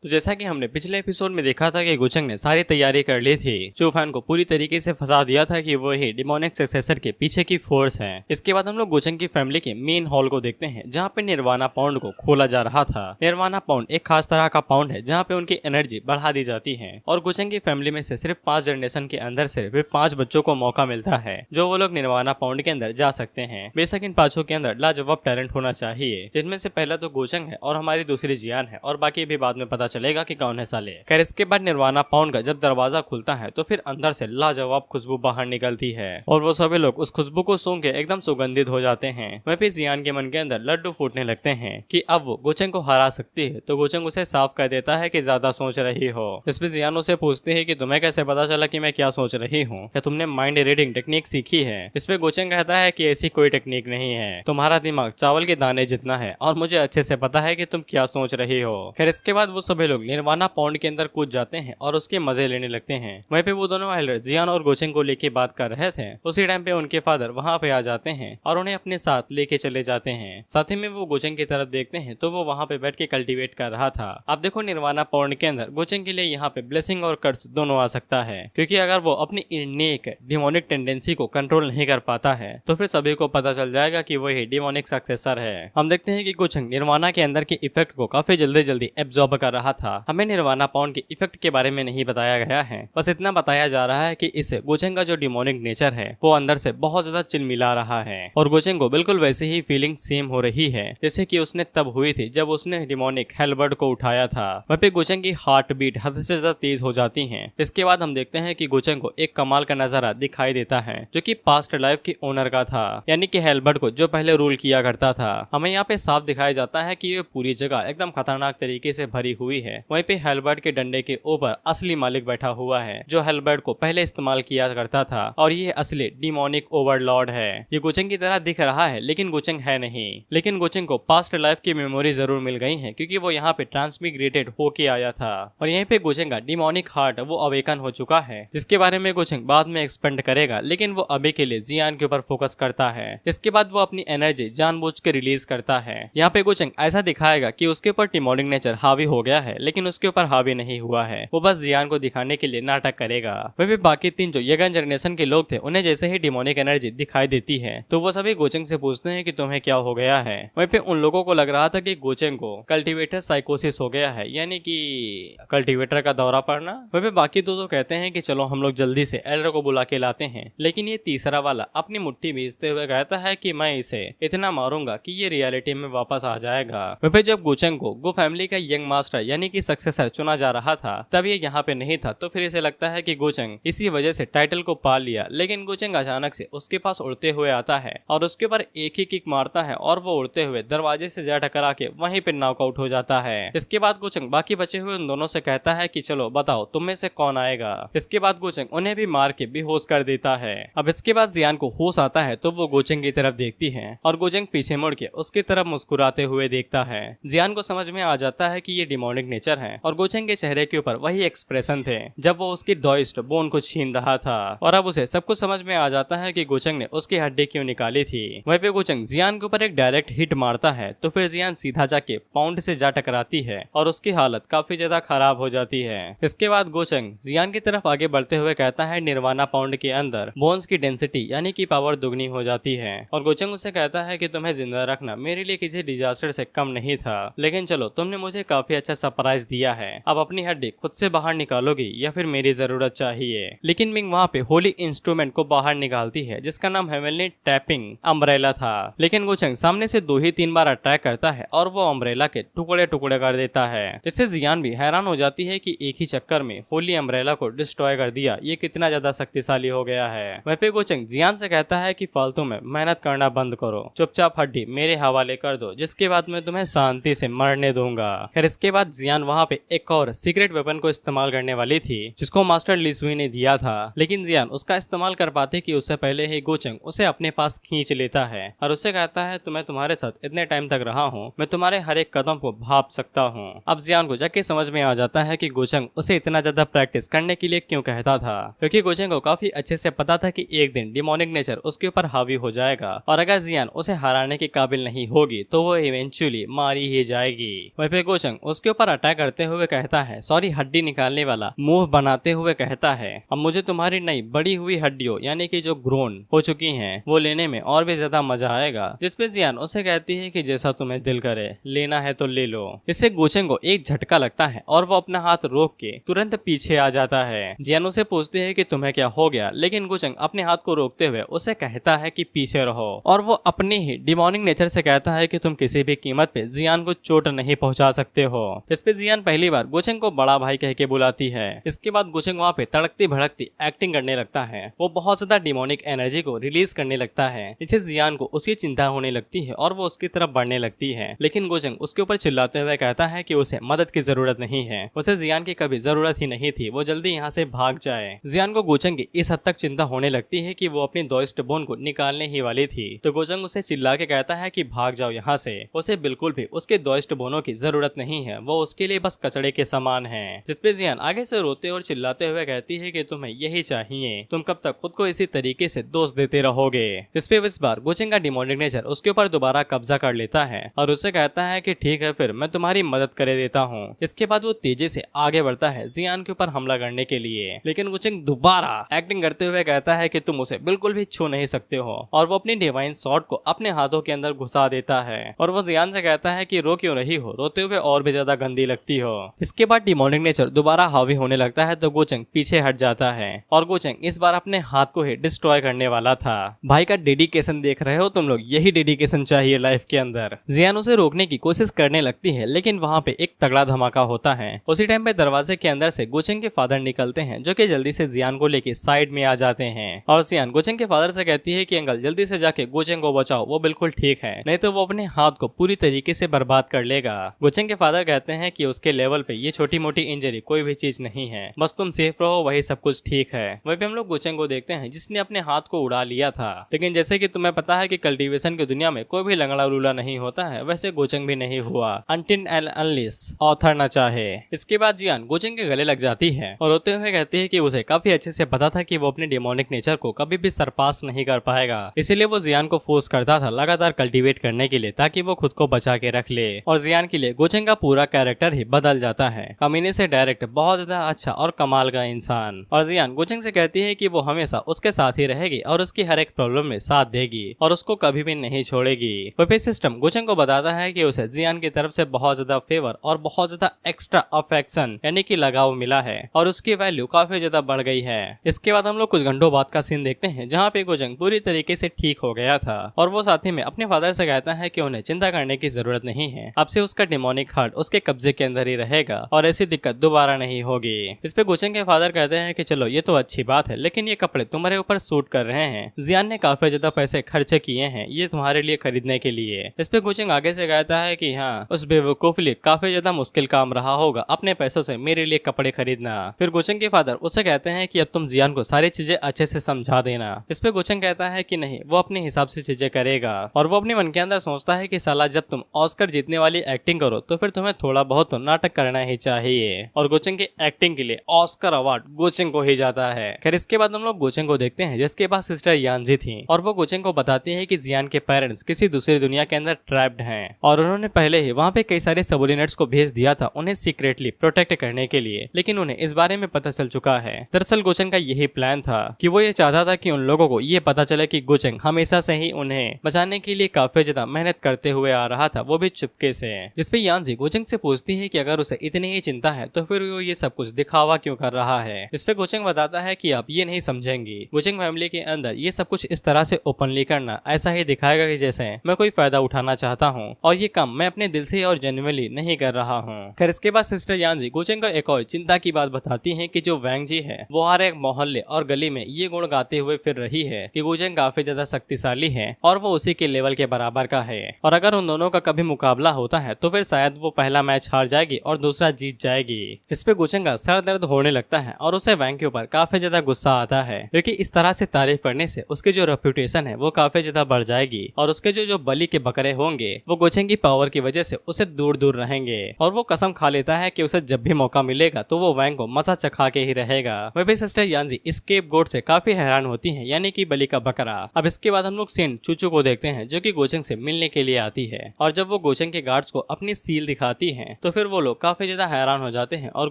तो जैसा कि हमने पिछले एपिसोड में देखा था कि गोचंग ने सारी तैयारी कर ली थी, चूफान को पूरी तरीके से फंसा दिया था कि वो ही डिमोनिक सक्सेसर के पीछे की फोर्स है। इसके बाद हम लोग गोचंग की फैमिली के मेन हॉल को देखते हैं जहाँ पे निर्वाणा पाउंड को खोला जा रहा था। निर्वाणा पाउंड एक खास तरह का पाउंड है जहाँ पे उनकी एनर्जी बढ़ा दी जाती है और गोचंग की फैमिली में से सिर्फ 5 जनरेशन के अंदर सिर्फ 5 बच्चों को मौका मिलता है जो वो लोग निर्वाणा पाउंड के अंदर जा सकते हैं। बेशक इन 5 के अंदर लाजवाब टैलेंट होना चाहिए, जिनमें से पहला तो गोचंग है और हमारी दूसरी जियान है और बाकी भी बाद में पता चलेगा कि कौन है साले। खैर इसके बाद निर्वाणा पाउंड का जब दरवाजा खुलता है तो फिर अंदर से लाजवाब खुशबू बाहर निकलती है और वो सभी लोग उस खुशबू को सूंघ के एकदम सुगंधित हो जाते हैं। वहीं पे जियान के मन के अंदर लड्डू फूटने लगते हैं कि अब वो गोचंग को हरा सकती है, तो गोचंग उसे साफ कर देता है कि ज्यादा सोच रही हो। इस पे जियान उसे पूछती है कि तुम्हें कैसे पता चला कि मैं क्या सोच रही हूँ, क्या तुमने माइंड रीडिंग टेक्निक सीखी है। इस पे गोचंग कहता है कि ऐसी कोई टेक्निक नहीं है, तुम्हारा दिमाग चावल के दाने जितना है और मुझे अच्छे से पता है कि तुम क्या सोच रही हो। खैर इसके बाद वो सभी लोग निर्वाणा पाउंड के अंदर कूद जाते हैं और उसके मजे लेने लगते हैं। वहीं पे वो दोनों एल्डर जियान और गोचंग को लेके बात कर रहे थे। उसी टाइम पे उनके फादर वहां पे आ जाते हैं और उन्हें अपने साथ लेके चले जाते हैं। साथ ही में वो गोचंग की तरफ देखते हैं तो वो वहां पे बैठ के कल्टीवेट कर रहा था। अब देखो निर्वाणा पाउंड के अंदर गोचंग के लिए यहाँ पे ब्लेसिंग और कर्स दोनों आ सकता है, क्योंकि अगर वो अपनी इनेक डिमोनिक टेंडेंसी को कंट्रोल नहीं कर पाता है तो फिर सभी को पता चल जाएगा कि वही डिमोनिक सक्सेसर है। हम देखते हैं कि गोचंग निर्वाणा के अंदर के इफेक्ट को काफी जल्दी एब्जॉर्ब कर रहा था। हमें निर्वाणा पाउंड के इफेक्ट के बारे में नहीं बताया गया है, बस इतना बताया जा रहा है कि इस गोचंग का जो डिमोनिक नेचर है वो अंदर से बहुत ज्यादा चिलमिला रहा है और गोचंग को बिल्कुल वैसे ही फीलिंग सेम हो रही है जैसे कि उसने तब हुई थी जब उसने डिमोनिक हेलबर्ड को उठाया था। वहीं पे गोचंग की हार्ट बीट हद से ज्यादा तेज हो जाती है। इसके बाद हम देखते हैं कि गोचंग को एक कमाल का नजारा दिखाई देता है जो कि पास्ट लाइफ की ओनर का था, यानी कि हेलबर्ड को जो पहले रूल किया करता था। हमें यहाँ पे साफ दिखाया जाता है कि ये पूरी जगह एकदम खतरनाक तरीके से भरी हुई है। वहीं पे हेलबर्ड के डंडे के ऊपर असली मालिक बैठा हुआ है जो हेलबर्ड को पहले इस्तेमाल किया करता था और ये असली डिमोनिक ओवरलॉर्ड है। ये गोचंग की तरह दिख रहा है लेकिन गोचंग है नहीं। लेकिन गोचंग को पास्ट लाइफ की मेमोरी जरूर मिल गई है क्योंकि वो यहाँ पे ट्रांसमिग्रेटेड होके आया था और यहीं पे गोचंग का डिमोनिक हार्ट वो अवेकन हो चुका है, जिसके बारे में गोचंग बाद में एक्सपेंड करेगा, लेकिन वो अभी के लिए जियान के ऊपर फोकस करता है। जिसके बाद वो अपनी एनर्जी जानबूझ के रिलीज करता है। यहाँ पे गोचंग ऐसा दिखाएगा कि उसके ऊपर डिमोनिक नेचर हावी हो गया है लेकिन उसके ऊपर हावी नहीं हुआ है, वो बस जियान को दिखाने के लिए नाटक करेगा। वही बाकी 3 जो यंग जनरेशन के लोग थे उन्हें जैसे ही डिमोनिक एनर्जी दिखाई देती है तो वो सभी गोचंग से पूछते हैं कि तुम्हें क्या हो गया है। वहीं पे उन लोगों को लग रहा था कि गोचंग को कल्टीवेटर साइकोसिस हो गया है, यानी कि कल्टीवेटर का दौरा पड़ना। वहीं पे बाकी 2 तो कहते हैं कि चलो हम लोग जल्दी से एल्डर को बुला के लाते हैं, लेकिन ये तीसरा वाला अपनी मुट्ठी भींचते हुए कहता है कि मैं इसे इतना मारूंगा कि ये रियलिटी में वापस आ जाएगा। वहीं पे जब गोचंग को गो फैमिली का यंग मास्टर यानी कि सक्सेसर चुना जा रहा था तब ये यहाँ पे नहीं था, तो फिर इसे लगता है कि गोचंग इसी वजह से टाइटल को पा लिया। लेकिन गोचंग अचानक से उसके पास उड़ते हुए आता है और उसके ऊपर एक ही किक मारता है और वो उड़ते हुए दरवाजे से जा टकरा के वहीं पे नॉकआउट हो जाता है। इसके बाद गोचंग बाकी बचे हुए उन दोनों से कहता है कि चलो बताओ तुम में से कौन आएगा। इसके बाद गोचंग उन्हें भी मार के बेहोश कर देता है। अब इसके बाद जियान को होश आता है तो वो गोचंग की तरफ देखती है और गोचंग पीछे मुड़ के उसकी तरफ मुस्कुराते हुए देखता है। जियान को समझ में आ जाता है कि ये डिमोनिक नेचर है और गोचंग के चेहरे के ऊपर वही एक्सप्रेशन थे जब वो उसकी डॉइस्ट बोन को छीन रहा था और अब उसे सब कुछ समझ में आ जाता है कि गोचंग ने उसकी हड्डी क्यों निकाली थी। वहीं पे गोचंग जियान के ऊपर एक डायरेक्ट हिट मारता है तो फिर जियान सीधा जाके पाउंड से जा टकराती है और उसकी हालत काफी ज्यादा खराब हो जाती है। इसके बाद गोचंग जियान की तरफ आगे बढ़ते हुए कहता है निर्वाणा पाउंड के अंदर बोन्स की डेंसिटी यानी कि पावर दुगनी हो जाती है और गोचंग उसे कहता है कि तुम्हें जिंदा रखना मेरे लिए किसी डिजास्टर से कम नहीं था, लेकिन चलो तुमने मुझे काफी अच्छा सरप्राइज दिया है। अब अपनी हड्डी खुद से बाहर निकालोगी या फिर मेरी जरूरत चाहिए। लेकिन मिंग वहाँ पे होली इंस्ट्रूमेंट को बाहर निकालती है जिसका नाम हेवनली टैपिंग अम्ब्रेला था। लेकिन गोचंग सामने से 2 ही 3 बार अटैक करता है और वो अम्ब्रेला के टुकड़े टुकड़े कर देता है, जिससे जियान भी हैरान हो जाती है कि एक ही चक्कर में होली अम्ब्रेला को डिस्ट्रॉय कर दिया, ये कितना ज्यादा शक्तिशाली हो गया है। वहीं पे गोचंग जियान से कहता है कि फालतू में मेहनत करना बंद करो, चुपचाप हड्डी मेरे हवाले कर दो, जिसके बाद मैं तुम्हें शांति से मरने दूंगा। खैर इसके बाद जियान वहाँ पे एक और सीक्रेट वेपन को इस्तेमाल करने वाली थी जिसको मास्टर लिसुई ने दिया था, लेकिन जियान उसका इस्तेमाल कर पाते कि उससे पहले ही गोचंग उसे अपने पास खींच लेता है और उससे कहता है तो मैं तुम्हारे साथ इतने टाइम तक रहा हूँ, मैं तुम्हारे हर एक कदम को भाप सकता हूँ। अब जियान को जाके समझ में आ जाता है कि गोचंग उसे इतना ज्यादा प्रैक्टिस करने के लिए क्यों कहता था, क्योंकि गोचंग को काफी अच्छे से पता था कि एक दिन डिमोनिक नेचर उसके ऊपर हावी हो जाएगा और अगर जियान उसे हराने के काबिल नहीं होगी तो वो इवेंचुअली मारी ही जाएगी। वहीं पे गोचंग उसके ऊपर अटैक करते हुए कहता है, सॉरी हड्डी निकालने वाला मुंह बनाते हुए कहता है, अब मुझे तुम्हारी नई बड़ी हुई हड्डियों यानी कि जो ग्रोन हो चुकी हैं वो लेने में और भी ज्यादा मजा आएगा। जिसपे जियान उसे कहती है कि जैसा तुम्हें दिल करे, लेना है तो ले लो। इससे गोचेंग को एक झटका लगता है और वो अपना हाथ रोक के तुरंत पीछे आ जाता है। जियान उसे पूछते है कि तुम्हें क्या हो गया, लेकिन गोचेंग अपने हाथ को रोकते हुए उसे कहता है कि पीछे रहो, और वो अपने ही डिमोनिक नेचर से कहता है कि तुम किसी भी कीमत पे जियान को चोट नहीं पहुंचा सकते हो। जिसपे जियान पहली बार गोचेंग को बड़ा भाई कह के बुलाती है। इसके बाद गोचेंग वहाँ पे तड़कती भड़कती एक्टिंग करने लगता है। वो बहुत ज्यादा डिमोनिक एनर्जी को रिलीज करने लगता है, जिससे जियान को उसकी चिंता होने लगती है और वो उसकी तरफ बढ़ने लगती है। लेकिन गोचेंग उसके ऊपर चिल्लाते हुए कहता है कि उसे मदद की जरूरत नहीं है, उसे जियान की कभी जरूरत ही नहीं थी, वो जल्दी यहाँ से भाग जाए। जियान को गोचेंग की इस हद तक चिंता होने लगती है कि वो अपनी दोस्त बोन को निकालने ही वाली थी, तो गोचेंग उसे चिल्ला के कहता है कि भाग जाओ यहाँ से। उसे बिल्कुल भी उसके दोस्त बोनों की जरूरत नहीं है, वो उसके लिए बस कचड़े के समान है। जिसपे जियान आगे से रोते और चिल्लाते हुए कहती है कि तुम्हें यही चाहिए, तुम कब तक खुद को इसी तरीके से दोष देते रहोगे। जिसपे इस बार गोचेंग का डिमोनिक नेचर उसके ऊपर दोबारा कब्जा कर लेता है और उसे कहता है कि ठीक है फिर मैं तुम्हारी मदद कर देता हूँ। इसके बाद वो तेजी से आगे बढ़ता है जियान के ऊपर हमला करने के लिए, लेकिन गोचेंग दोबारा एक्टिंग करते हुए कहता है कि तुम उसे बिल्कुल भी छू नहीं सकते हो, और वो अपनी डिवाइन सॉर्ड को अपने हाथों के अंदर घुसा देता है और वो जियान से कहता है कि रो क्यों रही हो, रोते हुए और भी ज्यादा गंदी लगती हो। इसके बाद डिमोनिक नेचर दोबारा हावी होने लगता है तो गोचेंग पीछे हट जाता है और गोचेंग इस बार अपने हाथ को ही डिस्ट्रॉय करने वाला था। भाई का डेडिकेशन देख रहे हो तुम लोग, यही डेडिकेशन चाहिए लाइफ के अंदर। जियान उसे रोकने की कोशिश करने लगती है, लेकिन वहाँ पे एक तगड़ा धमाका होता है। उसी टाइम पे दरवाजे के अंदर से गोचेंग के फादर निकलते हैं, जो कि जल्दी से जियान को लेके साइड में आ जाते हैं और जियान गोचेंग के फादर से कहती है कि अंकल जल्दी से जाके गोचेंग को बचाओ, वो बिल्कुल ठीक है, नहीं तो वो अपने हाथ को पूरी तरीके से बर्बाद कर लेगा। गोचेंग के फादर कहते हैं कि उसके लेवल पे ये छोटी मोटी इंजरी कोई भी चीज नहीं है, बस तुम सेफ रहो, वही सब कुछ ठीक है। वहीं पे हम लोग गोचेंग को देखते हैं जिसने अपने हाथ को उड़ा लिया था, लेकिन जैसे कि तुम्हें पता है कि कल्टीवेशन की दुनिया में कोई भी लंगड़ा लूला नहीं होता है, वैसे गोचेंग भी नहीं हुआ अनटिल एंड अनलेस ऑथर न चाहे। इसके बाद जियान गोचेंग के गले लग जाती है और रोते हुए कहती है कि उसे काफी अच्छे से पता था कि वो अपने डिमोनिक नेचर को कभी भी सरपास नहीं कर पाएगा, इसीलिए वो जियान को फोर्स करता था लगातार कल्टीवेट करने के लिए, ताकि वो खुद को बचा के रख ले। और जियान के लिए गोचेंग का पूरा कैरेक्टर ही बदल जाता है, कमीने से डायरेक्ट बहुत ज्यादा अच्छा और कमाल का इंसान। और जियान गोचेंग से कहती है कि वो हमेशा उसके साथ ही रहेगी और उसकी हर एक प्रॉब्लम में साथ देगी और उसको कभी भी नहीं छोड़ेगी। वेपे सिस्टम गोचेंग को बताता है कि उसे जियान की तरफ से बहुत ज्यादा फेवर और बहुत ज्यादा एक्स्ट्रा अफेक्शन यानी कि लगाव मिला है और उसकी वैल्यू काफी ज्यादा बढ़ गई है। इसके बाद हम लोग कुछ घंटों बाद का सीन देखते हैं जहाँ पे गोचेंग पूरी तरीके से ठीक हो गया था और वो साथी में अपने फादर से कहता है कि उन्हें चिंता करने की जरूरत नहीं है, अब से उसका डिमोनिक हार्ट उसके कब्जे के अंदर ही रहेगा और ऐसी दिक्कत दोबारा नहीं होगी। इस पे गोचेंग के फादर कहते हैं कि चलो ये तो अच्छी बात है, लेकिन ये कपड़े तुम्हारे ऊपर सूट कर रहे हैं, जियान ने काफी ज्यादा पैसे खर्चे किए हैं ये तुम्हारे लिए खरीदने के लिए। इस पे गोचेंग आगे से कहता है कि हाँ उस बेवकूफ लिए काफी ज्यादा मुश्किल काम रहा होगा अपने पैसों से मेरे लिए कपड़े खरीदना। फिर गोचेंग के फादर उससे कहते हैं कि अब तुम जियान को सारी चीजें अच्छे से समझा देना। इस पे गोचेंग कहता है कि नहीं, वो अपने हिसाब से चीजें करेगा और वो अपने मन के अंदर सोचता है कि साला जब तुम ऑस्कर जीतने वाली एक्टिंग करो तो फिर तुम्हें थोड़ा बहुत तो नाटक करना ही चाहिए। और गोचेंग की एक्टिंग के लिए ऑस्कर अवार्ड गोचेंग को ही जाता है। खैर इसके बाद हम लोग गोचेंग को देखते हैं जिसके पास सिस्टर यानजी थी और वो गोचेंग को बताती है कि जियान के पेरेंट्स किसी दूसरी दुनिया के अंदर ट्रैप्ड हैं और उन्होंने पहले ही वहाँ पे कई सारे सबोर्डिनेट्स को भेज दिया था उन्हें सीक्रेटली प्रोटेक्ट करने के लिए, लेकिन उन्हें इस बारे में पता चल चुका है। दरअसल गोचेंग का यही प्लान था कि वो ये चाहता था कि उन लोगों को ये पता चले कि गोचेंग हमेशा से ही उन्हें बचाने के लिए काफी ज्यादा मेहनत करते हुए आ रहा था, वो भी चुपके से। जिसपे यानजी गोचेंग से पूछती है कि अगर उसे इतनी ही चिंता है तो फिर वो ये सब कुछ दिखावा क्यों कर रहा है। इस पे गोचेंग बताता है कि आप ये नहीं समझेंगी, गोचेंग फैमिली के अंदर ये सब कुछ इस तरह से ओपनली करना ऐसा ही दिखाएगा कि जैसे मैं कोई फायदा उठाना चाहता हूँ और ये काम मैं अपने दिल से और जेन्युइनली नहीं कर रहा हूँ। खैर इसके बाद सिस्टर यानजी गोचेंग को एक और चिंता की बात बताती है कि जो वैंग जी है वो हर एक मोहल्ले और गली में ये गुण गाते हुए फिर रही है कि गोचेंग काफी ज्यादा शक्तिशाली है और वो उसी के लेवल के बराबर का है और अगर उन दोनों का कभी मुकाबला होता है तो फिर शायद वो पहला मैच हार जाएगी और दूसरा जीत जाएगी। जिसपे गोचेंग का सर दर्द होने लगता है और उसे वैंग के ऊपर काफी ज्यादा गुस्सा आता है क्योंकि इस तरह से तारीफ करने से उसकी जो रेप्यूटेशन है वो काफी ज्यादा बढ़ जाएगी और उसके जो बलि के बकरे होंगे वो गोचेंग की पावर की वजह से उसे दूर दूर रहेंगे। और वो कसम खा लेता है कि उसे जब भी मौका मिलेगा तो वो वैंग को मजा चखा के ही रहेगा। वह भी सिस्टर यानजी स्केप गोट से काफी हैरान होती है, यानी कि बलि का बकरा। अब इसके बाद हम लोग सेंट चूचू को देखते हैं जो कि गोचेंग से मिलने के लिए आती है और जब वो गोचेंग के गार्ड्स को अपनी सील दिखाती है तो फिर वो लोग काफी ज्यादा हैरान हो जाते हैं और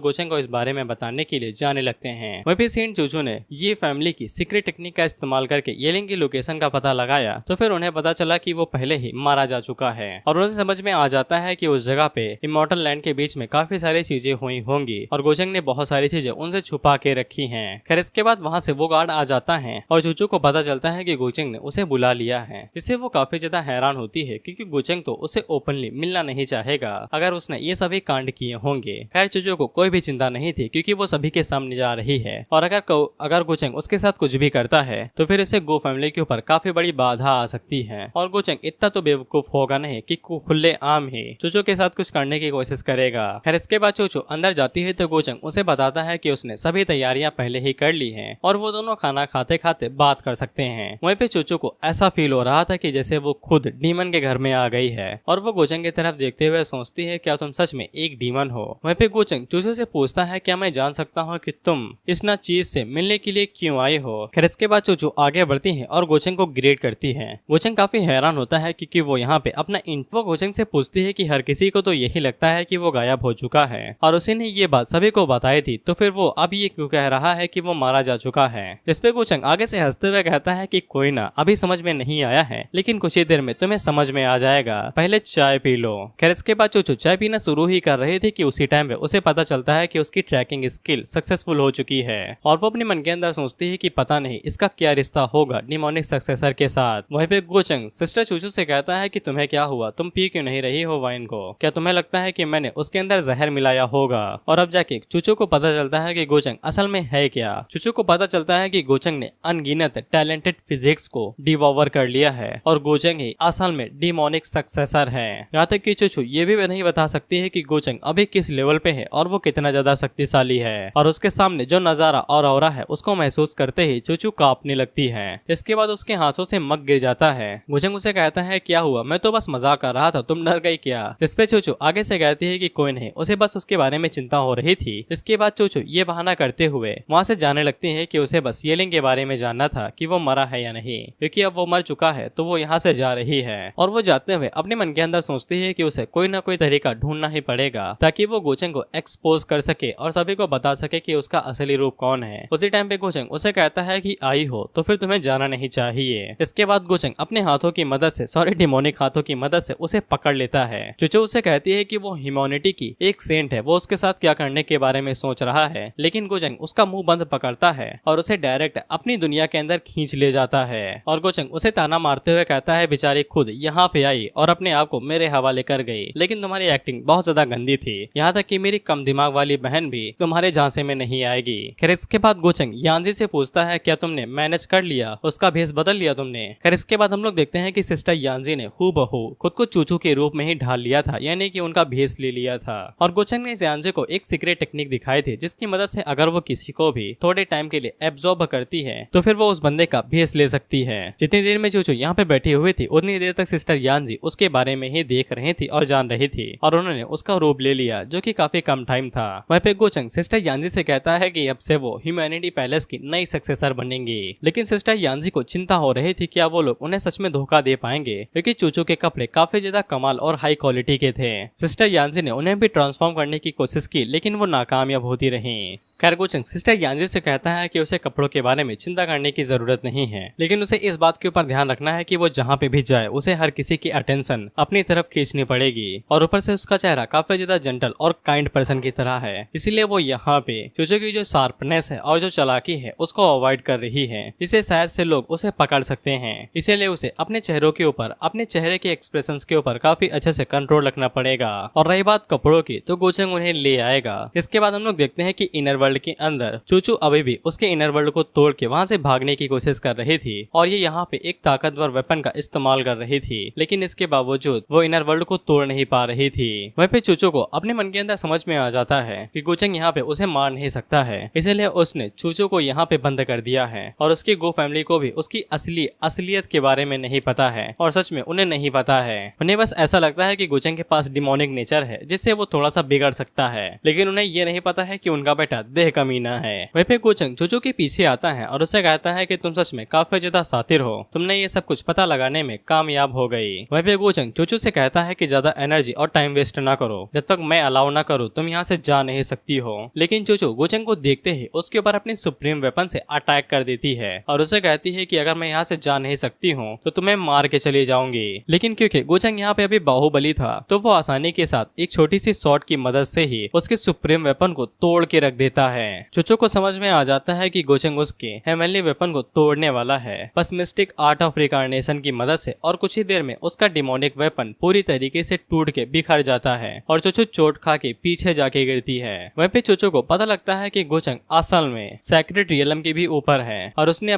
गोचेंग को इस बारे में बताने के लिए जाने लगते हैं। वहीं पे सेंट चूचू ने ये फैमिली की सीक्रेट टेक्निक का इस्तेमाल करके येलिंग की लोकेशन का पता लगाया तो फिर उन्हें पता चला कि वो पहले ही मारा जा चुका है और उन्हें समझ में आ जाता है कि उस जगह पे इमॉर्टल लैंड के बीच में काफी सारी चीजें हुई होंगी और गोचेंग ने बहुत सारी चीजें उनसे छुपा के रखी हैं। खैर इसके बाद वहाँ से वो गार्ड आ जाता है और चूचू को पता चलता है कि गोचेंग ने उसे बुला लिया है, जिससे वो काफी ज्यादा हैरान होती है क्योंकि गोचेंग तो उसे ओपनली मिलना नहीं चाहेगा अगर उसने ये सभी कांड किए होंगे। खैर चूचू को कोई भी चिंता नहीं थी क्योंकि वो सभी के सामने जा रही है और अगर गोचेंग उसके साथ कुछ भी करता है तो फिर इसे गो फैमिली के ऊपर काफी बड़ी बाधा आ सकती है और गोचेंग इतना तो बेवकूफ होगा नहीं कि खुले आम ही चूचू के साथ कुछ करने की कोशिश करेगा। खैर इसके बाद चूचू अंदर जाती है तो गोचेंग उसे बताता है कि उसने सभी तैयारियां पहले ही कर ली हैं और वो दोनों खाना खाते खाते बात कर सकते हैं। वहीं पे चूचू को ऐसा फील हो रहा था कि जैसे वो खुद डीमन के घर में आ गई है और वो गोचेंग की तरफ देखते हुए सोचती है क्या तुम सच में एक डीमन हो। वहीं पे गोचेंग चूचू से पूछता है क्या मैं जान सकता हूँ कि तुम इस ना चीज से मिलने के लिए क्यों आई हो। खैर इसके बाद चूचू आगे बढ़ती है और गोचेंग को ग्रेड करती है। गोचेंग काफी हैरान होता है क्योंकि वो यहाँ पे अपना वो गोचेंग से पूछती है कि हर किसी को तो यही लगता है कि वो गायब हो चुका है और उसी ने ये बात सभी को बताई थी तो फिर वो अब ये क्यों कह रहा है कि वो मारा जा चुका है। जिसपे गोचेंग आगे से हंसते हुए कहता है कि कोई ना अभी समझ में नहीं आया है लेकिन कुछ ही देर में तुम्हें समझ में आ जाएगा, पहले चाय पी लो। खैर इसके बाद चूचू चाय पीना शुरू ही कर रही थी कि उसी टाइम पे उसे पता चलता है कि उसकी ट्रैकिंग स्किल सक्सेसफुल हो चुकी है और वो अपने मन के अंदर सोचती है कि पता नहीं इसका क्या रिश्ता होगा डिमोनिक सक्सेसर के साथ। वहीं पे गोचेंग सिस्टर चूचू से कहता है कि तुम्हें क्या हुआ, तुम पी क्यों नहीं रही हो वाइन को, क्या तुम्हें लगता है कि मैंने उसके अंदर जहर मिलाया होगा। और अब जाके चूचू को पता चलता है कि गोचेंग असल में है क्या। चूचू को पता चलता है कि गोचेंग ने अनगिनत टैलेंटेड फिजिक्स को डिवॉवर कर लिया है और गोचेंग ही असल में डिमोनिक सक्सेसर है। यहाँ तक कि चूचू ये भी नहीं बता सकती है कि गोचेंग अभी किस लेवल पे है और वो कितना ज्यादा शक्तिशाली है और उसके सामने जो नजारा और ऑरा है उसको महसूस करते ही चूचू कांपने लगती है। इसके बाद उसके हाथों से मग गिर जाता है। गोचेंग उसे कहता है क्या हुआ, मैं तो बस मजाक कर रहा था, तुम डर गई क्या। जिसपे चूचू आगे से कहती है कि कोई नहीं, उसे बस उसके बारे में चिंता हो रही थी। इसके बाद चूचू ये बहाना करते हुए वहाँ से जाने लगती है कि उसे बस येलिंग के बारे में जानना था कि वो मरा है या नहीं, क्योंकि अब वो मर चुका है तो वो यहाँ से जा रही है। और वो जाते हुए अपने मन के अंदर सोचती है कि उसे कोई ना कोई तरीका ढूंढना ही पड़ेगा ताकि वो गोचेंग को एक्सपोज कर सके और सभी को बता सके कि उसका असली रूप कौन है। उसी टाइम पे गोचेंग उसे कहता है कि आई हो तो फिर तुम्हें जाना नहीं चाहिए। इसके बाद गोचेंग अपने हाथों की मदद से डिमोनिक हाथों की मदद से उसे पकड़ लेता है। चूचू उसे कहती है कि वो ह्यूमैनिटी की एक सेंट है, वो उसके साथ क्या करने के बारे में सोच रहा है, लेकिन गोचेंग उसका मुंह बंद पकड़ता है और उसे डायरेक्ट अपनी दुनिया के अंदर खींच ले जाता है। और गोचेंग उसे ताना मारते हुए कहता है बेचारी खुद यहाँ पे आई और अपने आप को मेरे हवाले कर गई, लेकिन तुम्हारी एक्टिंग बहुत ज्यादा गंदी थी, यहाँ तक कि मेरी कम दिमाग वाली बहन भी तुम्हारे झांसे में नहीं आएगी। खैर इसके बाद गोचेंग यांजी से पूछता है क्या तुमने मैनेज कर लिया, उसका भेष बदल लिया तुमने। खैर इसके बाद हम लोग देखते हैं कि सिस्टर यांजी ने हूबहू खुद को चूचू के रूप में ही ढाल लिया था, यानी कि उनका भेष ले लिया था। और गोचेंग ने यांजी को एक सीक्रेट टेक्निक दिखाई थी जिसकी मदद से अगर वो किसी को भी थोड़े टाइम के लिए एब्जॉर्ब करती है तो फिर वो उस बंदे का भेष ले सकती है। जितनी देर में चूचू यहाँ पे बैठी हुई थी उतनी देर तक सिस्टर यांजी उसके बारे में ही देख रही थी और जान रही थी और उन्होंने उसका रूप ले लिया जो कि काफी कम टाइम था। वहीं पे गोचेंग सिस्टर यांजी से कहता है कि अब से वो ह्यूमैनिटी पैलेस की नई सक्सेसर बनेंगी, लेकिन सिस्टर यांजी को चिंता हो रही थी क्या वो लोग उन्हें सच में धोखा दे पाएंगे क्योंकि चूचू के कपड़े काफी ज्यादा कमाल और हाई क्वालिटी के थे। सिस्टर यांजी ने उन्हें भी ट्रांसफॉर्म करने की कोशिश की लेकिन वो नाकामयाब होती रही। खैर गोचेंग सिस्टर यांजी से कहता है कि उसे कपड़ों के बारे में चिंता करने की जरूरत नहीं है, लेकिन उसे इस बात के ऊपर ध्यान रखना है कि वो जहाँ पे भी जाए उसे हर किसी की अटेंशन अपनी तरफ खींचनी पड़ेगी। और ऊपर से उसका चेहरा काफी ज्यादा जेंटल और काइंड पर्सन की तरह है, इसीलिए वो यहाँ पे चूचू की जो शार्पनेस है और जो चालाकी है उसको अवॉइड कर रही है, जिससे शायद से लोग उसे पकड़ सकते हैं। इसीलिए उसे अपने चेहरों के ऊपर, अपने चेहरे के एक्सप्रेशन के ऊपर काफी अच्छे से कंट्रोल रखना पड़ेगा। और रही बात कपड़ों की तो गोचेंग उन्हें ले आएगा। इसके बाद हम लोग देखते हैं कि इनर वर्ल्ड के अंदर चूचू अभी भी उसके इनर वर्ल्ड को तोड़ के वहां से भागने की कोशिश कर रही थी और ये यहाँ पे एक ताकतवर वेपन का इस्तेमाल कर रही थी, लेकिन इसके बावजूद वो इनर वर्ल्ड को तोड़ नहीं पा रही थी। वहीं पे चूचू को अपने मन के अंदर समझ में आ जाता है कि गोचेंग यहाँ पे उसे मार नहीं सकता है, इसलिए उसने चूचू को यहाँ पे बंद कर दिया है और उसकी गो फैमिली को भी उसकी असलियत के बारे में नहीं पता है और सच में उन्हें नहीं पता है। उन्हें बस ऐसा लगता है कि गोचेंग के पास डिमोनिक नेचर है जिससे वो थोड़ा सा बिगड़ सकता है, लेकिन उन्हें ये नहीं पता है कि उनका बेटा निस्संदेह कमीना है। वहीं पे गोचंग चूचू के पीछे आता है और उसे कहता है कि तुम सच में काफी ज्यादा शातिर हो, तुमने ये सब कुछ पता लगाने में कामयाब हो गई। वहीं पे गोचंग चूचू से कहता है कि ज्यादा एनर्जी और टाइम वेस्ट ना करो, जब तक मैं अलाउ ना करूँ तुम यहाँ से जा नहीं सकती हो। लेकिन चूचू गोचंग को देखते ही उसके ऊपर अपनी सुप्रीम वेपन से अटैक कर देती है और उसे कहती है कि अगर मैं यहाँ से जा नहीं सकती हूँ तो तुम्हें मार के चली जाऊंगी। लेकिन क्योंकि गोचंग यहाँ पे अभी बाहुबली था तो वो आसानी के साथ एक छोटी सी शॉट की मदद से ही उसके सुप्रीम वेपन को तोड़ के रख देता है। चूचू को समझ में आ जाता है कि गोचंग उसके हेवनली वेपन को तोड़ने वाला है, बस मिस्टिक आर्ट ऑफ रिकार्नेशन की मदद से, और कुछ ही देर में उसका डिमोनिक वेपन पूरी तरीके से टूट के बिखर जाता है और चूचू चोट खा के पीछे जाके गिरती है। वहीं पे चूचू को पता लगता है कि गोचंग असल में सेक्रेट रियलम के भी ऊपर है और उसने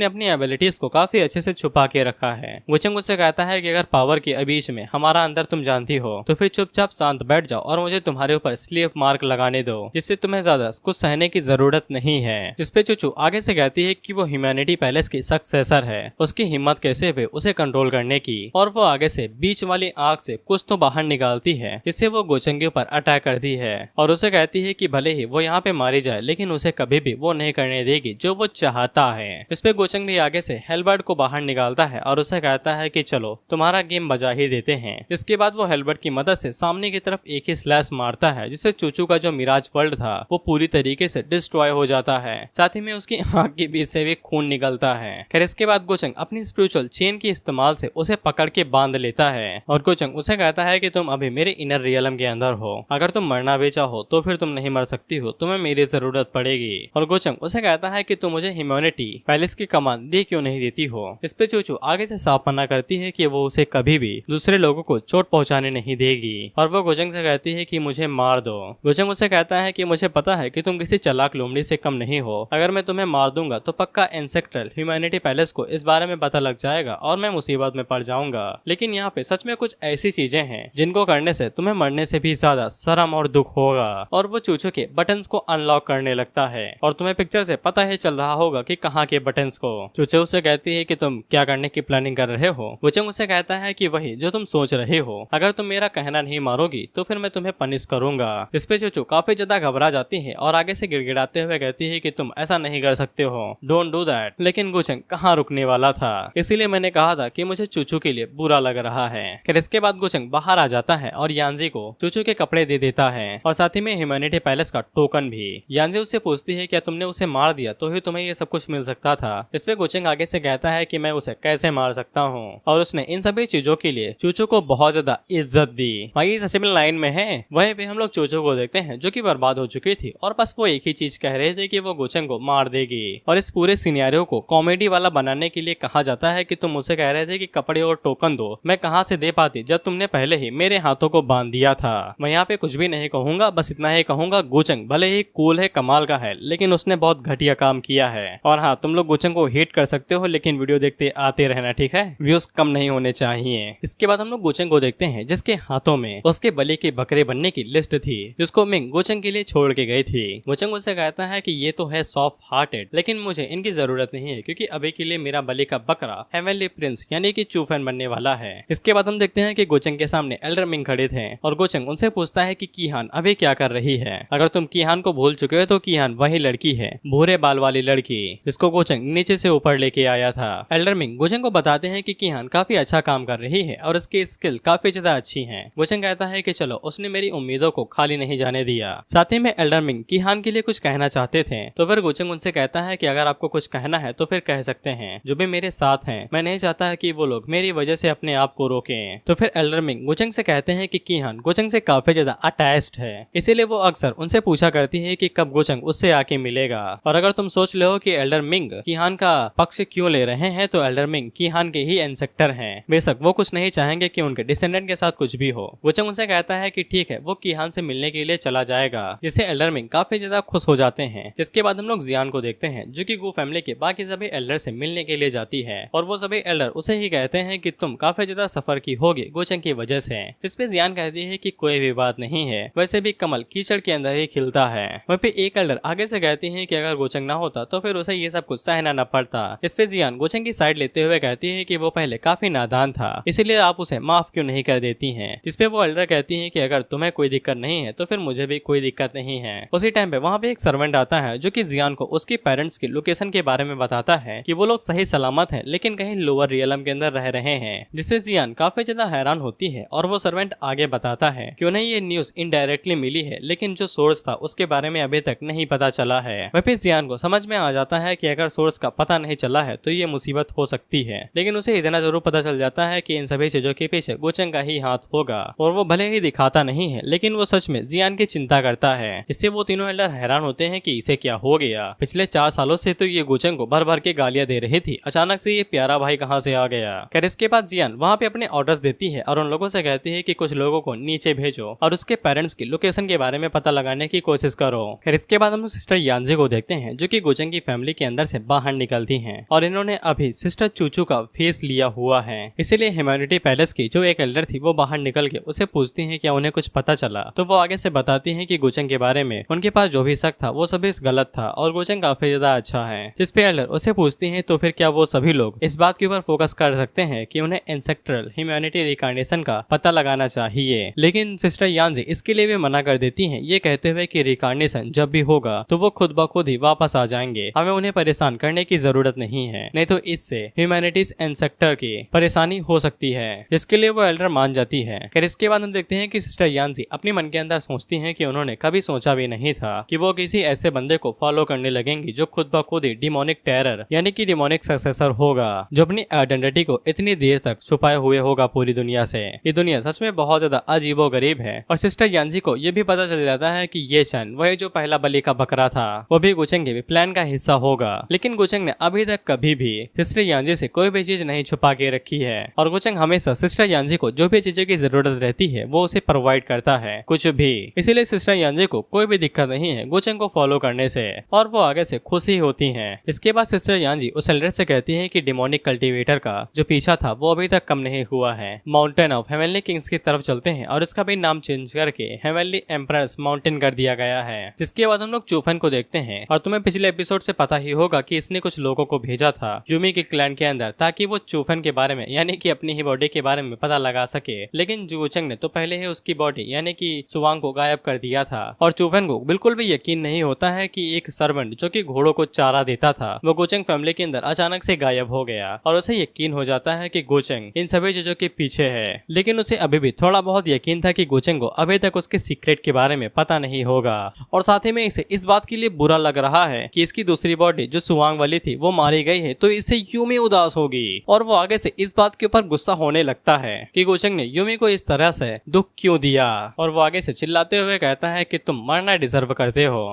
अपनी एबिलिटीज को काफी अच्छे से छुपा के रखा है। गोचंग उससे कहता है कि अगर पावर के बीच में हमारा अंदर तुम जानती हो तो फिर चुपचाप शांत बैठ जाओ और मुझे तुम्हारे ऊपर स्लीप मार्क लगाने दो, जिससे तुम्हें ज्यादा कुछ सहने की जरूरत नहीं है। जिसपे चूचू आगे से कहती है कि वो ह्यूमैनिटी पैलेस की सक्सेसर है, उसकी हिम्मत कैसे हुई उसे कंट्रोल करने की, और वो आगे से बीच वाली आग से कुछ तो बाहर निकालती है जिससे वो गोचंग के ऊपर अटैक करती है और उसे कहती है कि भले ही वो यहाँ पे मारी जाए लेकिन उसे कभी भी वो नहीं करने देगी जो वो चाहता है। जिसपे गोचंग भी आगे से हेलबर्ट को बाहर निकालता है और उसे कहता है कि चलो तुम्हारा गेम बजा ही देते हैं। इसके बाद वो हेलबर्ट की मदद से सामने की तरफ एक ही स्लैश मारता है जिससे चूचू का जो मिराज वर्ल्ड था वो पूरी तरीके से डिस्ट्रॉय हो जाता है, साथ ही में उसकी आंख के बीच से भी खून निकलता है। खैर इसके बाद गोचंग अपनी स्पिरिचुअल चेन के इस्तेमाल से उसे पकड़ के बांध लेता है और गोचंग उसे कहता है कि तुम अभी मेरे इनर रियलम के अंदर हो, अगर तुम मरना भी चाहो तो फिर तुम नहीं मर सकती हो, तुम्हें मेरी जरूरत पड़ेगी। और गोचंग उसे कहता है कि तुम मुझे ह्यूमैनिटी पैलेस की कमान दे क्यों नहीं देती हो। इस पे चूचू आगे से साफ मना करती है कि वो उसे कभी भी दूसरे लोगों को चोट पहुंचाने नहीं देगी और वो गोचंग से कहती है कि मुझे मार दो। गोचंग उसे कहता है कि मुझे पता है कि तुम किसी चालाक लोमड़ी से कम नहीं हो, अगर मैं तुम्हें मार दूंगा तो पक्का एंसेक्ट्रल ह्यूमैनिटी पैलेस को इस बारे में पता लग जाएगा और मैं मुसीबत में पड़ जाऊंगा। लेकिन यहाँ पे सच में कुछ ऐसी चीजें हैं जिनको करने से तुम्हें मरने से भी ज्यादा शर्म और दुख होगा। और वो चूचू के बटन्स को अनलॉक करने लगता है और तुम्हें पिक्चर से पता ही चल रहा होगा कि कहाँ के बटन्स को। चूचू उसे कहती है कि तुम क्या करने की प्लानिंग कर रहे हो। गोचंग उसे कहता है कि वही जो तुम सोच रहे हो, अगर तुम मेरा कहना नहीं मारोगी तो फिर मैं तुम्हें पनिश करूंगा। इस पे चूचू काफी ज्यादा घबरा जाती है और आगे से गिड़गिड़ाते हुए कहती है कि तुम ऐसा नहीं कर सकते हो, डोंट डू दैट। लेकिन गोचंग कहाँ रुकने वाला था, इसीलिए मैंने कहा था कि मुझे चूचू के लिए बुरा लग रहा है। फिर इसके बाद गोचंग बाहर आ जाता है और यानजी को चूचू के कपड़े दे देता है और साथ ही में ह्यूमैनिटी पैलेस का टोकन भी। यानजी उससे पूछती है क्या तुमने उसे मार दिया तो ही तुम्हें ये सब कुछ मिल सकता था। इस पे गोचंग आगे से कहता है कि मैं उसे कैसे मार सकता हूँ और उसने इन सभी चीजों के लिए चूचू को बहुत ज्यादा इज्जत दी। वही सचिबल लाइन में है, वहीं पे हम लोग चूचू को देखते हैं जो कि बर्बाद हो चुकी थी और बस वो एक ही चीज कह रहे थे कि वो गोचंग को मार देगी। और इस पूरे सिनेरियो को कॉमेडी वाला बनाने के लिए कहा जाता है कि तुम मुझे कह रहे थे कि कपड़े और टोकन दो, मैं कहां से दे पाती जब तुमने पहले ही मेरे हाथों को बांध दिया था। मैं यहाँ पे कुछ भी नहीं कहूंगा, बस इतना ही कहूंगा गोचंग भले ही कूल है, कमाल का है, लेकिन उसने बहुत घटिया काम किया है। और हाँ, तुम लोग गोचंग को हेट कर सकते हो लेकिन वीडियो देखते आते रहना, ठीक है, व्यूज कम नहीं होने चाहिए। इसके बाद हम लोग गोचंग को देखते हैं जिसके हाथों में उसके बलि के बकरे बनने की लिस्ट थी जिसको मिंग गोचंग के लिए छोड़ के गई थी। गोचंग उससे कहता है कि ये तो है सॉफ्ट हार्टेड, लेकिन मुझे इनकी जरूरत नहीं है क्योंकि अभी के लिए मेरा बलि का बकरा हेवनली प्रिंस यानी कि चूफेन बनने वाला है। इसके बाद हम देखते हैं कि गोचंग के सामने एल्डर मिंग खड़े थे और गोचंग उनसे पूछता है कि कीहान अभी क्या कर रही है। अगर तुम कीहान को भूल चुके हो तो कीहान वही लड़की है, भूरे बाल वाली लड़की जिसको गोचंग नीचे से ऊपर लेके आया था। एल्डर मिंग गोचंग को बताते हैं कि कीहान काफी अच्छा काम कर रही है और उसकी स्किल काफी ज्यादा अच्छी है। गोचंग कहता है कि चलो, उसने मेरी उम्मीदों को खाली नहीं जाने दिया। साथ ही में एल्डर मिंग कीहान के लिए कुछ कहना चाहते थे तो फिर गोचंग उनसे कहता है कि अगर आपको कुछ कहना है तो फिर कह सकते हैं, जो भी मेरे साथ हैं, मैं नहीं चाहता है कि वो लोग मेरी वजह से अपने आप को रोकें। तो फिर एल्डर मिंग गोचंग से कहते हैं कि कीहान गोचंग से काफी ज्यादा अटैच्ड है, इसीलिए वो अक्सर उनसे पूछा करती है कि कब गोचंग उससे आके मिलेगा। और अगर तुम सोच ले हो कि एल्डर मिंग कीहान का पक्ष क्यों ले रहे हैं तो एल्डर मिंग कीहान के ही एंसेक्टर हैं, बेशक वो कुछ नहीं चाहेंगे कि उनके डिसेंडेंट के साथ कुछ भी हो। गोचंग उनसे कहता है कि ठीक है, वो कीहान से मिलने के लिए चला जाएगा, जिससे एल्डर मिंग काफी ज्यादा खुश हो जाते हैं। जिसके बाद हम लोग जियान को देखते हैं जो कि गू फैमिली के बाकी सभी एल्डर से मिलने के लिए जाती है और वो सभी एल्डर उसे ही कहते हैं कि तुम काफी ज्यादा सफर की होगी गोचंग की वजह से। इस पे जियान कहती है कि कोई भी बात नहीं है, वैसे भी कमल कीचड़ के अंदर ही खिलता है। वहीं पे एक एल्डर आगे से कहती है कि अगर गोचंग ना होता तो फिर उसे ये सब कुछ सहना न पड़ता। इस पे जियान गोचंग की साइड लेते हुए कहती है कि वो पहले काफी नादान था, इसीलिए आप उसे माफ क्यों नहीं कर देती हैं। जिसपे वो एल्डर कहती है कि अगर तुम्हें कोई दिक्कत नहीं है तो फिर मुझे भी कोई दिक्कत नहीं है। उसी उसी टाइम पे वहाँ पे एक सर्वेंट आता है जो कि जियान को उसके पेरेंट्स की लोकेशन के बारे में बताता है कि वो लोग सही सलामत हैं लेकिन कहीं लोअर रियलम के अंदर रह रहे हैं, जिससे जियान काफी ज्यादा हैरान होती है। और वो सर्वेंट आगे बताता है कि उन्हें ये न्यूज इनडायरेक्टली मिली है लेकिन जो सोर्स था उसके बारे में अभी तक नहीं पता चला है। वह फिर जियान को समझ में आ जाता है कि अगर सोर्स का पता नहीं चला है तो ये मुसीबत हो सकती है, लेकिन उसे इतना जरूर पता चल जाता है कि इन सभी चीजों के पीछे गोचंग का ही हाथ होगा। और वो भले ही दिखाता नहीं है लेकिन वो सच में जियान की चिंता करता है। इससे वो तीनों एल्डर हैरान होते हैं कि इसे क्या हो गया। पिछले 4 सालों से तो ये गोचंग को भर भर के गालियां दे रही थी, अचानक से ये प्यारा भाई कहाँ से आ गया। खैर इसके बाद जियान वहाँ पे अपने ऑर्डर्स देती है और उन लोगों से कहती है कि कुछ लोगों को नीचे भेजो और उसके पेरेंट्स की लोकेशन के बारे में पता लगाने की कोशिश करो। खैर इसके बाद हम लोग सिस्टर यांजी को देखते हैं जो कि गोचंग की फैमिली के अंदर से बाहर निकलती हैं और इन्होंने अभी सिस्टर चूचू का फेस लिया हुआ है। इसीलिए ह्यूमैनिटी पैलेस की जो एक एल्डर थी वो बाहर निकल के उसे पूछती है क्या उन्हें कुछ पता चला। तो वो आगे से बताती है कि गोचंग के बारे में उनके पास जो भी शक था वो सभी गलत था और गोचंग काफी ज्यादा अच्छा है। जिस पे एल्डर उसे पूछती है तो फिर क्या वो सभी लोग इस बात के ऊपर फोकस कर सकते हैं कि उन्हें एंसेस्ट्रल ह्यूमैनिटी रिकार्नेशन का पता लगाना चाहिए। लेकिन सिस्टर यांजी इसके लिए भी मना कर देती है, ये कहते हुए कि रिकार्नेशन जब भी होगा तो वो खुद ब खुद ही वापस आ जाएंगे, हमें उन्हें परेशान करने की जरूरत नहीं है, नहीं तो इससे ह्यूमैनिटीज एंसेस्टर की परेशानी हो सकती है। जिसके लिए वो एल्डर मान जाती है। फिर इसके बाद हम देखते हैं कि सिस्टर यांजी अपने मन के अंदर सोचती हैं कि उन्होंने कभी सोचा भी नहीं था कि वो किसी ऐसे बंदे को फॉलो करने लगेंगी जो खुद ब खुद ही डिमोनिक टेरर यानी कि डिमोनिक सक्सेसर होगा, जो अपनी आइडेंटिटी को इतनी देर तक छुपाए हुए होगा पूरी दुनिया से। ये दुनिया सच में बहुत ज्यादा अजीबो गरीब है। और सिस्टर यांजी को ये भी पता चल जाता है कि ये शन वही जो पहला बलि का बकरा था वो भी गोचंग के भी प्लान का हिस्सा होगा। लेकिन गोचंग ने अभी तक कभी भी सिस्टर यांजी से कोई भी चीज नहीं छुपा के रखी है और गोचंग हमेशा सिस्टर यांजी को जो भी चीजों की जरूरत रहती है वो उसे प्रोवाइड करता है, कुछ भी। इसीलिए सिस्टर यांजी को कोई भी दिक्कत नहीं है गोचंग को फॉलो करने से और वो आगे से खुश ही होती है। इसके बाद सिस्टर यांजी उस एल्डर से कहती है कि डिमोनिक कल्टीवेटर का जो पीछा था वो अभी तक कम नहीं हुआ है। माउंटेन ऑफ हेवनली किंग्स की तरफ चलते हैं और इसका भी नाम चेंज करके हेवनली एम्परर्स माउंटेन कर दिया गया है। जिसके बाद हम लोग चूफन को देखते हैं और तुम्हें पिछले एपिसोड से पता ही होगा कि इसने कुछ लोगों को भेजा था यूमी के क्लैन के अंदर ताकि वो चूफन के बारे में यानी कि अपनी ही बॉडी के बारे में पता लगा सके। लेकिन गोचंग ने तो पहले ही उसकी बॉडी यानी कि सुवांग को गायब कर दिया था और चूफन को बिल्कुल भी यकीन नहीं होता है कि एक सर्वेंट जो कि घोड़ों को चारा देता था वो गोचंग फैमिली के अंदर अचानक से गायब हो गया और उसे यकीन हो जाता है कि गोचंग इन सभी चीजों के पीछे है। लेकिन उसे अभी भी थोड़ा बहुत यकीन था कि गोचंग को अभी तक उसके सीक्रेट के बारे में पता नहीं होगा और साथ ही में इसे इस बात के लिए बुरा लग रहा है कि इसकी दूसरी बॉडी जो सुवांग वाली थी वो मारी गई है तो इससे यूमी उदास होगी और वो आगे से इस बात के ऊपर गुस्सा होने लगता है कि गोचंग ने यूमी को इस तरह से दुख क्यों दिया और वो आगे से चिल्लाते हुए कहता है कि तुम मरना डिजर्व करते हो।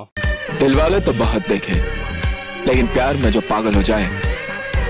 दिलवाले तो बहुत देखे लेकिन प्यार में जो पागल हो जाए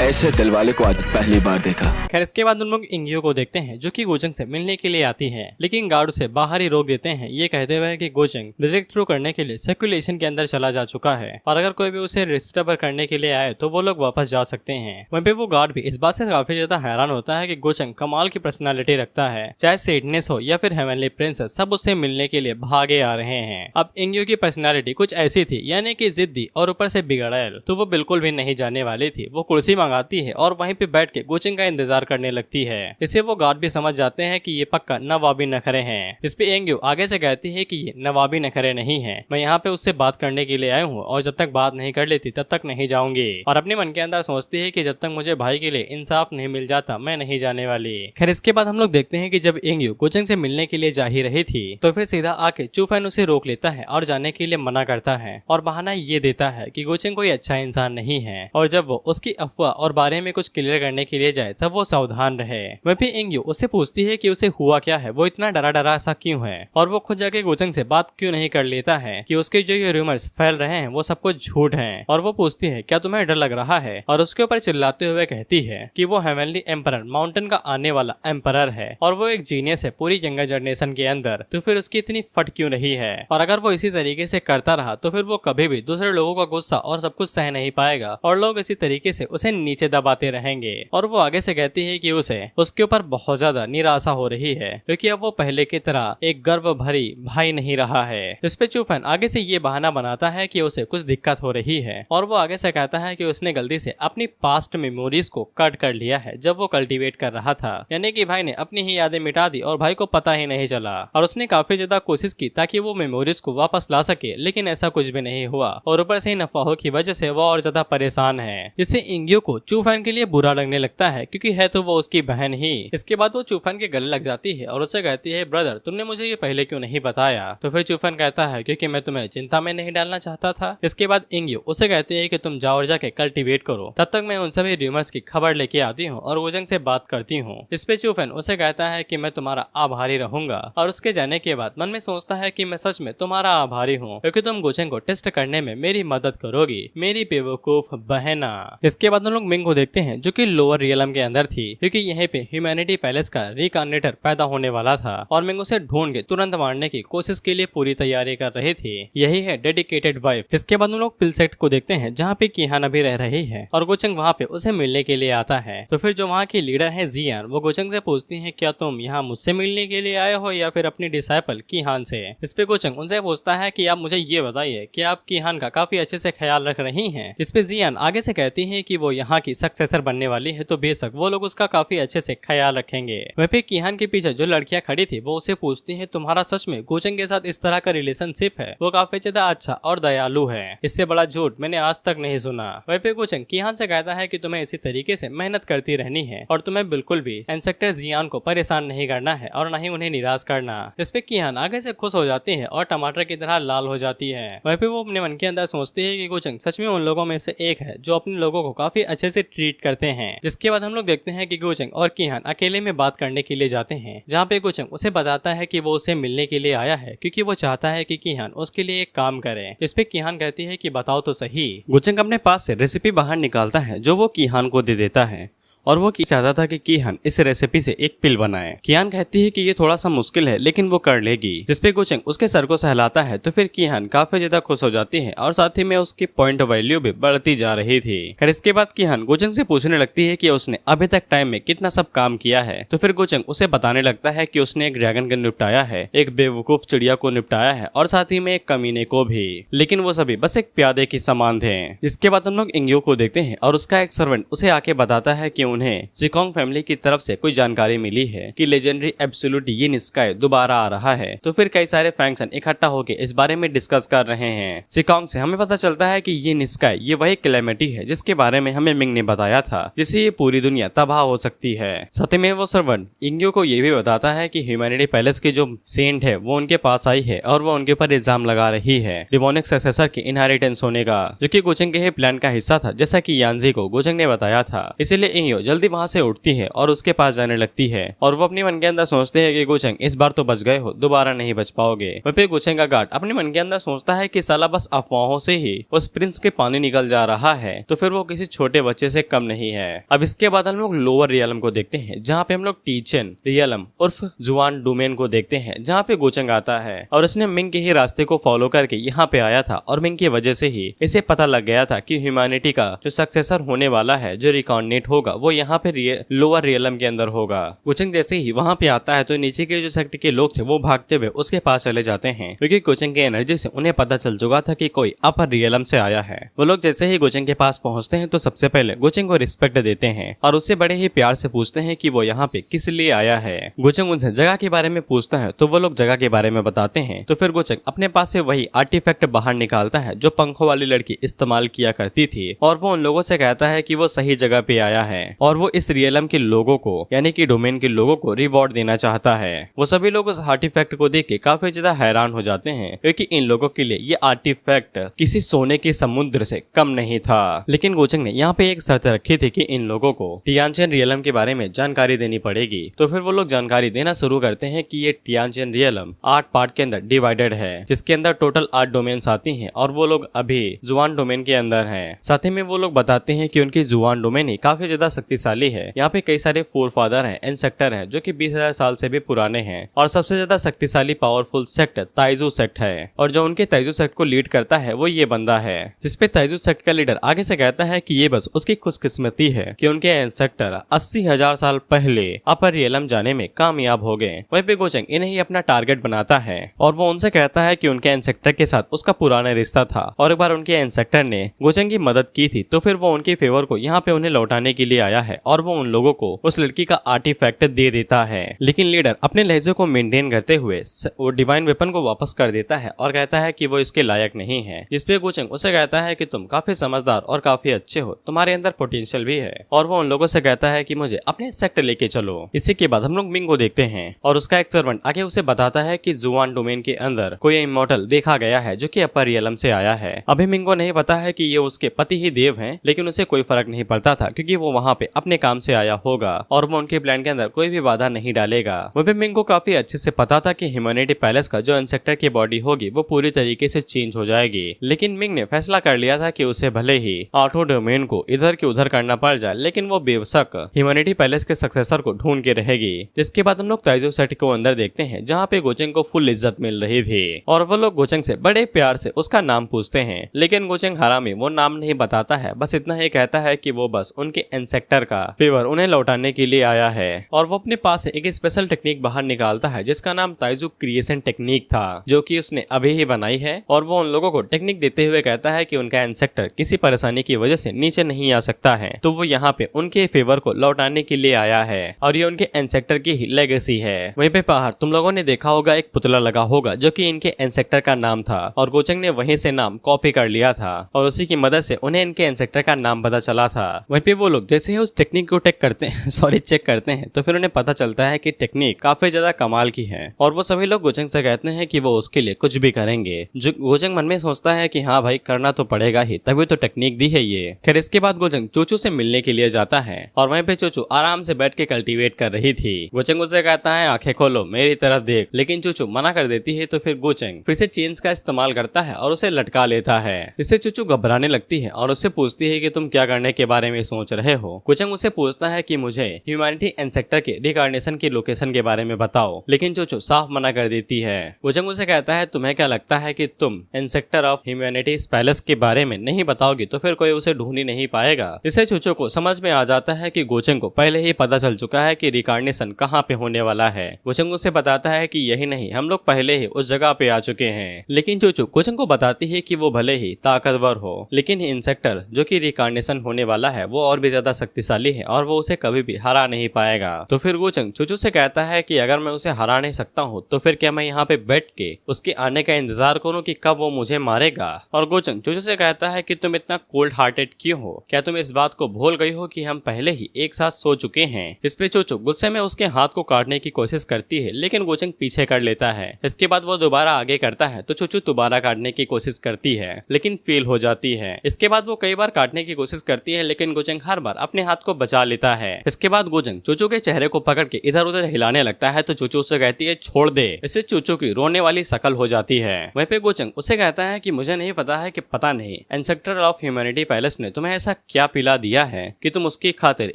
ऐसे दिलवाले को आज पहली बार देखा। खैर इसके बाद उन लोग इंगियो को देखते हैं जो कि गोचंग से मिलने के लिए आती है, लेकिन गार्ड उसे बाहर ही रोक देते हैं ये कहते हुए कि गोचंग डायरेक्ट थ्रू करने के लिए सर्कुलेशन के अंदर चला जा चुका है और अगर कोई भी उसे रिस्टबर करने के लिए आए तो वो लोग वापस जा सकते हैं। वहीं पे वो गार्ड भी इस बात से काफी ज्यादा हैरान होता है कि गोचंग कमाल की पर्सनालिटी रखता है, चाहे सेडनेस हो या फिर हेवनली प्रिंसेस सब उससे मिलने के लिए भागे आ रहे हैं। अब इंगियो की पर्सनालिटी कुछ ऐसी थी यानी कि जिद्दी और ऊपर से बिगड़ैल, तो वो बिल्कुल भी नहीं जाने वाली थी। वो कुर्सी मंगाती है और वहीं पे बैठ के गोचंग का इंतजार करने लगती है। इससे वो गार्ड भी समझ जाते हैं कि ये पक्का नवाबी नखरे हैं। इस पे एंग्यू आगे से कहती है कि ये नवाबी नखरे नहीं है, मैं यहाँ पे उससे बात करने के लिए आई हूँ और जब तक बात नहीं कर लेती तब तक नहीं जाऊंगी। और अपने मन के अंदर सोचती है कि जब तक मुझे भाई के लिए इंसाफ नहीं मिल जाता मैं नहीं जाने वाली। खैर इसके बाद हम लोग देखते हैं कि जब एंग्यू गोचंग से मिलने के लिए जा ही रही थी तो फिर सीधा आके चूफैन उसे रोक लेता है और जाने के लिए मना करता है और बहाना ये देता है कि गोचंग कोई अच्छा इंसान नहीं है और जब वो उसकी अफवाह और बारे में कुछ क्लियर करने के लिए जाए तब वो सावधान रहे। वह भी इंग्यू उससे पूछती है कि उसे हुआ क्या है, वो इतना डरा डरा सा क्यों है और वो खुद जाके गोचंग से बात क्यों नहीं कर लेता है कि उसके जो ये रूमर्स फैल रहे हैं वो सब कुछ झूठ हैं। और वो पूछती है क्या तुम्हें डर लग रहा है और उसके ऊपर चिल्लाते हुए कहती है कि वो हेवनली एम्परर माउंटेन का आने वाला एम्परर है और वो एक जीनियस है पूरी यंगर जनरेशन के अंदर, तो फिर उसकी इतनी फट क्यों रही है और अगर वो इसी तरीके से करता रहा तो फिर वो कभी भी दूसरे लोगों का गुस्सा और सब कुछ सह नहीं पाएगा और लोग इसी तरीके से उसे नीचे दबाते रहेंगे। और वो आगे से कहती है कि उसे उसके ऊपर बहुत ज्यादा निराशा हो रही है क्योंकि अब वो पहले की तरह एक गर्व भरी भाई नहीं रहा है। इस पे चूफान आगे से ये बहाना बनाता है कि उसे कुछ दिक्कत हो रही है और वो आगे से कहता है कि उसने गलती से अपनी पास्ट मेमोरीज को कट कर लिया है जब वो कल्टीवेट कर रहा था, यानी कि भाई ने अपनी ही यादें मिटा दी और भाई को पता ही नहीं चला। और उसने काफी ज्यादा कोशिश की ताकि वो मेमोरीज को वापस ला सके, लेकिन ऐसा कुछ भी नहीं हुआ और ऊपर से इन अफवाहों की वजह से वो और ज्यादा परेशान है, जिससे इंग्यो को चूफान के लिए बुरा लगने लगता है क्योंकि है तो वो उसकी बहन ही। इसके बाद वो चूफान के गले लग जाती है और उसे कहती है, ब्रदर तुमने मुझे ये पहले क्यों नहीं बताया? तो फिर चूफान कहता है, क्योंकि मैं तुम्हें चिंता में नहीं डालना चाहता था। इसके बाद इंग्यो उसे कहती है कि तुम जाओ और जाके कल्टीवेट करो, तब तक मैं उन सभी रूमर्स की खबर लेके आती हूँ और वोजंग से बात करती हूँ। इस पे चूफान उसे कहता है कि मैं तुम्हारा आभारी रहूंगा और उसके जाने के बाद मन में सोचता है कि मैं सच में तुम्हारा आभारी हूँ क्योंकि तुम गोचेंग को टेस्ट करने में मेरी मदद करोगी, मेरी बेवकूफ बहना। इसके बाद हम लोग मिंग को देखते हैं जो कि लोअर रियलम के अंदर थी क्योंकि यहीं पे ह्यूमैनिटी पैलेस का रिकार्नेटर पैदा होने वाला था और मिंग उसे ढूंढ के तुरंत मारने की कोशिश के लिए पूरी तैयारी कर रही थी। यही है डेडिकेटेड वाइफ। जिसके बाद हम लोग पिलसेट को देखते हैं जहाँ पे किहान अभी रह रही है और गोचेंग वहाँ पे उसे मिलने के लिए आता है। तो फिर जो वहाँ की लीडर है जियान, वो गोचेंग से पूछती है, क्या तुम यहाँ मुझसे मिलने के लिए आए हो या फिर अपनी डिसाइपल किहान से? इस पे गोचेंग उनसे पूछता है कि आप मुझे ये बताइए कि आप किहान का काफी अच्छे से ख्याल रख रही हैं। इस पे जियान आगे से कहती है कि वो यहाँ की सक्सेसर बनने वाली है तो बेशक वो लोग उसका काफी अच्छे से ख्याल रखेंगे। वह फिर किहान के पीछे जो लड़कियां खड़ी थी वो उसे पूछती है, तुम्हारा सच में गोचेंग के साथ इस तरह का रिलेशनशिप है? वो काफी ज्यादा अच्छा और दयालु है, इससे बड़ा झूठ मैंने आज तक नहीं सुना। वह फिर गोचेंग किहान से कहता है कि तुम्हें इसी तरीके से मेहनत करती रहनी है और तुम्हें बिल्कुल भी इंस्पेक्टर जियान को परेशान नहीं करना है और न ही उन्हें निराश करना। इस पे किहान आगे से खुश हो जाती है और टमाटर की तरह लाल हो जाती है। वह फिर वो अपने मन के अंदर सोचती है कि गोचेंग सच में उन लोगों में से एक है जो अपने लोगों को काफी अच्छे से ट्रीट करते हैं। जिसके बाद हम लोग देखते हैं कि गोचेंग और किहान अकेले में बात करने के लिए जाते हैं जहाँ पे गोचेंग उसे बताता है कि वो उसे मिलने के लिए आया है क्योंकि वो चाहता है कि किहान उसके लिए एक काम करे। इस पे किहान कहती है कि बताओ तो सही। गोचेंग अपने पास से रेसिपी बाहर निकालता है जो वो किहान को दे देता है और वो चाहता था कि किहान इस रेसिपी से एक पिल बनाए। किहान कहती है कि ये थोड़ा सा मुश्किल है लेकिन वो कर लेगी। जिसपे गोचेंग उसके सर को सहलाता है तो फिर किहान काफी ज्यादा खुश हो जाती है और साथ ही में उसकी पॉइंट वैल्यू भी बढ़ती जा रही थी। खैर इसके बाद किहान गोचेंग से पूछने लगती है कि उसने अभी तक टाइम में कितना सब काम किया है। तो फिर गोचेंग उसे बताने लगता है कि उसने एक ड्रैगन को निपटाया है, एक बेवकूफ चिड़िया को निपटाया है और साथ ही में एक कमीने को भी, लेकिन वो सभी बस एक प्यादे की समान थे। इसके बाद हम लोग इंग्यो को देखते हैं और उसका एक सर्वेंट उसे आके बताता है कि उन्हें जिकोंग फैमिली की तरफ से कोई जानकारी मिली है कि लेजेंडरी एब्सोल्यूट यिन स्काई दोबारा आ रहा है। तो फिर कई सारे फैंक्शन इकट्ठा होकर इस बारे में डिस्कस कर रहे हैं। जिकोंग से हमें पता चलता है कि यिन स्काई ये वही कैलेमिटी है जिसके बारे में हमें मिंग ने बताया था, जिससे ये पूरी दुनिया तबाह हो सकती है। साथ में वो सर्वेंट इंग्यो को ये भी बताता है कि ह्यूमैनिटी पैलेस की जो सेंट है वो उनके पास आई है और वो उनके ऊपर इल्जाम लगा रही है डिमोनिक सक्सेसर की इनहेरिटेंस होने का, जो कि गोचेंग के प्लान का हिस्सा था जैसा कि यानजी को गोचेंग ने बताया था। इसीलिए इंग्यो जल्दी वहां से उठती है और उसके पास जाने लगती है और वो अपने मन के अंदर सोचते हैं कि गोचेंग इस बार तो बच गए हो, दोबारा नहीं बच पाओगे। वह पे गोचेंग का गार्ड अपने मन के अंदर सोचता है कि साला बस अफवाहों से ही उस प्रिंस के पानी निकल जा रहा है, तो फिर वो किसी छोटे बच्चे से कम नहीं है। अब इसके बाद हम लोग लोअर रियलम को देखते हैं जहाँ पे हम लोग टीचन रियलम उर्फ जुआन डोमेन को देखते हैं जहाँ पे गोचेंग आता है और उसने मिंग के ही रास्ते को फॉलो करके यहाँ पे आया था और मिंग की वजह से ही इसे पता लग गया था कि ह्यूमैनिटी का जो सक्सेसर होने वाला है, जो रिकॉर्डिनेट होगा, वो यहाँ पे लोअर रियलम के अंदर होगा। गोचेंग जैसे ही वहाँ पे आता है तो नीचे के जो सेक्टर के लोग थे वो भागते हुए उसके पास चले जाते हैं क्योंकि गोचेंग के एनर्जी से उन्हें पता चल चुका था कि कोई अपर रियलम से आया है। वो लोग जैसे ही गोचेंग के पास पहुंचते हैं तो सबसे पहले गोचेंग को रिस्पेक्ट देते हैं और उससे बड़े ही प्यार से पूछते हैं कि वो यहाँ पे किस लिए आया है। गोचेंग उनसे जगह के बारे में पूछता है तो वो लोग जगह के बारे में बताते हैं। तो फिर गोचेंग अपने पास से वही आर्टिफैक्ट बाहर निकालता है जो पंखों वाली लड़की इस्तेमाल किया करती थी और वो उन लोगों से कहता है कि वो सही जगह पे आया है और वो इस रियलम के लोगों को यानी कि डोमेन के लोगों को रिवॉर्ड देना चाहता है। वो सभी लोग उस आर्टिफैक्ट को देख के काफी ज्यादा हैरान हो जाते हैं क्योंकि इन लोगों के लिए ये आर्टिफैक्ट किसी सोने के समुद्र से कम नहीं था। लेकिन गोचेंग ने यहाँ पे एक शर्त रखी थी कि इन लोगों को टियानजिन रियलम के बारे में जानकारी देनी पड़ेगी। तो फिर वो लोग जानकारी देना शुरू करते हैं कि ये टियानजिन रियलम 8 पार्ट के अंदर डिवाइडेड है जिसके अंदर टोटल 8 डोमेन्स आती हैं और वो लोग अभी जुआन डोमेन के अंदर हैं। साथ ही में वो लोग बताते हैं कि उनकी जुआन डोमेन ही काफी ज्यादा शक्तिशाली है। यहाँ पे कई सारे फोरफादर हैं, इंसेक्टर हैं जो कि 20,000 साल से भी पुराने हैं और सबसे ज्यादा शक्तिशाली पावरफुल सेक्ट ताइजू सेक्ट है और जो उनके ताइजू सेक्ट को लीड करता है वो ये बंदा है, जिसपे ताइजू सेक्ट का लीडर आगे से कहता है कि ये बस उसकी खुशकिस्मती है कि उनके इंसेक्टर 80,000 साल पहले अपर रियलम जाने में कामयाब हो गए। वहीं पे गोचेंग इन्हें ही अपना टारगेट बनाता है और वो उनसे कहता है कि उनके इंसेक्टर के साथ उसका पुराना रिश्ता था और एक बार उनके इंसेक्टर ने गोचेंग की मदद की थी, तो फिर वो उनके फेवर को यहाँ पे उन्हें लौटाने के लिए आया है और वो उन लोगों को उस लड़की का आर्टिफैक्ट दे देता है। लेकिन लीडर अपने लहजे को मेंटेन करते हुए वो डिवाइन वेपन को वापस कर देता है और कहता है कि वो इसके लायक नहीं है, जिसपे गोचेंग उसे कहता है कि तुम काफी समझदार और काफी अच्छे हो, तुम्हारे अंदर पोटेंशियल भी है और वो उन लोगों से कहता है कि मुझे अपने सेक्टर लेके चलो। इसी के बाद हम लोग मिंग को देखते हैं और उसका एक सर्वेंट आगे उसे बताता है कि जुआन डोमेन के अंदर कोई इमॉर्टल देखा गया है जो कि अपर रियलम से आया है। अभी मिंग को नहीं पता है कि ये उसके पति ही देव हैं, लेकिन उसे कोई फर्क नहीं पड़ता था क्योंकि वो वहाँ पे अपने काम से आया होगा और वो उनके प्लान के अंदर कोई भी बाधा नहीं डालेगा। वहीं पे मिंग को काफी अच्छे से पता था कि ह्यूमैनिटी पैलेस का जो इंसेक्टर की बॉडी होगी वो पूरी तरीके से चेंज हो जाएगी, लेकिन मिंग ने फैसला कर लिया था कि उसे भले ही आठो डोमेन को इधर के उधर करना पड़ जाए, लेकिन वो बेवशक ह्यूमैनिटी पैलेस के सक्सेसर को ढूंढ के रहेगी। जिसके बाद हम लोग ताइजू सेट को अंदर देखते हैं जहाँ पे गोचेंग को फुल इज्जत मिल रही थी और वो लोग गोचेंग से बड़े प्यार से उसका नाम पूछते हैं, लेकिन गोचेंग हरामी वो नाम नहीं बताता है, बस इतना ही कहता है कि वो बस उनके इंसेक्टर का फेवर उन्हें लौटाने के लिए आया है और वो अपने पास एक स्पेशल टेक्निक बाहर निकालता है जिसका नाम ताइजू क्रिएशन टेक्निक था, जो कि उसने अभी ही बनाई है और वो उन लोगों को टेक्निक देते हुए कहता है कि उनका इंसेक्टर किसी परेशानी की वजह से नीचे नहीं आ सकता है, तो वो यहाँ पे उनके फेवर को लौटाने के लिए आया है और ये उनके इंसेक्टर की ही लेगेसी है। वहीं पे बाहर तुम लोगों ने देखा होगा एक पुतला लगा होगा जो कि इनके इंसेक्टर का नाम था और गोचेंग ने वहीं से नाम कॉपी कर लिया था और उसी की मदद से उन्हें इनके इंसेक्टर का नाम पता चला था। वहीं पे वो लोग जैसे ही उस टेक्निक को चेक करते हैं तो फिर उन्हें पता चलता है कि टेक्निक काफी ज्यादा कमाल की है और वो सभी लोग गोचेंग से कहते हैं कि वो उसके लिए कुछ भी करेंगे। जो गोचेंग मन में सोचता है कि हाँ भाई करना तो पड़ेगा ही, तभी तो टेक्निक दी है ये। खैर इसके बाद गोचेंग चूचू से मिलने के लिए जाता है और वहीं पे चूचू आराम से बैठ के कल्टीवेट कर रही थी। गोचेंग उसे कहता है आंखें खोलो मेरी तरफ देख, लेकिन चूचू मना कर देती है, तो फिर गोचेंग फिर से चेन्स का इस्तेमाल करता है और उसे लटका लेता है। इससे चूचू घबराने लगती है और उससे पूछती है कि तुम क्या करने के बारे में सोच रहे हो। गोचेंग उसे पूछता है कि मुझे ह्यूमैनिटी इंसेक्टर के रिकार्नेशन की लोकेशन के बारे में बताओ, लेकिन चूचू साफ मना कर देती है। गोचेंग उसे कहता है तुम्हें क्या लगता है कि तुम इंसेक्टर ऑफ ह्यूमैनिटी पैलेस के बारे में नहीं बताओगी तो फिर कोई उसे ढूंढ ही नहीं पाएगा। इससे चूचू को समझ में आ जाता है कि गोचेंग को पहले ही पता चल चुका है कि रिकार्नेशन कहाँ पे होने वाला है। गोचेंग उसे बताता है कि यही नहीं, हम लोग पहले ही उस जगह पे आ चुके हैं, लेकिन चूचू गोचेंग को बताती है कि वो भले ही ताकतवर हो, लेकिन इंसेक्टर जो कि रिकार्नेशन होने वाला है वो और भी ज्यादा शक्तिशाली है और वो उसे कभी भी हरा नहीं पाएगा। तो फिर गोचेंग चूचू से कहता है कि अगर मैं उसे हरा नहीं सकता हूँ तो फिर क्या मैं यहाँ पे बैठ के उसके आने का इंतजार करूँ कि कब वो मुझे मारेगा। और गोचेंग चूचू से कहता है कि तुम इतना कोल्ड हार्टेड क्यों हो, क्या तुम इस बात को भूल गई हो कि हम पहले ही एक साथ सो चुके हैं। इस पे चूचू गुस्से में उसके हाथ को काटने की कोशिश करती है, लेकिन गोचेंग पीछे कर लेता है। इसके बाद वो दोबारा आगे करता है तो चूचू दोबारा काटने की कोशिश करती है, लेकिन फेल हो जाती है। इसके बाद वो कई बार काटने की कोशिश करती है, लेकिन गोचेंग हर बार अपने हाथ को बचा लेता है। इसके बाद गोचेंग चूचू के चेहरे को पकड़ के इधर उधर हिलाने लगता है तो चूचू उससे कहती है छोड़ दे। इससे चूचू की रोने वाली शकल हो जाती है। वहीं पे गोचेंग उसे कहता है कि मुझे नहीं पता है कि पता नहीं इंसेक्टर ऑफ ह्यूमैनिटी पैलेस ने तुम्हें ऐसा क्या पिला दिया है कि तुम उसकी खातिर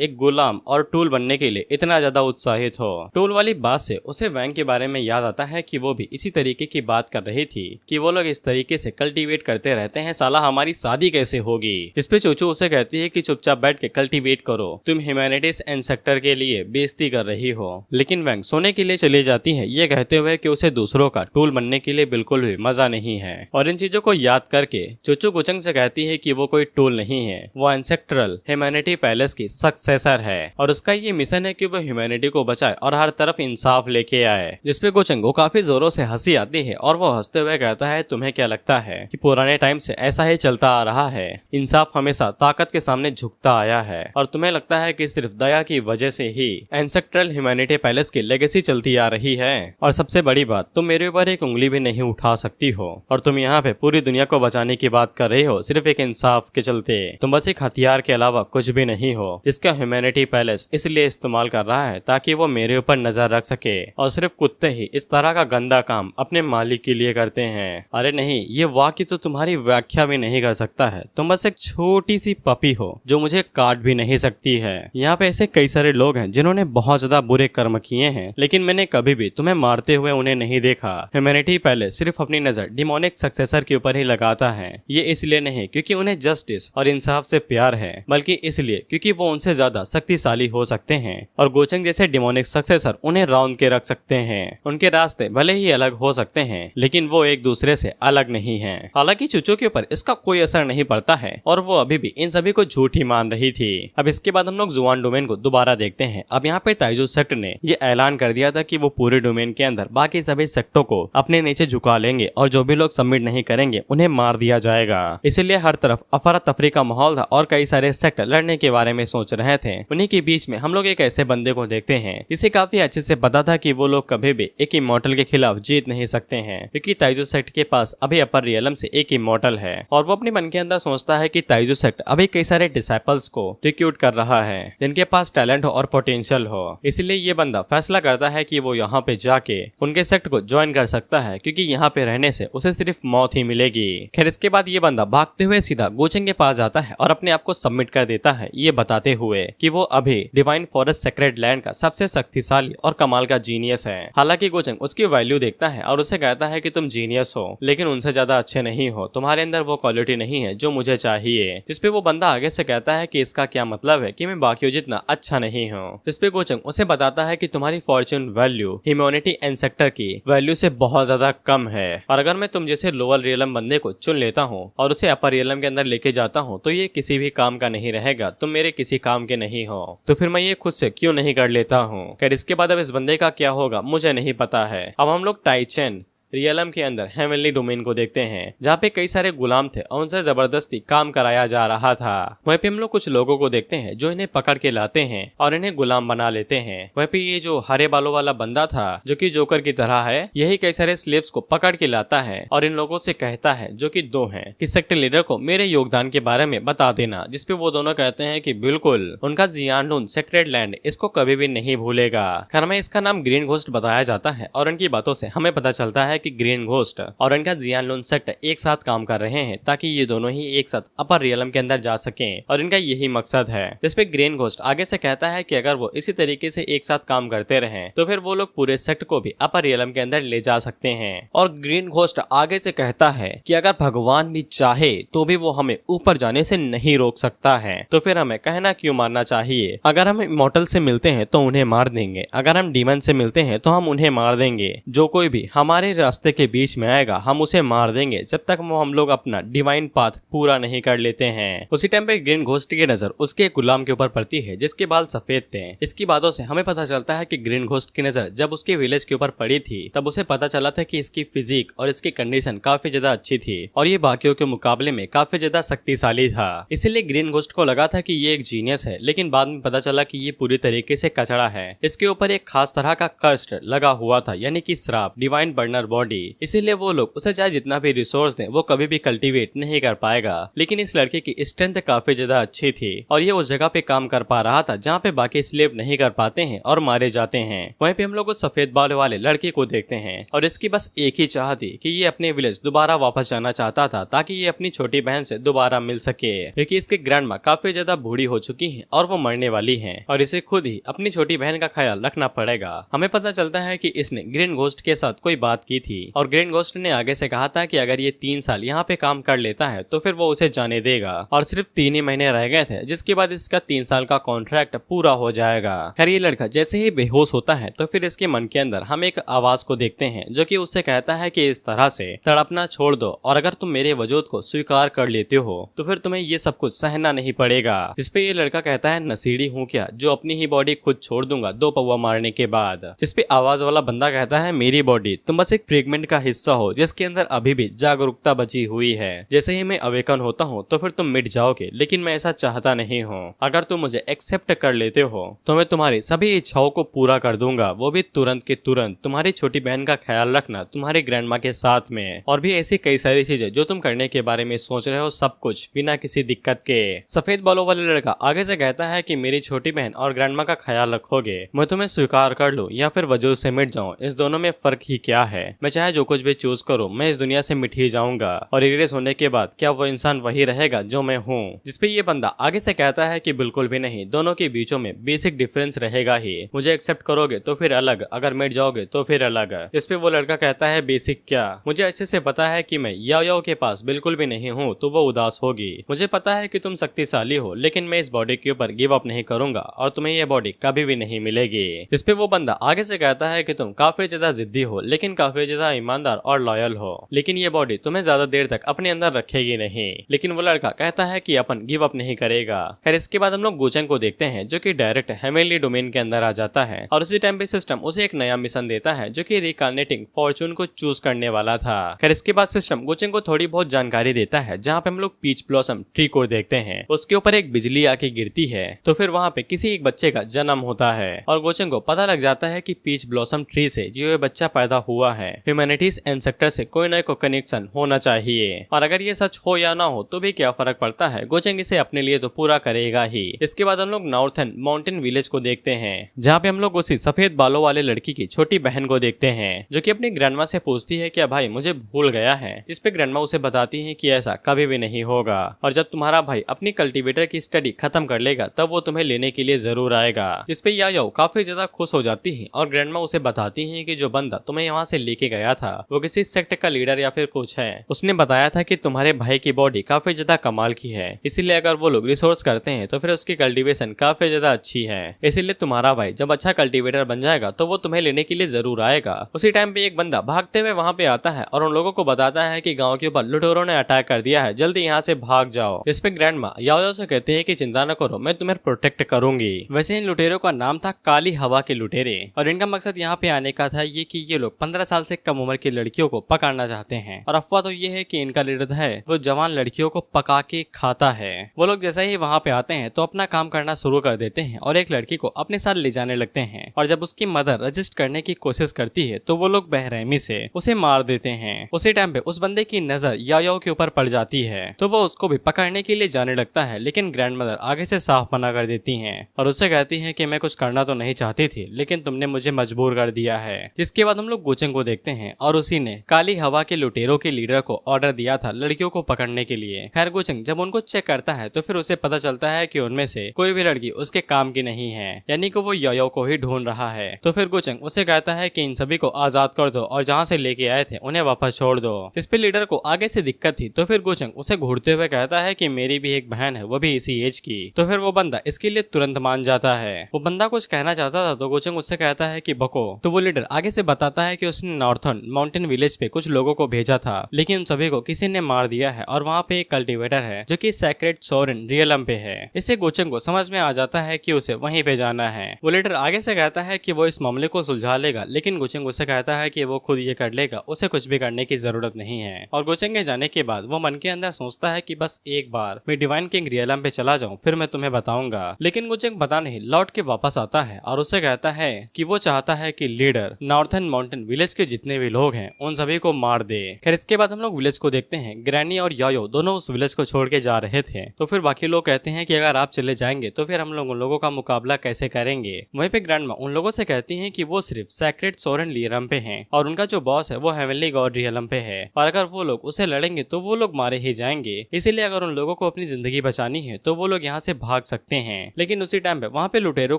एक गुलाम और टूल बनने के लिए इतना ज्यादा उत्साहित हो। टूल वाली बात से उसे वैंग के बारे में याद आता है कि वो भी इसी तरीके की बात कर रही थी कि वो लोग इस तरीके से कल्टीवेट करते रहते हैं, साला हमारी शादी कैसे होगी। जिसपे चूचू उसे कहती है कि चुपचाप बैठ के कल्टीवेट करो, तुम ह्यूमैनिटीज इंसेक्टर के लिए बेइज्जती कर रही हो। लेकिन वैंग सोने के लिए चली जाती है, ये कहते हुए कि उसे दूसरों का टूल बनने के लिए बिल्कुल भी मजा नहीं है। और इन चीजों को याद करके चूचू गोचेंग से कहती है कि वो कोई टूल नहीं है, वो इंसेक्टरल ह्यूमैनिटी पैलेस की सक्सेसर है और उसका ये मिशन है कि वो ह्यूमैनिटी को बचाए और हर तरफ इंसाफ लेके आए। जिसपे गोचेंग को काफी जोरों से हंसी आती है और वो हंसते हुए कहता है तुम्हें क्या लगता है कि पुराने टाइम से ऐसा ही चलता आ रहा है, इंसाफ हमेशा ताकत के सामने झुकता आया है और तुम्हें लगता है कि सिर्फ दया की वजह से ही इंसेक्टरल ह्यूमैनिटी पैलेस की लेगेसी चलती आ रही है। और सबसे बड़ी बात, तुम मेरे ऊपर एक उंगली भी नहीं उठा सकती हो और तुम यहाँ पे पूरी दुनिया को बचाने की बात कर रही हो सिर्फ एक इंसाफ के चलते। तुम बस एक हथियार के अलावा कुछ भी नहीं हो जिसका ह्यूमैनिटी पैलेस इसलिए इस्तेमाल कर रहा है ताकि वो मेरे ऊपर नजर रख सके और सिर्फ कुत्ते ही इस तरह का गंदा काम अपने मालिक के लिए करते हैं। अरे नहीं, ये वाक्य तो तुम्हारी व्याख्या भी नहीं कर सकता है, तुम बस एक छोटी सी पपी हो जो मुझे काट भी नहीं नहीं सकती है। यहाँ पे ऐसे कई सारे लोग हैं जिन्होंने बहुत ज्यादा बुरे कर्म किए हैं, लेकिन मैंने कभी भी तुम्हें मारते हुए उन्हें नहीं देखा। ह्यूमैनिटी पहले सिर्फ अपनी नजर डिमोनिक सक्सेसर के ऊपर ही लगाता है। ये इसलिए नहीं क्योंकि उन्हें जस्टिस और इंसाफ से प्यार है, बल्कि इसलिए क्योंकि वो उनसे ज्यादा शक्तिशाली हो सकते हैं और गोचंग जैसे डिमोनिक सक्सेसर उन्हें राउंड के रख सकते हैं। उनके रास्ते भले ही अलग हो सकते हैं, लेकिन वो एक दूसरे से अलग नहीं है। हालांकि चूचो के ऊपर इसका कोई असर नहीं पड़ता है और वो अभी भी इन सभी को झूठ ही मान रही थी। अब इसके बाद हम लोग जुआन डोमेन को दोबारा देखते हैं। अब यहाँ पे ताइजू सेक्ट ने ये ऐलान कर दिया था कि वो पूरे डोमेन के अंदर बाकी सभी सेक्टों को अपने नीचे झुका लेंगे और जो भी लोग सबमिट नहीं करेंगे उन्हें मार दिया जाएगा। इसीलिए हर तरफ अफरा तफरी का माहौल था और कई सारे सेक्ट लड़ने के बारे में सोच रहे थे। उन्हीं के बीच में हम लोग एक ऐसे बंदे को देखते हैं जिसे काफी अच्छे से पता था कि वो लोग कभी भी एक इमॉर्टल के खिलाफ जीत नहीं सकते हैं, क्योंकि ताइजू सेक्ट के पास अभी अपर रियलम से एक इमॉर्टल है और वो अपने मन के अंदर सोचता है कि ताइजू सेक्ट अभी कई सारे डिसाइपल्स को रिक्रूट कर रहा है जिनके पास टैलेंट हो और पोटेंशियल हो। इसलिए ये बंदा फैसला करता है कि वो यहाँ पे जाके उनके सेक्ट को ज्वाइन कर सकता है, क्योंकि यहाँ पे रहने से उसे सिर्फ मौत ही मिलेगी। खैर इसके बाद ये बंदा भागते हुए सीधा गोचंग के पास जाता है और अपने आप को सबमिट कर देता है, ये बताते हुए कि वो अभी डिवाइन फॉरेस्ट सेक्रेड लैंड का सबसे शक्तिशाली और कमाल का जीनियस है। हालांकि गोचंग उसकी वैल्यू देखता है और उसे कहता है कि तुम जीनियस हो लेकिन उनसे ज्यादा अच्छे नहीं हो, तुम्हारे अंदर वो क्वालिटी नहीं है जो मुझे चाहिए। जिसपे वो बंदा आगे से कहता है कि इसका क्या मतलब है कि मैं बाकियों जितना अच्छा नहीं हूँ। जिसपे गोचंग उसे बताता है कि तुम्हारी Fortune value humanity and sector की वैल्यू से बहुत ज्यादा कम है और अगर मैं तुम जैसे लोअर रियलम बंदे को चुन लेता हूँ और उसे अपर रियलम के अंदर लेके जाता हूँ तो ये किसी भी काम का नहीं रहेगा, तुम मेरे किसी काम के नहीं हो, तो फिर मैं ये खुद से क्यों नहीं कर लेता हूँ। खैर इसके बाद अब इस बंदे का क्या होगा मुझे नहीं पता है। अब हम लोग टाइचेन रियलम के अंदर हेवनली डोमेन को देखते हैं, जहाँ पे कई सारे गुलाम थे और उनसे जबरदस्ती काम कराया जा रहा था। वहीं पे हम लोग कुछ लोगों को देखते हैं जो इन्हें पकड़ के लाते हैं और इन्हें गुलाम बना लेते हैं। वहीं पे ये जो हरे बालों वाला बंदा था जो कि जोकर की तरह है, यही कई सारे स्लेव्स को पकड़ के लाता है और इन लोगों से कहता है जो कि दो हैं कि सेक्टर लीडर को मेरे योगदान के बारे में बता देना। जिसपे वो दोनों कहते हैं कि बिल्कुल, उनका जियानलून सेक्रेड लैंड इसको कभी भी नहीं भूलेगा। खैर में इसका नाम ग्रीन घोस्ट बताया जाता है और उनकी बातों से हमें पता चलता है कि ग्रीन घोस्ट और इनका जियानलून सेक्ट एक साथ काम कर रहे हैं ताकि ये दोनों ही एक साथ अपर रियलम के अंदर जा सकें और इनका यही मकसद है। जिसपे ग्रीन घोस्ट आगे से कहता है कि अगर वो इसी तरीके से एक साथ काम करते रहें तो फिर वो लोग पूरे सेक्ट को भी अपर रियलम के अंदर ले जा सकते हैं। और ग्रीन घोस्ट आगे से कहता है कि अगर भगवान भी चाहे तो भी वो हमें ऊपर जाने से नहीं रोक सकता है, तो फिर हमें कहना क्यों मारना चाहिए। अगर हम इमॉर्टल से मिलते हैं तो उन्हें मार देंगे, अगर हम डीमन से मिलते हैं तो हम उन्हें मार देंगे, जो कोई भी हमारे रास्ते के बीच में आएगा हम उसे मार देंगे जब तक वो हम लोग अपना डिवाइन पाथ पूरा नहीं कर लेते हैं। उसी टाइम पे ग्रीन घोस्ट की नजर उसके गुलाम के ऊपर पड़ती है जिसके बाल सफेद थे। इसकी बातों से हमें पता चलता है कि ग्रीन घोस्ट की नजर जब उसके विलेज के ऊपर पड़ी थी तब उसे पता चला था कि इसकी फिजिक और इसकी कंडीशन काफी ज्यादा अच्छी थी और ये बाकियों के मुकाबले में काफी ज्यादा शक्तिशाली था। इसीलिए ग्रीन घोस्ट को लगा था कि ये एक जीनियस है, लेकिन बाद में पता चला कि ये पूरी तरीके से कचड़ा है। इसके ऊपर एक खास तरह का कर्स्ट लगा हुआ था, यानी कि श्राप, डिवाइन बर्नर बॉडी। इसीलिए वो लोग उसे चाहे जितना भी रिसोर्स दें वो कभी भी कल्टीवेट नहीं कर पाएगा। लेकिन इस लड़के की स्ट्रेंथ काफी ज्यादा अच्छी थी और ये उस जगह पे काम कर पा रहा था जहाँ पे बाकी स्लेव नहीं कर पाते हैं और मारे जाते हैं। वहीं पे हम लोग उस सफेद बाल वाले लड़के को देखते हैं और इसकी बस एक ही चाह थी कि ये अपने विलेज दोबारा वापस जाना चाहता था ताकि ये अपनी छोटी बहन से दोबारा मिल सके, क्योंकि इसकी ग्रैंड माँ काफी ज्यादा बूढ़ी हो चुकी है और वो मरने वाली है और इसे खुद ही अपनी छोटी बहन का ख्याल रखना पड़ेगा। हमें पता चलता है कि इसने ग्रीन घोस्ट के साथ कोई बात की थी और ग्रीन घोस्ट ने आगे से कहा था कि अगर ये 3 साल यहाँ पे काम कर लेता है तो फिर वो उसे जाने देगा और सिर्फ 3 ही महीने रह गए थे जिसके बाद इसका 3 साल का कॉन्ट्रैक्ट पूरा हो जाएगा। खैर ये लड़का जैसे ही बेहोश होता है तो फिर इसके मन के अंदर हम एक आवाज को देखते हैं जो कि उससे कहता है कि इस तरह से तड़पना छोड़ दो और अगर तुम मेरे वजूद को स्वीकार कर लेते हो तो फिर तुम्हें ये सब कुछ सहना नहीं पड़ेगा। जिसपे ये लड़का कहता है नसीड़ी हूँ क्या जो अपनी ही बॉडी खुद छोड़ दूंगा 2 पौवा मारने के बाद। जिसपे आवाज वाला बंदा कहता है मेरी बॉडी तुम बस एक फ्रेगमेंट का हिस्सा हो जिसके अंदर अभी भी जागरूकता बची हुई है। जैसे ही मैं अवेकन होता हूँ तो फिर तुम मिट जाओगे, लेकिन मैं ऐसा चाहता नहीं हूँ। अगर तुम मुझे एक्सेप्ट कर लेते हो तो मैं तुम्हारी सभी इच्छाओं को पूरा कर दूंगा, वो भी तुरंत के तुरंत। तुम्हारी छोटी बहन का ख्याल रखना तुम्हारी ग्रैंडमा के साथ में, और भी ऐसी कई सारी चीजें जो तुम करने के बारे में सोच रहे हो, सब कुछ बिना किसी दिक्कत के। सफेद बालों वाले लड़का आगे से कहता है कि मेरी छोटी बहन और ग्रैंडमा का ख्याल रखोगे, मैं तुम्हें स्वीकार कर लूं या फिर वजूद से मिट जाऊं, इस दोनों में फर्क ही क्या है। मैं चाहे जो कुछ भी चूज करूँ मैं इस दुनिया से मिट ही जाऊंगा और इरेज होने के बाद क्या वो इंसान वही रहेगा जो मैं हूँ। जिसपे ये बंदा आगे से कहता है कि बिल्कुल भी नहीं, दोनों के बीचों में बेसिक डिफरेंस रहेगा ही। मुझे एक्सेप्ट करोगे तो फिर अलग, अगर मिट जाओगे तो फिर अलग। इस पे वो लड़का कहता है बेसिक क्या, मुझे अच्छे से पता है कि मैं याओ के पास बिल्कुल भी नहीं हूँ तो वो उदास होगी। मुझे पता है कि तुम शक्तिशाली हो लेकिन मैं इस बॉडी के ऊपर गिव अप नहीं करूंगा और तुम्हें ये बॉडी कभी भी नहीं मिलेगी। इस पे वो बंदा आगे से कहता है कि तुम काफी ज्यादा जिद्दी हो लेकिन काफी ज्यादा ईमानदार और लॉयल हो, लेकिन ये बॉडी तुम्हें ज्यादा देर तक अपने अंदर रखेगी नहीं। लेकिन वो लड़का कहता है कि अपन गिव अप नहीं करेगा। खैर इसके बाद हम लोग गोचंग को देखते हैं जो कि डायरेक्ट हेमेनली डोमेन के अंदर आ जाता है और उसी टाइम पे सिस्टम उसे एक नया मिशन देता है जो कि रिकार्नेटिंग फॉर्चून को चूज करने वाला था। खैर इसके बाद सिस्टम गोचंग को थोड़ी बहुत जानकारी देता है जहाँ पे हम लोग पीच ब्लॉसम ट्री को देखते हैं, उसके ऊपर एक बिजली आके गिरती है तो फिर वहाँ पे किसी एक बच्चे का जन्म होता है और गोचंग को पता लग जाता है कि पीच ब्लॉसम ट्री से जो ये बच्चा पैदा हुआ है ह्यूमैनिटीज एंसेस्टर से कोई न कोई कनेक्शन होना चाहिए और अगर ये सच हो या ना हो तो भी क्या फर्क पड़ता है, गोचंग इसे अपने लिए तो पूरा करेगा ही। इसके बाद हम लोग नॉर्थन माउंटेन विलेज को देखते हैं जहाँ पे हम लोग उसी सफेद बालों वाले लड़की की छोटी बहन को देखते हैं जो कि अपनी ग्रैंडमा से पूछती है क्या भाई मुझे भूल गया है, जिस पे ग्रैंडमा उसे बताती है कि ऐसा कभी भी नहीं होगा और जब तुम्हारा भाई अपनी कल्टीवेटर की स्टडी खत्म कर लेगा तब वो तुम्हें लेने के लिए जरूर आएगा। जिस पे याओ काफी ज्यादा खुश हो जाती है और ग्रैंडमा उसे बताती है कि जो बंदा तुम्हें यहाँ से लेके गया था वो किसी सेक्ट का लीडर या फिर कुछ है। उसने बताया था कि तुम्हारे भाई की बॉडी काफी ज्यादा कमाल की है, इसीलिए अगर वो लोग रिसोर्स करते हैं तो फिर उसकी कल्टीवेशन काफी ज्यादा अच्छी है, इसीलिए तुम्हारा भाई जब अच्छा कल्टीवेटर बन जाएगा तो वो तुम्हें लेने के लिए जरूर आएगा। उसी टाइम पे एक बंदा भागते हुए वहाँ पे आता है और उन लोगों को बताता है कि गांव के ऊपर लुटेरों ने अटैक कर दिया है, जल्दी यहाँ से भाग जाओ। इस पे ग्रैंडमा याओ से कहते हैं कि चिंता न करो मैं तुम्हें प्रोटेक्ट करूंगी। वैसे इन लुटेरों का नाम था काली हवा के लुटेरे और इनका मकसद यहाँ पे आने का था ये कि ये लोग 15 साल से कम उम्र की लड़कियों को पकड़ना चाहते हैं और अफवाह तो ये है कि इनका लीडर है वो जवान लड़कियों को पका के खाता है। वो लोग जैसे ही वहाँ पे आते हैं तो अपना काम करना शुरू कर देते हैं और एक लड़की को अपने साथ ले जाने लगते हैं और जब उसकी मदर रजिस्ट करने की कोशिश करती है तो वो लोग बेरहमी से उसे मार देते हैं। उसी टाइम पे उस बंदे की नजर याओ के ऊपर पड़ जाती है तो वो उसको भी पकड़ने के लिए जाने लगता है, लेकिन ग्रैंड मदर आगे से साफ मना कर देती हैं और उससे कहती हैं कि मैं कुछ करना तो नहीं चाहती थी लेकिन तुमने मुझे मजबूर कर दिया है। जिसके बाद हम लोग गोचंग को देखते हैं और उसी ने काली हवा के लुटेरों के लीडर को ऑर्डर दिया था लड़कियों को पकड़ने के लिए। खैर गोचंग जब उनको चेक करता है तो फिर उसे पता चलता है कि उनमें से कोई भी लड़की उसके काम की नहीं है, यानी कि वो याओ को ही ढूंढ रहा है। तो फिर गोचंग उसे कहता है कि इन सभी को आजाद कर दो और जहाँ से लेके आए थे उन्हें वापस छोड़ दो। जिस पे लीडर को आगे से दिक्कत थी तो फिर गोचंग उसे घूरते हुए कहता है कि मेरी भी एक बहन है वो भी इसी एज की। तो फिर वो बंदा इसके लिए तुरंत मान जाता है। वो बंदा कुछ कहना चाहता था तो गोचंग उससे कहता है कि बको। तो वो लीडर आगे से बताता है कि उसने नॉर्थन माउंटेन विलेज पे कुछ लोगों को भेजा था लेकिन उन सभी को किसी ने मार दिया है और वहाँ पे एक कल्टीवेटर है जो कि सैक्रेड सोरेन रियलम पे है। इससे गोचंग को समझ में आ जाता है कि उसे वहीं पे जाना है। वो लीडर आगे से कहता है कि वो इस मामले को सुलझा लेगा लेकिन गोचंग उसे कहता है कि वो खुद ये कर लेगा, उसे कुछ भी करने की जरूरत नहीं है। और गोचंग के जाने के बाद वो मन के अंदर सोचता है कि बस एक बार मैं डिवाइन किंग रियलम पे चला जाऊं फिर मैं तुम्हें बताऊंगा। लेकिन गोचंग पता नहीं लौट के वापस आता है और उससे कहता है कि वो चाहता है कि लीडर नॉर्थन माउंटेन विलेज के जितने भी लोग हैं उन सभी को मार दे। खैर इसके बाद हम लोग विलेज को देखते हैं। ग्रैनी और याओ दोनों उस विलेज को छोड़ के जा रहे थे तो फिर बाकी लोग कहते हैं कि अगर आप चले जाएंगे तो फिर हम लोग उन लोगों का मुकाबला कैसे करेंगे। वहीं पे ग्रैंडमा उन लोगों से कहती हैं कि वो सिर्फ सैक्रेड सोरेन रियलम पे हैं और उनका जो बॉस है वो हेवनली गॉड रियलम पे है और अगर वो लोग उसे लड़ेंगे तो वो लोग मारे ही जाएंगे, इसीलिए अगर उन लोगों को अपनी जिंदगी बचानी है तो वो लोग यहाँ से भाग सकते हैं। लेकिन उसी टाइम पे वहाँ पे लुटेरों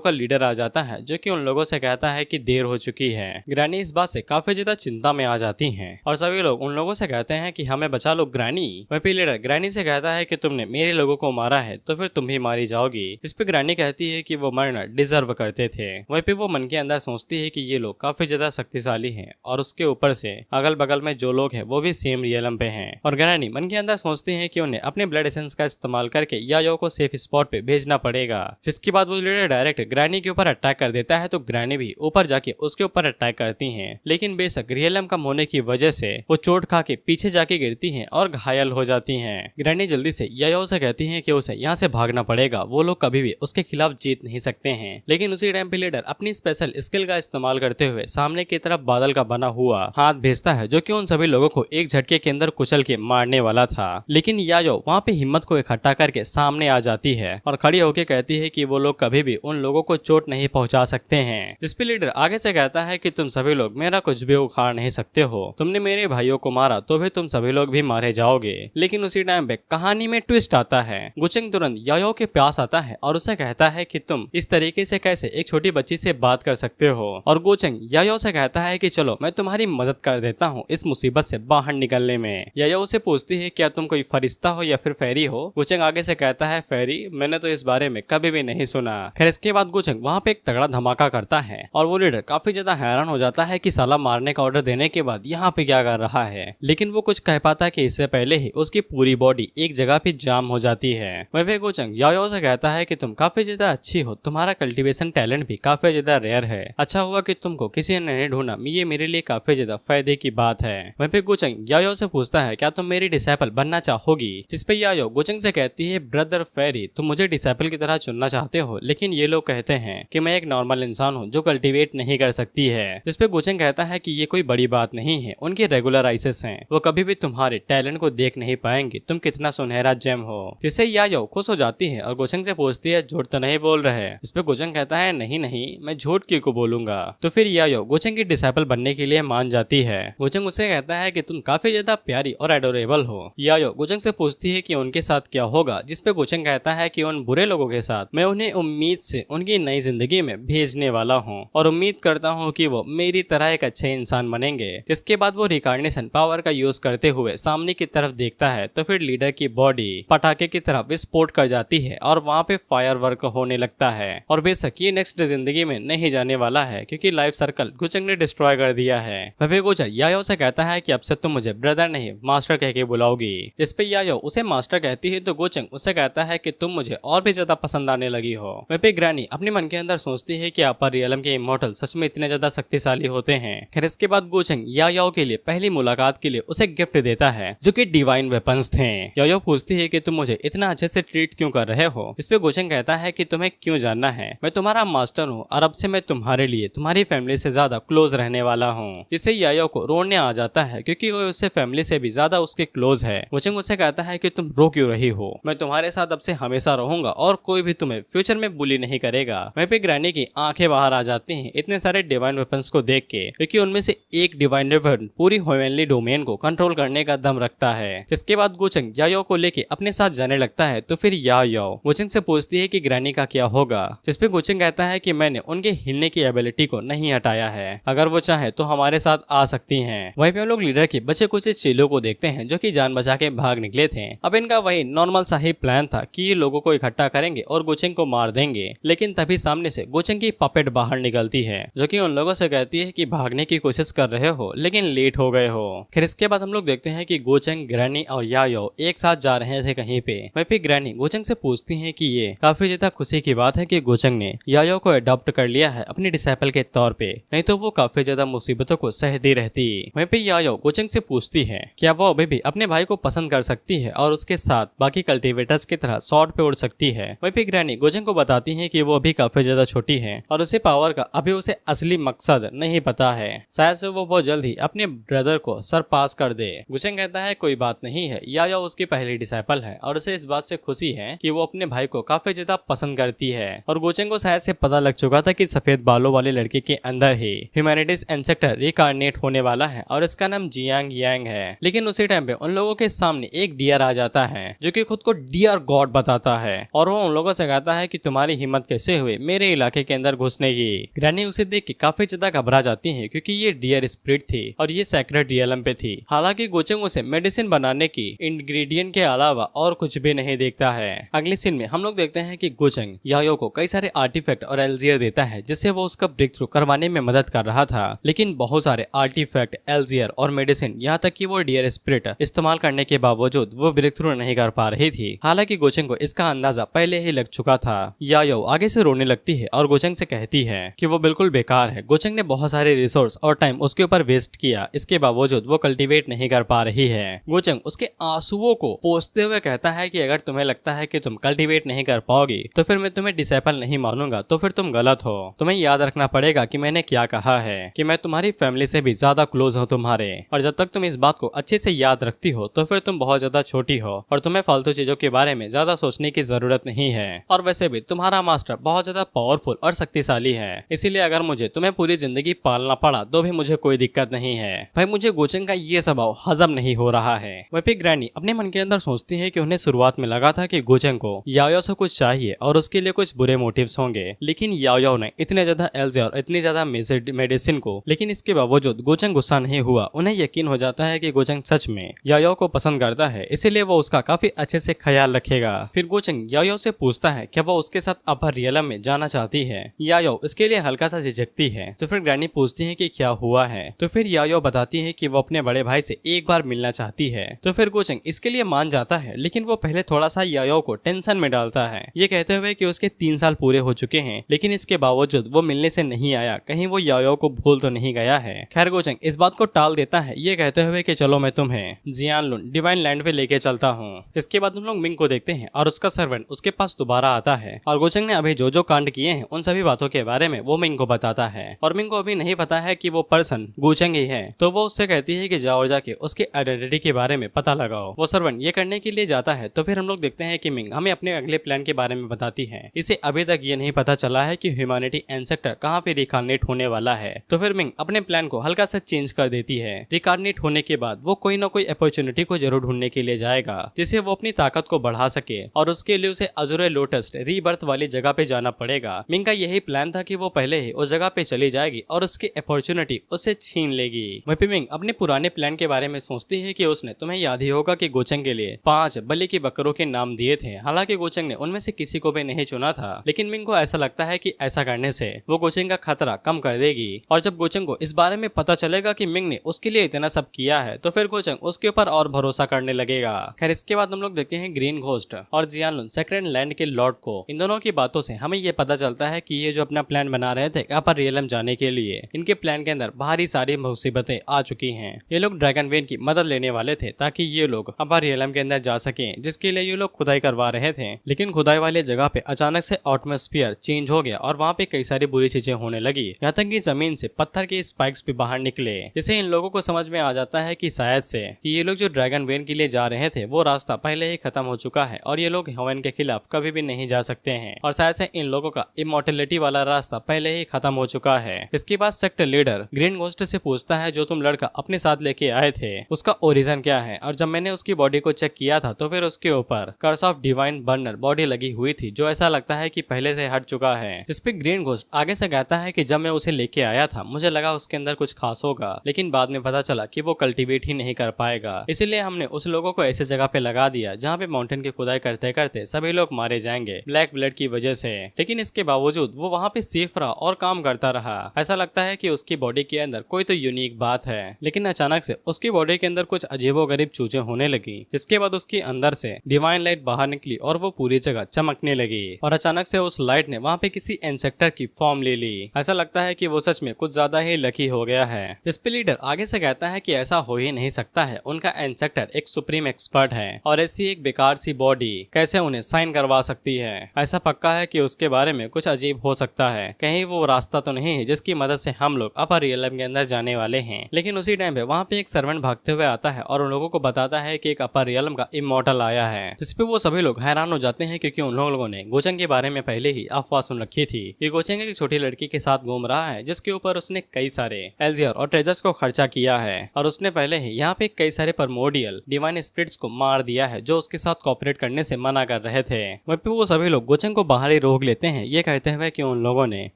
का लीडर आ जाता है जो कि उन लोगों से कहता है कि देर हो चुकी है। ग्रैनी इस बात से काफी ज्यादा चिंता में आ जाती हैं और सभी लोग उन लोगों से कहते हैं कि हमें बचा लो ग्रैनी। वहीं पे लीडर ग्रैनी से कहता है कि तुमने मेरे लोगों को मारा है तो फिर तुम भी मारी जाओगी। इस पे ग्रैनी कहती है कि वो मरना डिजर्व करते थे। वहीं पे वो मन के अंदर सोचती है कि ये लोग काफी ज्यादा शक्तिशाली हैं और उसके ऊपर से अगल बगल में जो लोग हैं वो भी सेम रियलम पे हैं। और ग्रैनी मन के अंदर सोचती है कि उन्हें अपने ब्लड एसेंस का इस्तेमाल करके याओ को सेफ स्पॉट पे भेजना पड़ेगा। जिसके बाद वो लीडर डायरेक्ट ग्रैनी के ऊपर अटैक कर देता है तो ग्रैनी भी ऊपर जाके उसके ऊपर अटैक करती है, लेकिन बेशक रियलम कम होने की वजह से वो चोट खा के पीछे जाके गिरती है और घायल हो जाती है। ग्रैनी जल्दी से याओ से कहती है कि उसे यहाँ से भागना पड़ेगा, वो लोग कभी भी उसके खिलाफ जीत नहीं सकते हैं। लेकिन उसी टाइम पे लीडर अपनी स्पेशल स्किल का इस्तेमाल करते हुए सामने की तरफ बादल का बना हुआ हाथ भेजता है जो कि उन सभी लोगों को एक झटके के अंदर कुचल के मारने वाला था। लेकिन याओ वहाँ पे हिम्मत को इकट्ठा करके सामने आ जाती है और खड़ी होकर कहती है कि वो लोग कभी भी उन लोगों को चोट नहीं पहुंचा सकते हैं। जिसपे लीडर आगे से कहता है कि तुम सभी लोग मेरा कुछ भी उखाड़ नहीं सकते हो। तुमने मेरे भाइयों को मारा तो फिर तुम सभी लोग भी मारे जाओगे। लेकिन उसी टाइम पे कहानी में ट्विस्ट आता है। गुचेंग तुरंत यायो के पास आता है और उसे कहता है कि तुम इस तरीके से कैसे एक छोटी बच्ची से बात कर सकते हो। और गुचेंग यायो से कहता है कि चलो मैं तुम्हारी मदद कर देता हूँ इस मुसीबत से बाहर निकलने में। यायो उसे पूछती है क्या तुम कोई फरिश्ता हो या फिर फेरी हो। गुचेंग आगे से कहता है फेरी, मैंने तो इस बारे में कभी भी नहीं सुना। खैर इसके बाद गुचेंग वहाँ पे एक तगड़ा धमाका करता है और वो लीडर काफी ज्यादा हैरान हो जाता है कि साला मारने का ऑर्डर देने के बाद यहाँ पे क्या कर रहा है। लेकिन वो कुछ कह पाता कि इससे पहले ही उसकी पूरी बॉडी एक जगह पे जाम हो जाती है। वहीं गुचेंग यायो से कहता है कि तुम काफी ज्यादा अच्छी हो, तुम्हारा कल्टीवेशन टैलेंट भी काफी ज्यादा रेयर है। अच्छा हुआ कि तुमको किसी ने नहीं ढूंढा, ये मेरे लिए काफी ज्यादा फायदे की बात है। वहीं गुचेंग यायो से पूछता है क्या तुम मेरी डिसाइपल बनना चाहोगी। जिसपे यायो गुचेंग से कहती है ब्रदर फेरी, तुम मुझे डिसाइपल की तरह चुनना चाहते हो, लेकिन ये लोग कहते हैं कि मैं एक नॉर्मल इंसान हूँ जो कल्टीवेट नहीं कर सकती है। जिसपे गुचेंग कहता है कि ये कोई बड़ी बात नहीं है, उनके रेगुलर आइसेस हैं, वो कभी भी तुम्हारे टैलेंट को देख नहीं पाएंगे, तुम कितना सुनहरा जेम हो। जिससे यायो खुश हो जाती है और गुचेंग से पूछती है झूठ तो नहीं बोल रहे। जिसपे गुचेंग कहता है नहीं नहीं, मैं झूठ क्यों को बोलूंगा। तो फिर यायो गुचेंग की डिसाइपल बनने के लिए मान जाती है। गुचेंग उससे कहता है कि तुम काफी ज्यादा प्यारी और एडोरेबल हो। यायो गुचेंग से पूछती है कि उनके साथ क्या होगा। जिसपे गुचेंग कहता है कि उन बुरे लोगों के साथ मैं उन्हें उम्मीद से उनकी नई जिंदगी में भेजने वाला हूँ और उम्मीद करता हूँ कि वो मेरी तरह एक अच्छे इंसान बनेंगे। जिसके बाद वो रिकार्नेशन पावर का यूज करते हुए सामने की तरफ देखता है तो फिर लीडर की बॉडी पटाखे की तरफ विस्फोट कर जाती है और वहाँ पे फायर वर्क होने लगता है। और बेशक ये नेक्स्ट जिंदगी में नहीं जाने वाला है क्योंकि लाइफ सर्कल गुचेंग ने डिस्ट्रॉय कर दिया है। वह गुचेंग यायो से कहता है कि अब से तुम मुझे ब्रदर नहीं मास्टर कह के बुलाओगी। जिसपे यायो उसे मास्टर कहती है तो गुचेंग उसे कहता है कि तुम मुझे और भी ज्यादा पसंद आने लगी हो। वह ग्रैनी अपने मन के अंदर सोचती है कि अपर रियलम के इमोर्टल सच में इतने ज्यादा शक्तिशाली होते हैं। खैर इसके बाद गुचेंग यायो के लिए पहली मुलाकात के लिए उसे गिफ्ट देता है जो कि डिवाइन वेपन्स थे। यायो पूछती है कि तुम मुझे इतना अच्छे से ट्रीट क्यों कर रहे हो। जिसपे गुचेंग कहता है कि तुम्हें क्यों जानना है, मैं तुम्हारा मास्टर हूँ और अब से मैं तुम्हारे लिए तुम्हारी फैमिली से ज्यादा क्लोज रहने वाला हूँ। जिससे यायो को रोने आ जाता है क्योंकि वो उससे फैमिली से भी ज्यादा उसके क्लोज है। गुचेंग उससे कहता है कि तुम रो क्यों रही हो, मैं तुम्हारे साथ अब से हमेशा रहूंगा और कोई भी तुम्हें फ्यूचर में बुली नहीं करेगा। वहीं पे ग्रैनी की आंखें बाहर आ जाती हैं इतने सारे डिवाइन वेपन्स को देख के, क्योंकि उनमें से एक डिवाइन वेपन पूरी ह्यूमनली डोमेन को कंट्रोल करने का दम रखता है। जिसके बाद गुचेंग यायो को लेके अपने साथ जाने लगता है तो फिर यायो गुचेंग से पूछती है कि ग्रैनी का क्या होगा। जिसपे गुचेंग कहता है कि मैंने उनके हिलने की एबिलिटी को नहीं हटाया है, अगर वो चाहे तो हमारे साथ आ सकती हैं। वहीं पे हम लोग लीडर के बचे कुछ चेलों को देखते हैं जो कि जान बचा के भाग निकले थे। अब इनका वही नॉर्मल सा ही प्लान था कि ये लोगों को इकट्ठा करेंगे और गुचेंग को मार देंगे। लेकिन तभी सामने से गुचेंग की पपेट बाहर निकलती है जो कि उन लोगों से कहती है कि भागने की कोशिश कर रहे हो लेकिन लेट हो गए हो। फिर इसके बाद हम लोग देखते हैं कि गुचेंग, ग्रैनी और यायो एक साथ जा रहे थे कहीं पे। वहीं पे ग्रैनी गुचेंग से पूछती है कि ये काफी ज्यादा खुशी की बात है कि गुचेंग ने यायो को अडॉप्ट कर लिया है अपनी डिसाइपल के तौर पे, नहीं तो वो काफी ज्यादा मुसीबतों को सहती रहती। वहीं पे यायो गुचेंग से पूछती है क्या वो अभी भी अपने भाई को पसंद कर सकती है और उसके साथ बाकी कल्टीवेटर्स की तरह शॉर्ट पे उड़ सकती है। वहीं पे ग्रैनी गुचेंग को बताती है कि वो अभी काफी ज्यादा छोटी है और उसे पावर का अभी उसे असली मकसद नहीं पता है, शायद से वो बहुत जल्द ही अपने ब्रदर को सर पास कर दे। गुचेंग कहता है कोई बात नहीं है, यायो उसकी पहली डिसाइपल है और उसे इस बात से खुशी है कि वो अपने भाई को काफी ज्यादा पसंद करती है। और गुचेंग को शायद से पता लग चुका था कि सफेद बालों वाले लड़के के अंदर ही ह्यूमैनिटीज एंसेक्टर रिकार्नेट होने वाला है और इसका नाम जियांग यांग है। लेकिन उसी टाइम पे उन लोगों के सामने एक डियर आ जाता है जो कि खुद को डियर गॉड बताता है और वो उन लोगों से कहता है कि तुम्हारी हिम्मत कैसे हुई मेरे इलाके के अंदर घुसने की। ग्रैनी उसे देख के काफी ज्यादा घबरा जाती है क्योंकि ये डियर स्पिरिट थी और ये सैक्रेड रियलम पे थी। हालांकि गुचेंग उसे मेडिसिन बनाने की इंग्रेडिएंट के अलावा और कुछ भी नहीं देखता है। अगले सीन में हम लोग देखते हैं कि गुचेंग यायो को कई सारे आर्टिफैक्ट और एल्जियर देता है जिससे वो उसका ब्रेक थ्रू करवाने में मदद कर रहा था। लेकिन बहुत सारे आर्टिफैक्ट, एल्जियर और मेडिसिन, यहाँ तक कि वो डियर स्पिरिट इस्तेमाल करने के बावजूद वो ब्रेक थ्रू नहीं कर पा रही थी। हालांकि गुचेंग को इसका अंदाजा पहले ही लग चुका था। यायो आगे से रोने लगती है और गुचेंग से कहती है कि वो बिल्कुल बेकार है। गुचेंग ने बहुत सारे रिसोर्स और टाइम उसके ऊपर वेस्ट किया, इसके बावजूद वो कल्टीवेट नहीं कर पा रही है। गुचेंग उसके आंसुओं को पोंछते हुए कहता है कि अगर तुम्हें लगता है कि तुम कल्टीवेट नहीं कर पाओगी तो फिर मैं तुम्हें डिसाइपल नहीं मानूंगा, तो फिर तुम गलत हो। तुम्हें याद रखना पड़ेगा कि मैंने क्या कहा है कि मैं तुम्हारी फैमिली से भी ज्यादा क्लोज हूँ तुम्हारे, और जब तक तुम इस बात को अच्छे से याद रखती हो तो फिर तुम बहुत ज्यादा छोटी हो और तुम्हें फालतू चीजों के बारे में ज्यादा सोचने की जरूरत नहीं है। और वैसे भी तुम्हारा मास्टर बहुत ज्यादा पावरफुल और शक्तिशाली है, इसीलिए अगर मुझे तुम्हें पूरी जिंदगी पालना पड़ा तो भी मुझे मुझे कोई दिक्कत नहीं है। भाई मुझे गोचेंग का ये स्वभाव हजम नहीं हो रहा है। वहीं पे ग्रैनी अपने मन के अंदर सोचती है कि उन्हें शुरुआत में लगा था कि गोचेंग को याओ से कुछ चाहिए और उसके लिए कुछ बुरे मोटिव्स होंगे, लेकिन याओ ने इतने ज्यादा एल्जे और इतनी ज्यादा मेडिसिन को, लेकिन इसके बावजूद गोचेंग गुस्सा नहीं हुआ। उन्हें यकीन हो जाता है कि गोचेंग सच में याओ को पसंद करता है, इसीलिए वो उसका काफी अच्छे से ख्याल रखेगा। फिर गोचेंग याओ से पूछता है कि वो उसके साथ अपर रियलम में जाना चाहती है। याओ इसके लिए हल्का सा झिझकती है। तो फिर ग्रैनी पूछती है कि क्या हुआ है। तो फिर याओ बताती है कि वो अपने बड़े भाई से एक बार मिलना चाहती है। तो फिर गोचेंग इसके लिए मान जाता है, लेकिन वो पहले थोड़ा सा याओ को टेंशन में डालता है, ये कहते हुए कि उसके 3 साल पूरे हो चुके हैं, लेकिन इसके बावजूद वो मिलने से नहीं आया, कहीं वो याओ को भूल तो नहीं गया है। खैर गोचेंग इस बात को टाल देता है, ये कहते हुए कि चलो मैं तुम्हें जियानलुन डिवाइन लैंड पे लेके चलता हूँ। जिसके बाद हम लोग मिंग को देखते हैं और उसका सर्वेंट उसके पास दोबारा आता है और गोचेंग ने अभी जो जो कांड किए हैं उन सभी बातों के बारे में वो मिंग को बताता है। और मिंग को अभी नहीं पता है कि वो पर्सन गोचेंग ही है, तो वो उससे कहती है कि जाओ जाके उसके आइडेंटिटी के बारे में पता लगाओ। वो सर्वेंट ये करने के लिए जाता है। तो फिर हम लोग देखते हैं कि मिंग हमें अपने अगले प्लान के बारे में बताती है। इसे अभी तक ये नहीं पता चला है कि ह्यूमैनिटी एंसेक्टर कहाँ पे रिकार्नेट होने वाला है। तो फिर मिंग अपने प्लान को हल्का सा चेंज कर देती है। रिकार्नेट होने के बाद वो कोई ना कोई अपॉर्चुनिटी को जरूर ढूंढने के लिए जाएगा जिससे वो अपनी ताकत को बढ़ा सके, और उसके लिए उसे अज़ुरे लोटस रीबर्थ वाली जगह पे जाना पड़ेगा। मिंग का यही प्लान था कि वो पहले ही उस जगह पे चली जाएगी और उसकी अपॉर्चुनिटी उसे छीन लेगी। वहीं पे मिंग अपने पुराने प्लान के बारे में सोचती है कि उसने, तुम्हें याद ही होगा कि गोचेंग के लिए 5 बलि के बकरों के नाम दिए थे। हालांकि गोचेंग ने उनमें से किसी को भी नहीं चुना था, लेकिन मिंग को ऐसा लगता है कि ऐसा करने से वो गोचेंग का खतरा कम कर देगी। और जब गोचेंग को इस बारे में पता चलेगा कि मिंग ने उसके लिए इतना सब किया है, तो फिर गोचेंग उसके ऊपर और भरोसा करने लगेगा। खैर इसके बाद हम लोग देखते हैं ग्रीन घोस्ट और जियानलुन सेक्रेड लैंड के लॉर्ड को। इन दोनों की बातों से हमें ये पता चलता है कि ये जो अपना प्लान बना रहे थे अपर रियलम जाने के लिए, इनके प्लान के अंदर भारी सारी मुसीबतें आ चुकी हैं। ये लोग ड्रैगन वेन की मदद लेने वाले थे ताकि ये लोग अपर रियलम के अंदर जा सकें, जिसके लिए ये लोग खुदाई करवा रहे थे। लेकिन खुदाई वाले जगह पे अचानक से एटमॉस्फेयर चेंज हो गया और वहाँ पे कई सारी बुरी चीजें होने लगी। यहाँ तक कि जमीन से पत्थर के स्पाइक्स भी बाहर निकले, जिससे इन लोगों को समझ में आ जाता है कि शायद से कि ये लोग जो ड्रैगन वेन के लिए जा रहे थे वो रास्ता पहले ही खत्म हो चुका है और ये लोग ह्यूमन के खिलाफ कभी भी नहीं जा सकते हैं, और शायद से इन लोगों का इमॉर्टलिटी वाला रास्ता पहले ही खत्म हो चुका है। इसके बाद सेक्ट लीडर ग्रीन घोस्ट से पूछता है, जो तुम लड़का अपने साथ लेके आए थे उसका ओरिजिन क्या है। और जब मैंने उसकी बॉडी को चेक किया था तो फिर उसके ऊपर curse of divine burner body लगी हुई थी, जो ऐसा लगता है कि पहले से हट चुका है। जिसपे ग्रीन घोस्ट आगे से कहता है कि जब मैं उसे लेके आया था मुझे लगा उसके अंदर कुछ खास होगा, लेकिन बाद में पता चला कि वो कल्टीवेट ही नहीं कर पाएगा, इसीलिए हमने उस लोगों को ऐसी जगह पे लगा दिया जहाँ पे माउंटेन की खुदाई करते करते सभी लोग मारे जाएंगे ब्लैक ब्लड की वजह से। लेकिन इसके बावजूद वो वहाँ पे सेफ रहा और काम करता रहा। ऐसा लगता है कि उसकी बॉडी के अंदर कोई तो यूनिक बात है, लेकिन अचानक से उसकी बॉडी के अंदर कुछ अजीबोगरीब चूजें होने लगी, जिसके बाद उसके अंदर से डिवाइन लाइट बाहर निकली और वो पूरी जगह चमकने लगी। और अचानक से उस लाइट ने वहाँ पे किसी इंसेक्टर की फॉर्म ले ली। ऐसा लगता है कि वो सच में कुछ ज्यादा ही लकी हो गया है। जिसपे लीडर आगे से कहता है कि ऐसा हो ही नहीं सकता है, उनका इंसेक्टर एक सुप्रीम एक्सपर्ट है और ऐसी एक बेकार सी बॉडी कैसे उन्हें साइन करवा सकती है। ऐसा पक्का है कि उसके बारे में कुछ अजीब हो सकता है, कहीं वो रास्ता तो नहीं है जिसकी मदद से हम लोग अपर रियलम के अंदर जाने वाले हैं। लेकिन उसी टाइम पे वहाँ पे एक सर्वेंट भागते हुए आता है और उन लोगों को बताता है कि एक अपर रियलम का इमॉर्टल आया है। जिसपे वो सभी लोग हैरान हो जाते हैं, क्योंकि उन लोगों ने गोचेंग के बारे में पहले ही अफवाह सुन रखी थी। ये गोचेंग एक छोटी लड़की के साथ घूम रहा है जिसके ऊपर उसने कई सारे एल्जियर और ट्रेजर्स को खर्चा किया है, और उसने पहले ही यहाँ पे कई सारे परमोडियल डिवाइन स्पिरिट्स को मार दिया है जो उसके साथ कॉपरेट करने से मना कर रहे थे। वहीं पे वो सभी लोग गोचेंग को बाहर ही रोक लेते हैं, ये कहते हुए कि उन लोगों ने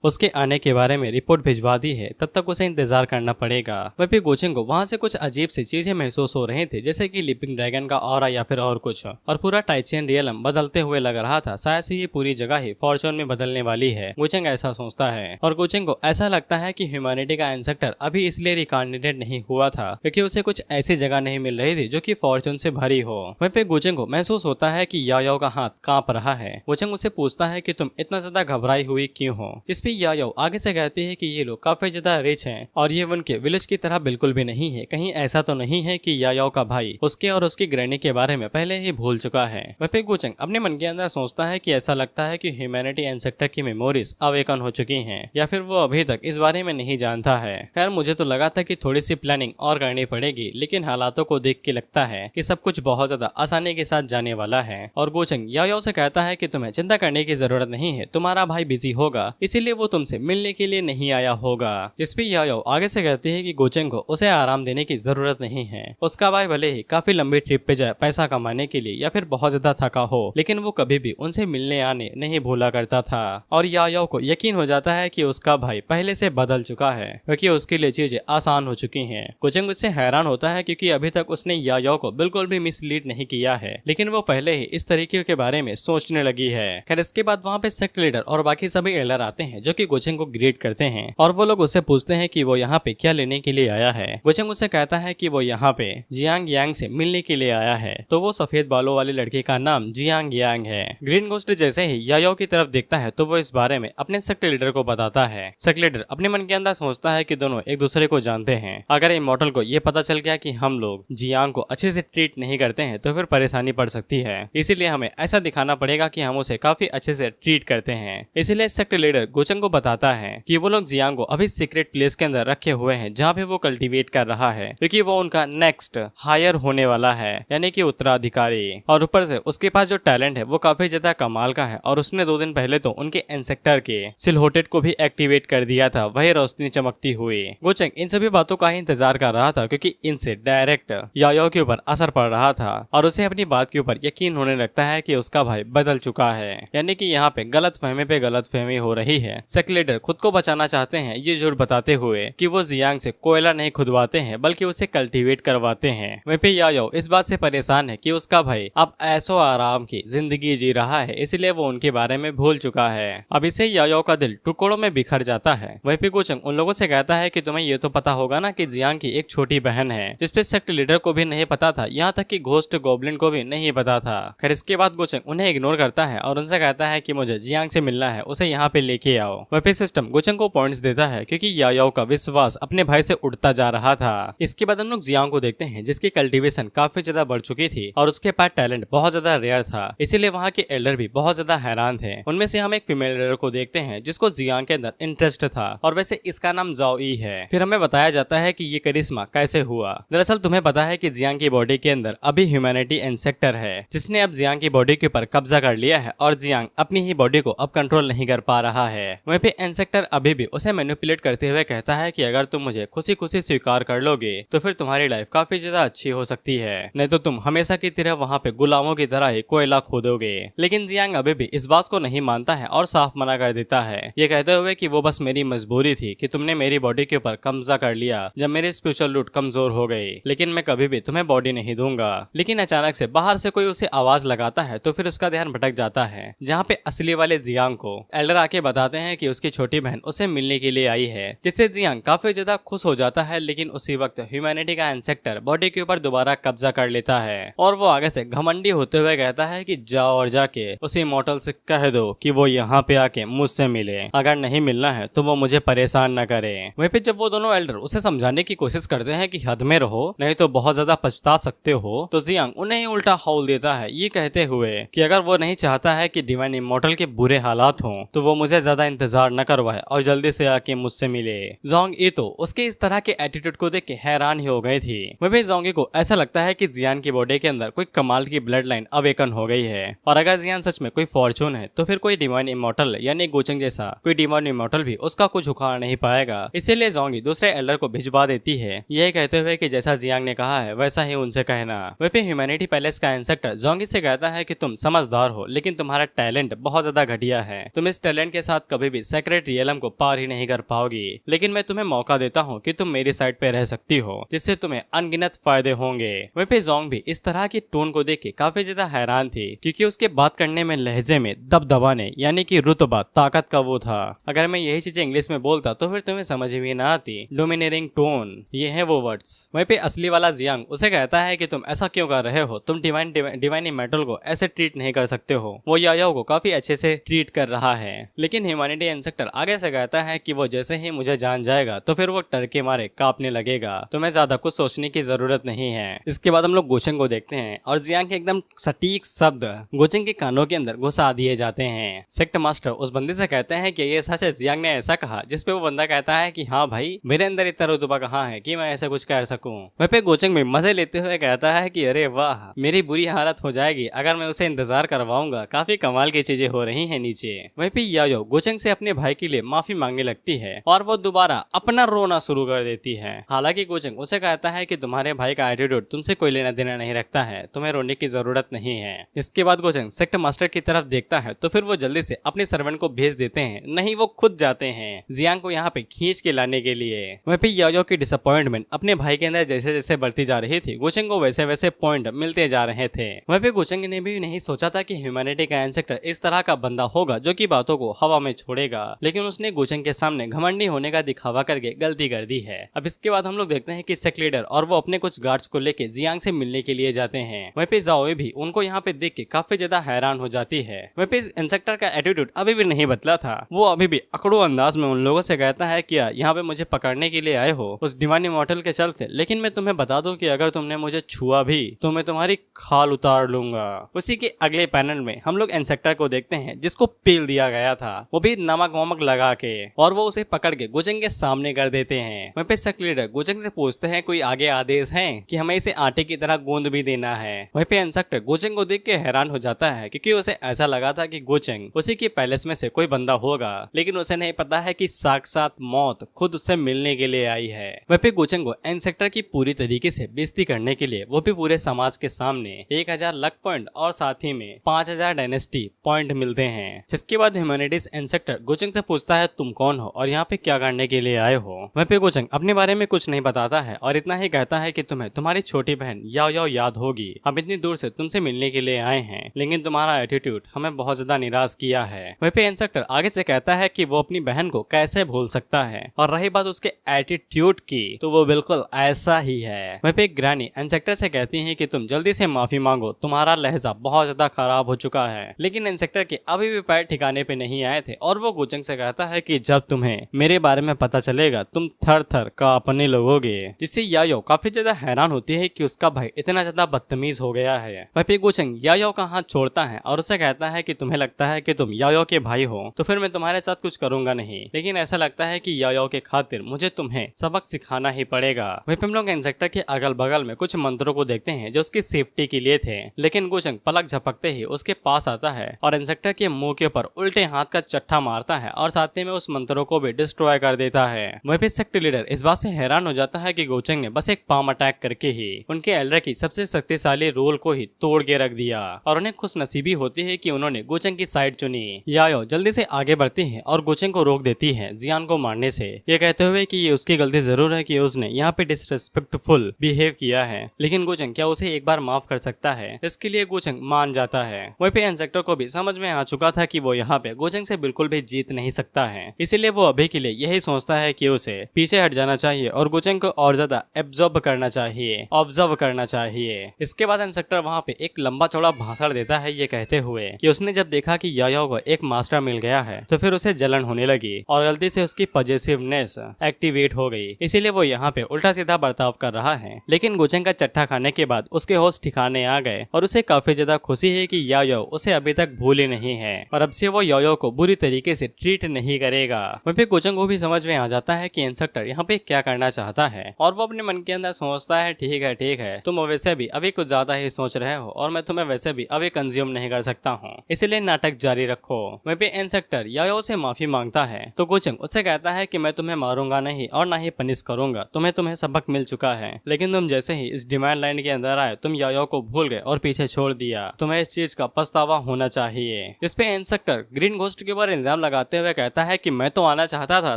उसके आने के बारे में रिपोर्ट भिजवा दी है, तब तक उसे इंतजार करना पड़ेगा। वहीं पे गोचेंग को वहाँ से कुछ अजीब सी चीजें महसूस हो रही थी, जैसे कि लिपिंग ड्रैगन का ऑरा या फिर और कुछ, और पूरा टाइचियन रियलम बदलते हुए लग रहा था। शायद से ये पूरी जगह ही फॉर्चून में बदलने वाली है, गोचेंग ऐसा सोचता है। और गोचेंग को ऐसा लगता है कि ह्यूमैनिटी का इंसेक्टर अभी इसलिए रिकार्नेटेड नहीं हुआ था क्योंकि उसे कुछ ऐसी जगह नहीं मिल रही थी जो कि फॉर्चून से भरी हो। वहीं पे गोचेंग को महसूस होता है कि याओ का हाथ कांप रहा है। गोचेंग उसे पूछता है कि तुम इतना ज्यादा घबराई हुई क्यों हो। इस पे याओ आगे से कहती है कि ये लोग काफी ज्यादा रिच हैं और ये उनके विलेज की तरह बिल्कुल भी नहीं है। कहीं ऐसा तो नहीं है कि याओ का भाई उसके और उसकी ग्रैनी के बारे में पहले ही भूल चुका है। वहीं पे गोचेंग अपने मन के अंदर सोचता है कि ऐसा लगता है कि ह्यूमैनिटी इंसेक्टर की मेमोरीज अवेकन हो चुकी हैं, या फिर वो अभी तक इस बारे में नहीं जानता है। खैर मुझे तो लगा था कि थोड़ी सी प्लानिंग और करनी पड़ेगी, लेकिन हालातों को देख के लगता है कि सब कुछ बहुत ज्यादा आसानी के साथ जाने वाला है। और गोचेंग याओ से कहता है कि तुम्हें चिंता करने की जरूरत नहीं है, तुम्हारा भाई बिजी होगा इसीलिए वो तुमसे मिलने के लिए नहीं आया होगा। जिसपे याओ यायो आगे से कहती है कि गोचेंग को उसे आराम देने की जरूरत नहीं है। उसका भाई भले ही काफी लंबी ट्रिप पे जाए पैसा कमाने के लिए या फिर बहुत ज्यादा थका हो, लेकिन वो कभी भी उनसे मिलने आने नहीं भूला करता था। और यायो को यकीन हो जाता है कि उसका भाई पहले से बदल चुका है क्योंकि उसके लिए चीजें आसान हो चुकी हैं। गोचेंग उससे हैरान होता है क्योंकि अभी तक उसने यायो को बिल्कुल भी मिसलीड नहीं किया है, लेकिन वो पहले ही इस तरीके के बारे में सोचने लगी है। खैर इसके बाद वहाँ पे सेक्ट लीडर और बाकी सभी एल्डर आते हैं जो कि गोचेंग को ग्रीट करते हैं और वो लोग उससे पूछते हैं कि वो यहाँ पे क्या लेने के लिए आया है। गोचेंग उससे कहता है कि वो यहाँ पे जियांग यांग से मिलने के लिए आया है। तो वो सफेद बालों वाले लड़के का नाम जियांग यांग है। ग्रीन गोस्ट जैसे ही यायो की तरफ देखता है तो वो इस बारे में अपने सेक्ट लीडर को बताता है। सेक्ट लीडर अपने मन के अंदर सोचता है कि दोनों एक दूसरे को जानते हैं। अगर इमॉर्टल को ये पता चल गया कि हम लोग जियांग को अच्छे से ट्रीट नहीं करते हैं तो फिर परेशानी पड़ सकती है, इसीलिए हमें ऐसा दिखाना पड़ेगा कि हम उसे काफी अच्छे से ट्रीट करते हैं। इसीलिए सेक्ट लीडर गोचेंग को बताता है कि वो लोग जियांग को अभी सीक्रेट प्लेस के अंदर रखे हुए हैं जहाँ पे वो कल्टीवेट कर रहा है क्योंकि वो उनका नेक्स्ट हायर होने वाला है, यानी कि उत्तराधिकारी। और ऊपर से उसके पास जो टैलेंट है वो काफी ज्यादा कमाल का है और उसने 2 दिन पहले तो उनके इंसेक्टर के सिलहोटेड को भी एक्टिवेट कर दिया था, वही रोशनी चमकती हुई। गोचेंग इन सभी बातों का ही इंतजार कर रहा था क्योंकि इनसे डायरेक्ट यायो के ऊपर असर पड़ रहा था और उसे अपनी बात के ऊपर यकीन होने लगता है कि उसका भाई बदल चुका है, यानी कि यहाँ पे गलत फहमी पे गलत फहमी हो रही है। सेक्ट लीडर खुद को बचाना चाहते हैं ये झूठ बताते हुए कि वो जियांग से कोयला नहीं खुदवाते हैं बल्कि उसे कल्टीवेट करवाते हैं। वहीं पे यायो इस बात से परेशान है कि उसका भाई अब ऐसो आराम की जिंदगी जी रहा है, इसलिए वो उनके बारे में भूल चुका है। अब इसे यायो का दिल टुकड़ों में बिखर जाता है। वहीं पे गोचेंग उन लोगों से कहता है कि तुम्हें ये तो पता होगा ना कि जियांग की एक छोटी बहन है जिसपे सेक्ट लीडर को भी नहीं पता था, यहाँ तक कि घोस्ट गॉब्लिन को भी नहीं पता था। खैर इसके बाद गोचेंग उन्हें इग्नोर करता है और उनसे कहता है कि मुझे जियांग से मिलना है, उसे यहाँ पे लेके आओ। वहीं पे सिस्टम गोचेंग को पॉइंट्स देता है क्योंकि यायो का विश्वास अपने भाई से उठता जा रहा था। इसके बाद हम लोग जियांग को देखते हैं जिसकी कल्टीवेशन काफी ज्यादा बढ़ चुकी थी और उसके पास टैलेंट बहुत ज्यादा रेयर था, इसीलिए वहाँ के एल्डर भी बहुत ज्यादा हैरान थे। उनमें से हम एक फीमेल एल्डर को देखते हैं जिसको जियांग के अंदर इंटरेस्ट था और वैसे इसका नाम जाओ ई है। फिर हमें बताया जाता है कि ये करिश्मा कैसे हुआ। दरअसल तुम्हें पता है कि जियांग की बॉडी के अंदर अभी ह्यूमैनिटी इंसेक्टर है जिसने अब जियांग की बॉडी के ऊपर कब्जा कर लिया है और जियांग अपनी ही बॉडी को अब कंट्रोल नहीं कर पा रहा है। वहीं पे इंसेक्टर अभी भी उसे मैनिपुलेट करते हुए कहता है कि अगर तुम मुझे खुशी खुशी स्वीकार कर लोगे तो फिर तुम्हारी लाइफ काफी ज्यादा अच्छी हो सकती है, नहीं तो तुम हमेशा की तरह वहाँ पे गुलामों की तरह ही कोयला खोदोगे। लेकिन जियांग अभी भी इस बात को नहीं मानता है और साफ मना कर देता है, ये कहते हुए कि वो बस मेरी मजबूरी थी कि तुमने मेरी बॉडी के ऊपर कब्जा कर लिया जब मेरी स्पिरिचुअल रूट कमजोर हो गई, लेकिन मैं कभी भी तुम्हें बॉडी नहीं दूंगा। लेकिन अचानक से बाहर से कोई उसे आवाज लगाता है तो फिर उसका ध्यान भटक जाता है, जहाँ पे असली वाले जियांग को एल्डर आके बताते हैं कि उसकी छोटी बहन उसे मिलने के लिए आई है, जिससे जियांग काफी ज्यादा खुश हो जाता है। लेकिन उसी वक्त ह्यूमैनिटी का इंसेक्टर बॉडी के ऊपर दोबारा कब्जा कर लेता है और वो आगे से घमंडी होते हुए कहता है कि जाओ और जाके उसी इमॉर्टल से कह दो कि वो यहाँ पे आके मुझसे मिले, अगर नहीं मिलना है तो वो मुझे परेशान न करे। वहीं पे जब वो दोनों एल्डर उसे समझाने की कोशिश करते हैं कि हद में रहो नहीं तो बहुत ज्यादा पछता सकते हो, तो जियांग उन्हें उल्टा हौल देता है ये कहते हुए कि अगर वो नहीं चाहता है कि डिवाइन इमॉर्टल के बुरे हालात हों तो वो मुझे ज्यादा इंतजार न करवाए और जल्दी से आके मुझसे मिले। जोंग तो उसके इस तरह के एटीट्यूड को देख के हैरान ही हो गई थी। वहीं जोंगी को ऐसा लगता है कि जियान की बॉडी के अंदर कोई कमाल की ब्लड लाइन अवेकन हो गई है और अगर जियान सच में कोई फॉर्चून है तो फिर कोई डिवाइन इमॉर्टल यानी गोचेंग जैसा कोई डिवाइन इमॉर्टल भी उसका कुछ उखाड़ नहीं पाएगा। इसीलिए जोंगी दूसरे एल्डर को भिजवा देती है, यह कहते हुए कि जैसा जियांग ने कहा है वैसा ही उनसे कहना। वहीं पे ह्यूमैनिटी पैलेस का इंसेक्टर जोंगी से कहता है कि तुम समझदार हो लेकिन तुम्हारा टैलेंट बहुत ज्यादा घटिया है, तुम इस टैलेंट के साथ कभी भी सेक्रेट रियलम को पार ही नहीं कर पाओगी, लेकिन मैं तुम्हें मौका देता हूँ कि तुम मेरी साइड पे रह सकती हो जिससे तुम्हें अनगिनत फायदे होंगे। वहीं पे जोंग भी इस तरह की टोन को देख के काफी ज्यादा हैरान थी क्योंकि उसके बात करने में लहजे में दबदबाने यानी कि रुतबा ताकत का वो था। अगर मैं यही चीजें इंग्लिश में बोलता तो फिर तुम्हें समझ भी ना आती। डोमिनेटिंग टोन, ये है वो वर्ड्स। वहीं पे असली वाला जियांग उसे कहता है कि तुम ऐसा क्यों कर रहे हो, तुम डिवाइन मेटल को ऐसे ट्रीट नहीं कर सकते हो। वो यायो को काफी अच्छे से ट्रीट कर रहा है, लेकिन ह्यूमैनिटी इंसेक्टर आगे से कहता है कि वो जैसे ही मुझे जान जाएगा तो फिर वो डर के मारे कांपने लगेगा, तुम्हें ज्यादा कुछ सोचने की जरूरत नहीं है। इसके बाद हम लोग गोचेंग को देखते हैं और जियांग के एकदम सटीक शब्द गोचेंग के कानों के अंदर घुसा दिए जाते हैं। सेक्ट मास्टर उस बंदे से कहते हैं कि ये सच है, जियांग ने ऐसा कहा, जिसपे वो बंदा कहता है कि हाँ भाई मेरे अंदर इतना रुतबा कहाँ है कि मैं ऐसा कुछ कर सकूं। वहीं पे गोचेंग में मजे लेते हुए कहता है कि अरे वाह मेरी बुरी हालत हो जाएगी अगर मैं उसे इंतजार करवाऊंगा, काफी कमाल की चीजें हो रही है नीचे। वहीं पे यायो गोचेंग से अपने भाई के लिए माफी मांगने लगती है और वो दोबारा अपना रोना शुरू कर देती है। हालांकि गोचंग उसे कहता है कि तुम्हारे भाई का एटीट्यूड तुमसे कोई लेना देना नहीं रखता है, तुम्हें रोने की जरूरत नहीं है। इसके बाद गोचंग सेक्ट मास्टर की तरफ देखता है तो फिर वो जल्दी से अपने सर्वेंट को भेज देते हैं, नहीं वो खुद जाते हैं जियांग को यहाँ पे खींच के लाने के लिए। वहीं पे याओ की डिसअपॉइंटमेंट अपने भाई के अंदर जैसे जैसे बढ़ती जा रही थी, गोचंग को वैसे वैसे पॉइंट मिलते जा रहे थे। वहीं पे गोचंग ने भी नहीं सोचा था कि ह्यूमैनिटी का इंसेक्टर इस तरह का बंदा होगा जो कि बातों को हवा में छोड़ेगा, लेकिन उसने गोचंग के सामने घमंडी होने का दिखावा करके गलती कर दी है। अब इसके बाद हम लोग देखते हैं कि सेक्ट लीडर और वो अपने कुछ गार्ड्स को लेके जियांग से मिलने के लिए जाते हैं। वहीं पे जाओ भी उनको यहाँ पे देख के काफी ज्यादा हैरान हो जाती है। वहीं पे इंसेक्टर का एटीट्यूड अभी भी नहीं बदला था, वो अभी भी अकड़ू अंदाज में उन लोगों से कहता है कि यहाँ पे मुझे पकड़ने के लिए आए हो उस डिवाइन इमॉर्टल के चलते, लेकिन मैं तुम्हें बता दूं कि अगर तुमने मुझे छुआ भी तो मैं तुम्हारी खाल उतार लूंगा। उसी के अगले पैनल में हम लोग इंसेक्टर को देखते हैं जिसको पील दिया गया था, वो भी नमक वमक लगा के, और वो उसे पकड़ के गोचंग के सामने कर देते हैं। वहीं पे सेक्ट लीडर गोचंग से पूछते हैं कोई आगे आदेश है कि हमें इसे आटे की तरह गूंद भी देना है। वहीं पे इंसेक्टर गोचंग को देख के हैरान हो जाता है क्योंकि उसे ऐसा लगा था कि गोचंग उसी के पैलेस में से कोई बंदा होगा, लेकिन उसे नहीं पता है कि साक्षात मौत खुद उससे मिलने के लिए आई है। वहीं पे गोचंग को इंसेक्टर की पूरी तरीके से बेइज्जती करने के लिए वो भी पूरे समाज के सामने 1000 लक पॉइंट और साथ ही में 5000 डायनेस्टी पॉइंट मिलते हैं। जिसके बाद ह्यूमैनिटीज इंसेक्टर गोचंग से पूछता है तुम कौन हो और यहाँ पे क्या करने के लिए आए हो। वहीं पे गोचंग अपने बारे में कुछ नहीं बताता है और इतना ही कहता है कि तुम्हें तुम्हारी छोटी बहन याओ याद होगी, हम इतनी दूर से तुमसे मिलने के लिए आए हैं, लेकिन तुम्हारा एटीट्यूड हमें बहुत ज्यादा निराश किया है। वहीं पे इंसेक्टर आगे से कहता है कि वो अपनी बहन को कैसे भूल सकता है, और रही बात उसके एटीट्यूड की तो वो बिल्कुल ऐसा ही है। वहीं पे ग्रैनी इंसेक्टर से कहती है कि तुम जल्दी से माफी मांगो, तुम्हारा लहजा बहुत ज्यादा खराब हो चुका है, लेकिन इंसेक्टर के अभी भी पैर ठिकाने पे नहीं आए थे और वो गोचंग से कहता है कि जब तुम्हें मेरे बारे में पता चलेगा तुम थर थर कांपने लगोगे। जिससे याओ काफी ज्यादा हैरान होती है कि उसका भाई इतना ज्यादा बदतमीज हो गया है। वहीं पे गोचंग याओ का हाथ छोड़ता है और उसे कहता है कि तुम्हें लगता है कि तुम याओ के भाई हो तो फिर मैं तुम्हारे साथ कुछ करूंगा नहीं, लेकिन ऐसा लगता है कि याओ के खातिर मुझे तुम्हें सबक सिखाना ही पड़ेगा। वहीं पे हम लोग इंसेक्टर के अगल बगल में कुछ मंत्रों को देखते हैं जो उसकी सेफ्टी के लिए थे, लेकिन गोचंग पलक झपकते ही उसके पास आता है और इंसेक्टर के मुंह के ऊपर उल्टे हाथ का चट्टा मारता है और साथ ही में उस मंत्रों को भी डिस्ट्रॉय कर देता है। वहीं पे सेक्ट लीडर इस बात से हैरान हो जाता है कि गोचंग ने बस एक पाम अटैक करके ही उनके एल्डर की सबसे शक्तिशाली रोल को ही तोड़ के रख दिया, और उन्हें खुश नसीबी होती है कि उन्होंने गोचंग की साइड चुनी। याओ जल्दी से आगे बढ़ती है और गोचंग को रोक देती है जियान को मारने से, ये कहते हुए कि ये उसकी गलती जरूर है कि उसने यहाँ पे डिसरेस्पेक्टफुल बिहेव किया है, लेकिन गोचंग क्या उसे एक बार माफ कर सकता है। इसके लिए गोचंग मान जाता है। वहीं पे इंसेक्टर को भी समझ में आ चुका था कि वो यहाँ पे गोचंग से बिल्कुल भी जीत नहीं सकता है, इसीलिए वो अभी के लिए यही सोचता है कि उसे पीछे हट जाना चाहिए और गोचंग को और ज्यादा एब्जॉर्ब करना चाहिए, ऑब्जर्व करना चाहिए। इसके बाद इंसेक्टर वहाँ पे एक लंबा चौड़ा भाषण देता है ये कहते हुए कि उसने जब देखा कि याओ को एक मास्टर मिल गया है तो फिर उसे जलन होने लगी और गलती से उसकी पॉजिटिवनेस एक्टिवेट हो गई, इसीलिए वो यहाँ पे उल्टा सीधा बर्ताव कर रहा है। लेकिन गोचंग का चट्टा खाने के बाद उसके होश ठिकाने आ गए और उसे काफी ज्यादा खुशी है कि याओ उसे अभी तक भूले नहीं है और अब से वो याओ को बुरी तरीके से ट्रीट नहीं करेगा। वहीं पे गोचंग को भी समझ में आ जाता है कि इंसेक्टर यहाँ पे क्या करना चाहता है और वो अपने मन के अंदर सोचता है ठीक है तुम वैसे भी अभी कुछ ज्यादा ही सोच रहे हो और मैं तुम्हें वैसे भी अभी कंज्यूम नहीं कर सकता हूँ, इसलिए नाटक जारी रखो। वहीं पे इंसेक्टर याओ से माफी मांगता है तो गोचंग उससे कहता है कि मैं तुम्हें मारूंगा नहीं और ना ही पनिश करूंगा, तुम्हें सबक मिल चुका है, लेकिन तुम जैसे ही इस डिमांड लाइन के अंदर आए तुम याओ को भूल गए और पीछे छोड़ दिया, तुम्हें इस चीज का पछतावा होना चाहिए। इस पे इंसेक्टर ग्रीन घोस्ट के ऊपर इल्जाम लगाते हुए कहता है कि मैं तो आना चाहता था,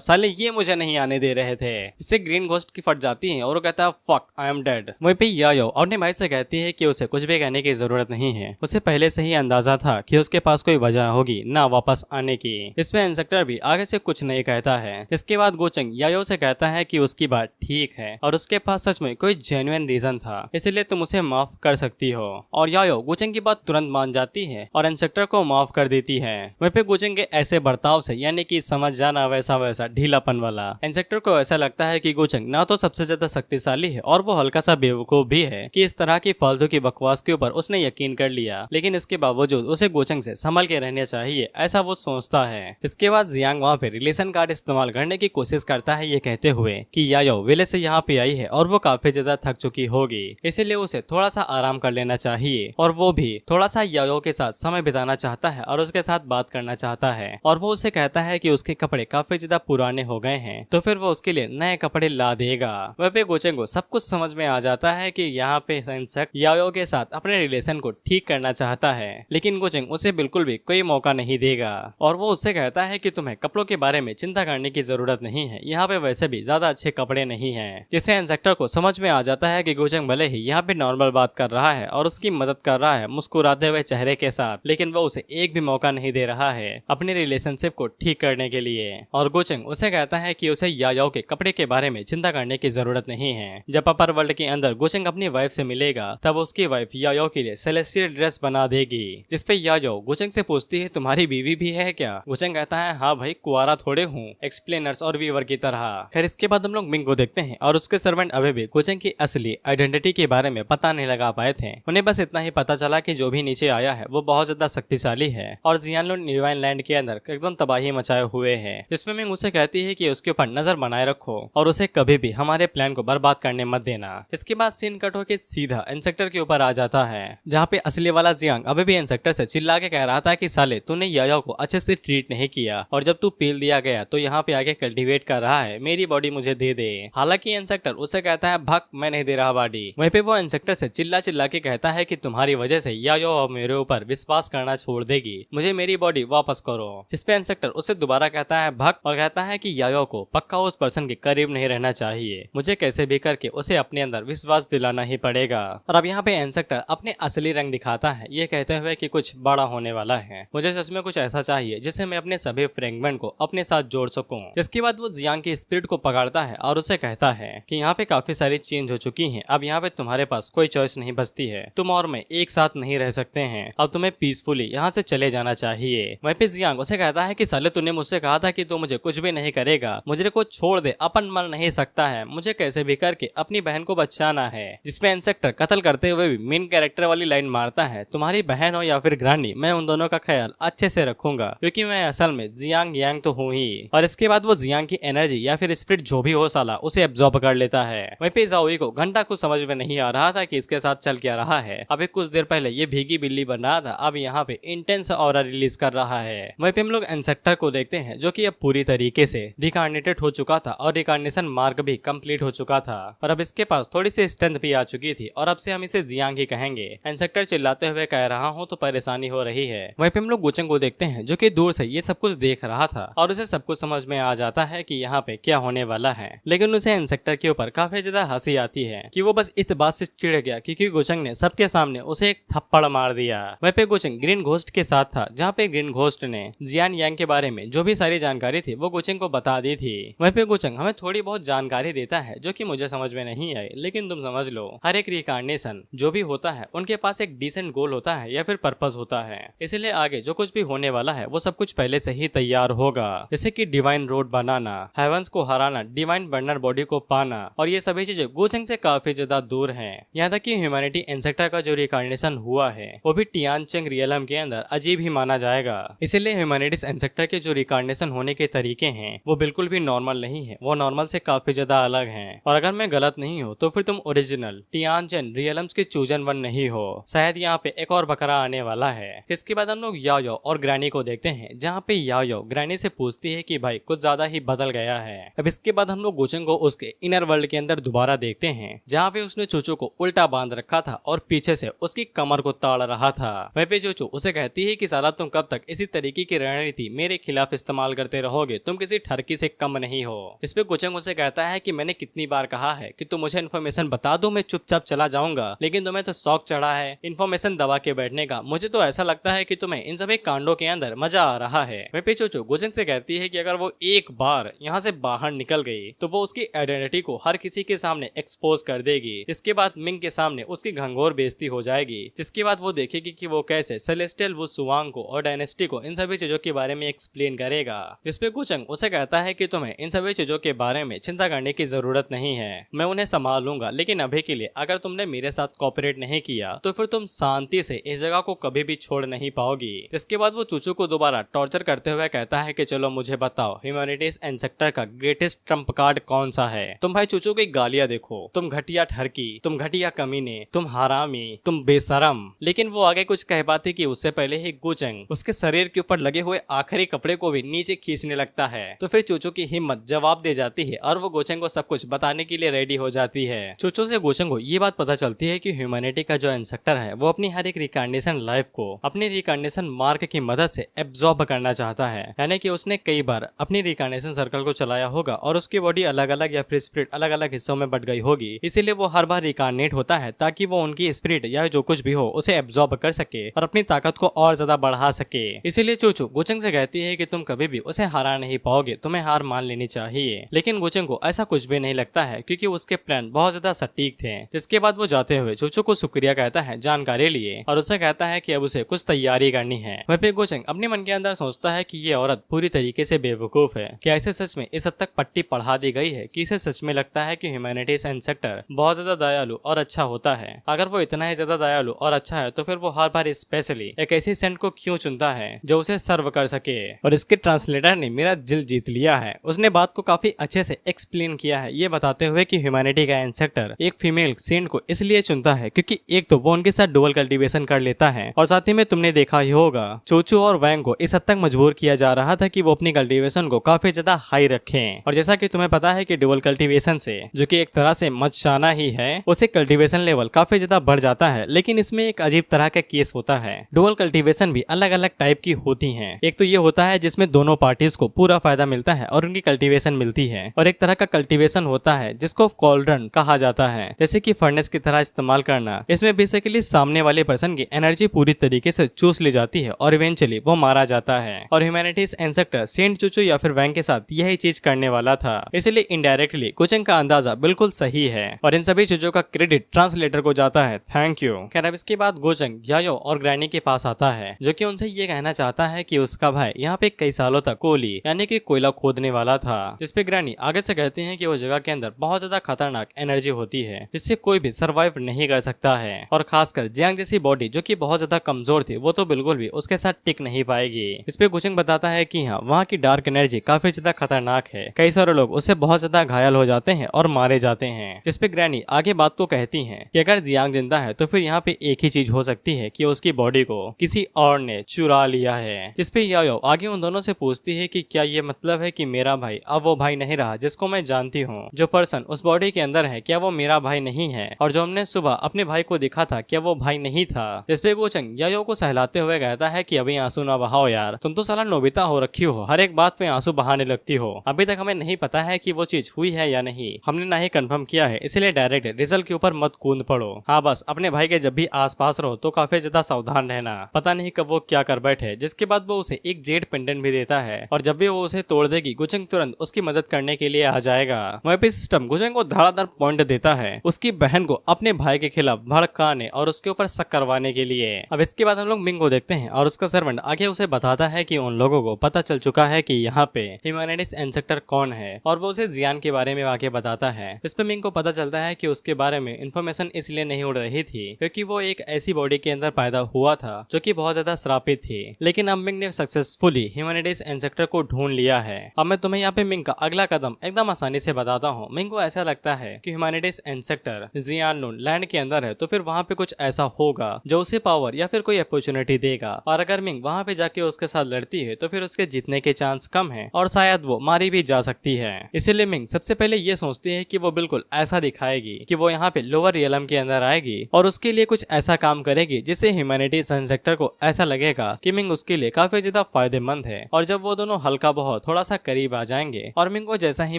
साले ये मुझे नहीं आने दे रहे थे। इससे ग्रीन घोस्ट की फट जाती है और वो कहता है फक आई एम डेड। वहीं पे याओ अपने भाई से कहती है कि उसे कुछ भी कहने की जरूरत नहीं है, उसे पहले से ही अंदाजा था कि उसके पास कोई वजह होगी ना वापस आने की। इस पे इंसेक्टर भी आगे से कुछ नहीं कहता है। इसके बाद गोचंग याओ से कहता है कि उसकी बात ठीक है और उसके पास सच में कोई जेन्युइन रीजन था, इसलिए तुम उसे माफ कर सकती हो। और याओ गोचंग की बात तुरंत मान जाती है और इंसेक्टर को माफ कर देती है। वहीं पे गोचंग के ऐसे बर्ताव से यानी कि समझ जाना वैसा ढीलापन वाला, इंसेक्टर को ऐसा लगता है कि गोचंग ना तो सबसे ज्यादा शक्तिशाली है और वो हल्का सा बेवकूफ भी है कि इस तरह की फालतू की बकवास के ऊपर उसने यकीन कर लिया, लेकिन इसके बावजूद उसे गोचंग से संभल के रहना चाहिए ऐसा वो सोचता है। इसके बाद जियांग वहाँ पे रिलेशन कार्ड इस्तेमाल करने की कोशिश करता है ये कहते हुए कि याओ विले से यहाँ पे आई है और वो काफी ज्यादा थक चुकी होगी, इसीलिए उसे थोड़ा सा आराम कर लेना चाहिए और वो भी थोड़ा सा याओ के साथ समय बिताना चाहता है और उसके साथ बात करना चाहता है। और वो उसे कहता है कि उसके कपड़े काफी ज्यादा पुराने हो गए नए हैं तो फिर वो उसके लिए नए कपड़े ला देगा। वह पे गोचेंग को सब कुछ समझ में आ जाता है कि यहाँ पे इंसेक्ट यायो के साथ अपने रिलेशन को ठीक करना चाहता है, लेकिन गोचेंग उसे बिल्कुल भी कोई मौका नहीं देगा और वो उससे कहता है कि तुम्हें कपड़ों के बारे में चिंता करने की जरूरत नहीं है, यहाँ पे वैसे भी ज्यादा अच्छे कपड़े नहीं हैं। जिससे इंसेक्टर को समझ में आ जाता है कि गोचेंग भले ही यहाँ पे नॉर्मल बात कर रहा है और उसकी मदद कर रहा है मुस्कुराते हुए चेहरे के साथ, लेकिन वो उसे एक भी मौका नहीं दे रहा है अपनी रिलेशनशिप को ठीक करने के लिए। और गोचेंग उसे कहता है कि उसे यायो के कपड़े के बारे में चिंता करने की जरूरत नहीं है। जब अपर वर्ल्ड के अंदर गोचेंग अपनी वाइफ से मिलेगा तब उसकी वाइफ यायो के लिए सेलेस्टियल ड्रेस बना देगी, जिसपे यायो गोचेंग से पूछती है तुम्हारी बीवी भी है क्या? गोचेंग कहता है हाँ भाई, कुआरा थोड़े हूँ, एक्सप्लेनर्स और वीवर की तरह। खैर इसके बाद हम लोग मिंग को देखते हैं और उसके सर्वेंट अभी भी गोचेंग की असली आइडेंटिटी के बारे में पता नहीं लगा पाए थे। उन्हें बस इतना ही पता चला कि जो भी नीचे आया है वो बहुत ज्यादा शक्तिशाली है और जियानलुन निर्वाइन लैंड के अंदर एकदम तबाही मचाए हुए है, जिसमें मिंग उसे कहती है कि उसके ऊपर नजर बनाए रखो और उसे कभी भी हमारे प्लान को बर्बाद करने मत देना। इसके बाद सीन कट होकर सीधा इंसेक्टर के ऊपर आ जाता है, जहाँ पे असली वाला जियांग अभी भी इंसेक्टर से चिल्ला के कह रहा था कि साले तूने यायो को अच्छे से ट्रीट नहीं किया और जब तू पील दिया गया तो यहाँ पे आके कल्टीवेट कर रहा है, मेरी बॉडी मुझे दे दे। हालांकि इंसेक्टर उसे कहता है भग, मैं नहीं दे रहा बॉडी। वहीं पे वो इंसेक्टर से चिल्ला चिल्ला के कहता है कि तुम्हारी वजह से यायो अब मेरे ऊपर विश्वास करना छोड़ देगी, मुझे मेरी बॉडी वापस करो। जिसपे इंसेक्टर उसे दोबारा कहता है भग और कहता है कि यायो को पक्का उस पर्सन के करीब नहीं रहना चाहिए, मुझे कैसे भी करके उसे अपने अंदर विश्वास दिलाना ही पड़ेगा। और अब यहाँ पे इंसेक्टर अपने असली रंग दिखाता है, ये कहते हुए कि कुछ बड़ा होने वाला है, मुझे सच में कुछ ऐसा चाहिए जिसे मैं अपने सभी फ्रेगमेंट को अपने साथ जोड़ सकूं। जिसके बाद वो जियांग की स्पिरिट को पकड़ता है और उसे कहता है कि यहाँ पे काफी सारी चेंज हो चुकी हैं, अब यहाँ पे तुम्हारे पास कोई चॉइस नहीं बचती है, तुम और मैं एक साथ नहीं रह सकते हैं, अब तुम्हें पीसफुली यहाँ से चले जाना चाहिए। वहीं पे जियांग उसे कहता है कि साले तूने मुझसे कहा था कि तू मुझे कुछ भी नहीं करेगा, मुझे को छोड़ दे, अपन मर नहीं सकता है, मुझे कैसे भी करके अपनी बहन को बचाना है। जिसपे इंसेक्टर कत्ल करते हुए भी मेन कैरेक्टर वाली लाइन मारता है, तुम्हारी बहन हो या फिर ग्रानी, मैं उन दोनों का ख्याल अच्छे से रखूंगा क्योंकि मैं असल में जियांग यांग तो हूँ ही। और इसके बाद वो जियांग की एनर्जी या फिर स्पिरिट जो भी हो साला उसे एब्जॉर्ब कर लेता है। वहीं पे ज़ाओई को घंटा कुछ समझ में नहीं आ रहा था कि इसके साथ चल क्या रहा है। अभी कुछ देर पहले ये भीगी बिल्ली बन रहा था, अब यहाँ पे इंटेंस ऑरा रिलीज कर रहा है। वहीं पे हम लोग इंसेक्टर को देखते हैं जो कि अब पूरी तरीके से रिकार्नेटेड हो चुका था और रिकार्नेशन मार्क भी कंप्लीट हो चुका था और अब इसके पास थोड़ी सी स्ट्रेंथ भी आ चुकी थी और अब से हम इसे जियांग ही कहेंगे। इंसेक्टर चिल्लाते हुए कह रहा हूँ तो परेशानी हो रही है। वहीं पे हम लोग गोचेंग को देखते हैं जो कि दूर से ये सब कुछ देख रहा था और उसे सब कुछ समझ में आ जाता है कि यहाँ पे क्या होने वाला है, लेकिन उसे इंसेक्टर के ऊपर काफी ज्यादा हंसी आती है कि वो बस इस बात से चिढ़ गया क्योंकि गोचेंग ने सबके सामने उसे एक थप्पड़ मार दिया। वहीं पे गोचेंग ग्रीन घोस्ट के साथ था, जहाँ पे ग्रीन घोस्ट ने जियान यांग के बारे में जो भी सारी जानकारी थी वो गोचेंग को बता दी थी। वहीं पे गोचेंग हमें थोड़ी बहुत जानकारी देता है जो कि मुझे समझ में नहीं आई, लेकिन तुम समझ लो हर एक रिकार्नेशन जो भी होता है उनके पास एक डिसेंट गोल होता है या फिर पर्पस होता है, इसलिए आगे जो कुछ भी होने वाला है वो सब कुछ पहले से ही तैयार होगा, जैसे कि डिवाइन रोड बनाना, हेवंस को हराना, डिवाइन बर्नर बॉडी को पाना और ये सभी चीजें गोचेंग से काफी ज्यादा दूर हैं। यहाँ तक कि ह्यूमैनिटी इंसेक्टर का जो रिकार्नेशन हुआ है वो भी टियानचेंग रियलम के अंदर अजीब ही माना जाएगा, इसीलिए ह्यूमैनिटीज इंसेक्टर के जो रिकार्नेशन होने के तरीके हैं वो बिल्कुल भी नॉर्मल नहीं है, वो नॉर्मल से काफी ज्यादा अलग हैं। और अगर मैं गलत नहीं हूँ तो फिर तुम ओरिजिनल टियानचेन रियलम्स के चूजन वन नहीं हो, शायद यहाँ पे एक और बकरा आने वाला है। इसके बाद हम लोग यायो और ग्रैनी को देखते हैं, जहाँ पे यायो ग्रैनी से पूछती है कि भाई कुछ ज्यादा ही बदल गया है। अब इसके बाद हम लोग गोचेंग को उसके इनर वर्ल्ड के अंदर दोबारा देखते हैं, जहाँ पे उसने चूचू को उल्टा बांध रखा था और पीछे से उसकी कमर को ताड़ रहा था। वहीं पे चूचू उसे कहती है कि साला तुम कब तक इसी तरीके की रणनीति मेरे खिलाफ इस्तेमाल करते रहोगे, तुम किसी ठरकी से कम नहीं हो। इस पे गोचेंग उसे कहता है कि मैंने कितनी बार कहा है कि तुम मुझे इन्फॉर्मेशन बता दो, मैं चुपचाप चला जाऊंगा, लेकिन तुम्हें तो शौक चढ़ा है इन्फॉर्मेशन दबा के बैठने का, मुझे तो ऐसा लगता है कि तुम्हें इन सभी कांडों के अंदर मजा आ रहा है। वहीं पे चूचू गोचेंग से कहती है कि अगर वो एक बार यहाँ से बाहर निकल गई तो वो उसकी आइडेंटिटी को हर किसी के सामने एक्सपोज कर देगी। इसके बाद मिंग के सामने उसकी घंघोर बेइज्जती हो जाएगी, जिसके बाद वो देखेगी कि वो कैसे सेलेस्टियल वो सुवांग को और डायनेस्टी को इन सभी चीजों के बारे में एक्सप्लेन करेगा। जिसपे गोचेंग उसे कहता है कि तुम्हें इन सभी चीजों के बारे में चिंता करने की जरूरत नहीं है, मैं उन्हें संभाल लूंगा, लेकिन अभी के लिए अगर तुमने मेरे साथ कोऑपरेट नहीं किया तो फिर तुम शांति से इस जगह को कभी भी छोड़ नहीं पाओगी। इसके बाद वो चूचू को दोबारा टॉर्चर करते हुए कहता है कि चलो मुझे बताओ ह्यूमैनिटीज इंसेक्टर का ग्रेटेस्ट ट्रम्प कार्ड कौन सा है। तुम भाई चूचू की गालियां देखो, तुम घटिया ठरकी, तुम घटिया कमीने, तुम हरामी, तुम बेशरम। लेकिन वो आगे कुछ कह पाती कि उससे पहले ही गोचेंग उसके शरीर के ऊपर लगे हुए आखिरी कपड़े को भी नीचे खींचने लगता है। तो फिर चूचू चोचो की हिम्मत जवाब दे जाती है और वो गोचेंग को सब कुछ बताने के लिए रेडी हो जाती है। चोचो से गोचेंग को ये बात पता चलती है कि ह्यूमैनिटी का जो इंसेक्टर है वो अपनी हर एक रिकार्नेशन लाइफ को अपनी रिकार्नेशन मार्क की मदद से एब्जॉर्ब करना चाहता है, यानी कि उसने कई बार अपनी रिकार्नेशन सर्कल को चलाया होगा और उसकी बॉडी अलग अलग या फिर स्पिरिट अलग अलग हिस्सों में बट गई होगी, इसीलिए वो हर बार रिकार्नेट होता है ताकि वो उनकी स्पिरिट या जो कुछ भी हो उसे एब्जॉर्ब कर सके और अपनी ताकत को और ज्यादा बढ़ा सके। इसीलिए चोचो गोचेंग से कहती है कि तुम कभी भी उसे हरा नहीं पाओगे, तुम्हें हार मान लेनी चाहिए। लेकिन गोचेंग को ऐसा कुछ भी नहीं लगता है क्योंकि उसके प्लान बहुत ज्यादा सटीक थे। जिसके बाद वो जाते हुए चोचो को शुक्रिया कहता है जानकारी लिए और उसे कहता है कि अब उसे कुछ तैयारी करनी है। वहीं पे गोचेंग अपने मन के अंदर सोचता है कि ये औरत पूरी तरीके से बेवकूफ है। क्या इसे सच में इस हद तक पट्टी पढ़ा दी गई है कि इसे सच में लगता है कि ह्यूमैनिटीज इंसेक्टर बहुत ज्यादा दयालु और अच्छा होता है। अगर वो इतना ही ज्यादा दयालु और अच्छा है तो फिर वो हर बार स्पेशली एक ऐसी सेंट को क्यों चुनता है जो उसे सर्व कर सके। और इसके ट्रांसलेटर ने मेरा दिल जीत लिया है। उसने बात को काफी अच्छे से एक्सप्लेन किया है, ये बताते हुए कि ह्यूमैनिटी का इंसेक्टर एक फीमेल सेंट को इसलिए चुनता है क्योंकि एक तो वो उनके साथ डुअल कल्टीवेशन कर लेता है और साथ ही में तुमने देखा ही होगा चोचो और वैंग को इस हद तक मजबूर किया जा रहा था कि वो अपनी कल्टीवेशन को काफी ज्यादा हाई रखें। और जैसा कि तुम्हें पता है कि डुअल कल्टीवेशन से जो कि एक तरह से मचाना ही है, उसे कल्टीवेशन लेवल काफी ज्यादा बढ़ जाता है। लेकिन इसमें एक अजीब तरह का केस होता है। डुअल कल्टीवेशन भी अलग अलग टाइप की होती है। एक तो ये होता है जिसमें दोनों पार्टीज को पूरा फायदा मिलता है और उनकी कल्टीवेशन मिलती है, और एक तरह का कल्टीवेशन होता है जिसको कॉल्ड्रन कहा जाता है, जैसे कि फर्नेस की तरह इस्तेमाल करना। इसमें बेसिकली सामने वाले पर्सन की एनर्जी पूरी तरीके से चूस ली जाती है और इवेंचुअली वो मारा जाता है। और ह्यूमैनिटीज इंसेक्टर सेंट चोचो या फिर वैंग के साथ यही चीज करने वाला था, इसलिए इनडायरेक्टली गोचेंग का अंदाजा बिल्कुल सही है और इन सभी चीजों का क्रेडिट ट्रांसलेटर को जाता है। Thank you. खैर अब इसके बाद गोचेंग यायो और ग्रैनी के पास आता है जो कि उनसे ये कहना चाहता है कि उसका भाई यहाँ पे कई सालों तक कोली यानी कि कोयला खोदने वाला था। जिसपे ग्रैनी आगे से कहती है कि वो जगह के अंदर बहुत ज्यादा खतरनाक एनर्जी होती है जिससे कोई भी सर्वाइव नहीं कर सकता है, और खासकर जियांग जैसी बॉडी जो कि बहुत ज्यादा कमजोर थी वो तो बिल्कुल भी उसके साथ टिक नहीं पाएगी। इस पे गोचेंग बताता है कि हाँ वहाँ की डार्क एनर्जी काफी ज्यादा खतरनाक है, कई सारे लोग उससे बहुत ज्यादा घायल हो जाते हैं और मारे जाते हैं। जिसपे ग्रैनी आगे बात को कहती है कि अगर जियांग जिंदा है तो फिर यहाँ पे एक ही चीज हो सकती है कि उसकी बॉडी को किसी और ने चुरा लिया है। जिसपे यायो आगे उन दोनों से पूछती है कि क्या ये मतलब है कि मेरा भाई अब वो भाई नहीं रहा जिसको मैं जानती हूँ, जो पर्सन उस बॉडी के अंदर है क्या वो मेरा भाई नहीं है, और जो हमने सुबह अपने भाई को देखा था क्या वो भाई नहीं था। जिसपे गोचेंग यायो को सहलाते हुए कहता है कि अभी आंसू ना बहाओ यार, तुम तो साला नोबिता हो रखी हो, हर एक बात पे आंसू बहाने लगती हो। अभी तक हमें नहीं पता है कि वो चीज हुई है या नहीं, हमने ना ही कंफर्म किया है, इसलिए डायरेक्ट रिजल्ट के ऊपर मत कूद पड़ो। हाँ बस अपने भाई के जब भी आसपास रहो तो काफी ज्यादा सावधान रहना, पता नहीं कब वो क्या कर बैठे। जिसके बाद वो उसे एक जेड पेंडेंट भी देता है और जब भी वो उसे तोड़ देगी गोचेंग तुरंत उसकी मदद करने के लिए आ जाएगा। वहीं पे सिस्टम गोचेंग को धड़ाधड़ पॉइंट देता है उसकी बहन को अपने भाई के खिलाफ भड़काने और उसके ऊपर शक करवाने के लिए। अब इसके बाद हम लोग मिंग को देखते हैं और उसका सर्वेंट आगे उसे बताता है कि उन लोगों को पता चल चुका है कि यहाँ पे ह्यूमैनिटीज इंसेक्टर कौन है, और वो उसे जियान के बारे में आगे बताता है। इस पे मिंग को पता चलता है कि उसके बारे में इन्फॉर्मेशन इसलिए नहीं उड़ रही थी क्योंकि वो एक ऐसी बॉडी के अंदर पैदा हुआ था जो कि बहुत ज्यादा श्रापित थी। लेकिन अब मिंग ने सक्सेसफुली ह्यूमैनिटीज इंसेक्टर को ढूंढ लिया है। अब मैं तुम्हें यहाँ पे मिंग का अगला कदम एकदम आसानी से बताता हूँ। मिंग को ऐसा लगता है कि ह्यूमैनिटीज इंसेक्टर जियानलुन लैंड के अंदर है तो फिर वहाँ पे कुछ ऐसा होगा जो उसे पावर या फिर कोई अपॉर्चुनिटी देगा, और अगर मिंग वहाँ पे जाके उसके साथ लड़ती है तो फिर उसके जीतने के चांस कम है और शायद वो मारी भी जा सकती है। इसीलिए मिंग सबसे पहले ये सोचती है कि वो बिल्कुल ऐसा दिखाएगी कि वो यहाँ पे लोअर रियलम के अंदर आएगी और उसके लिए कुछ ऐसा काम करेगी जिससे ह्यूमैनिटीज इंसेक्टर को ऐसा लगेगा कि मिंग उसके लिए काफी ज्यादा फायदेमंद है। और जब वो दोनों हल्का बहुत थोड़ा सा करीब आ जाएंगे और मिंग को जैसा ही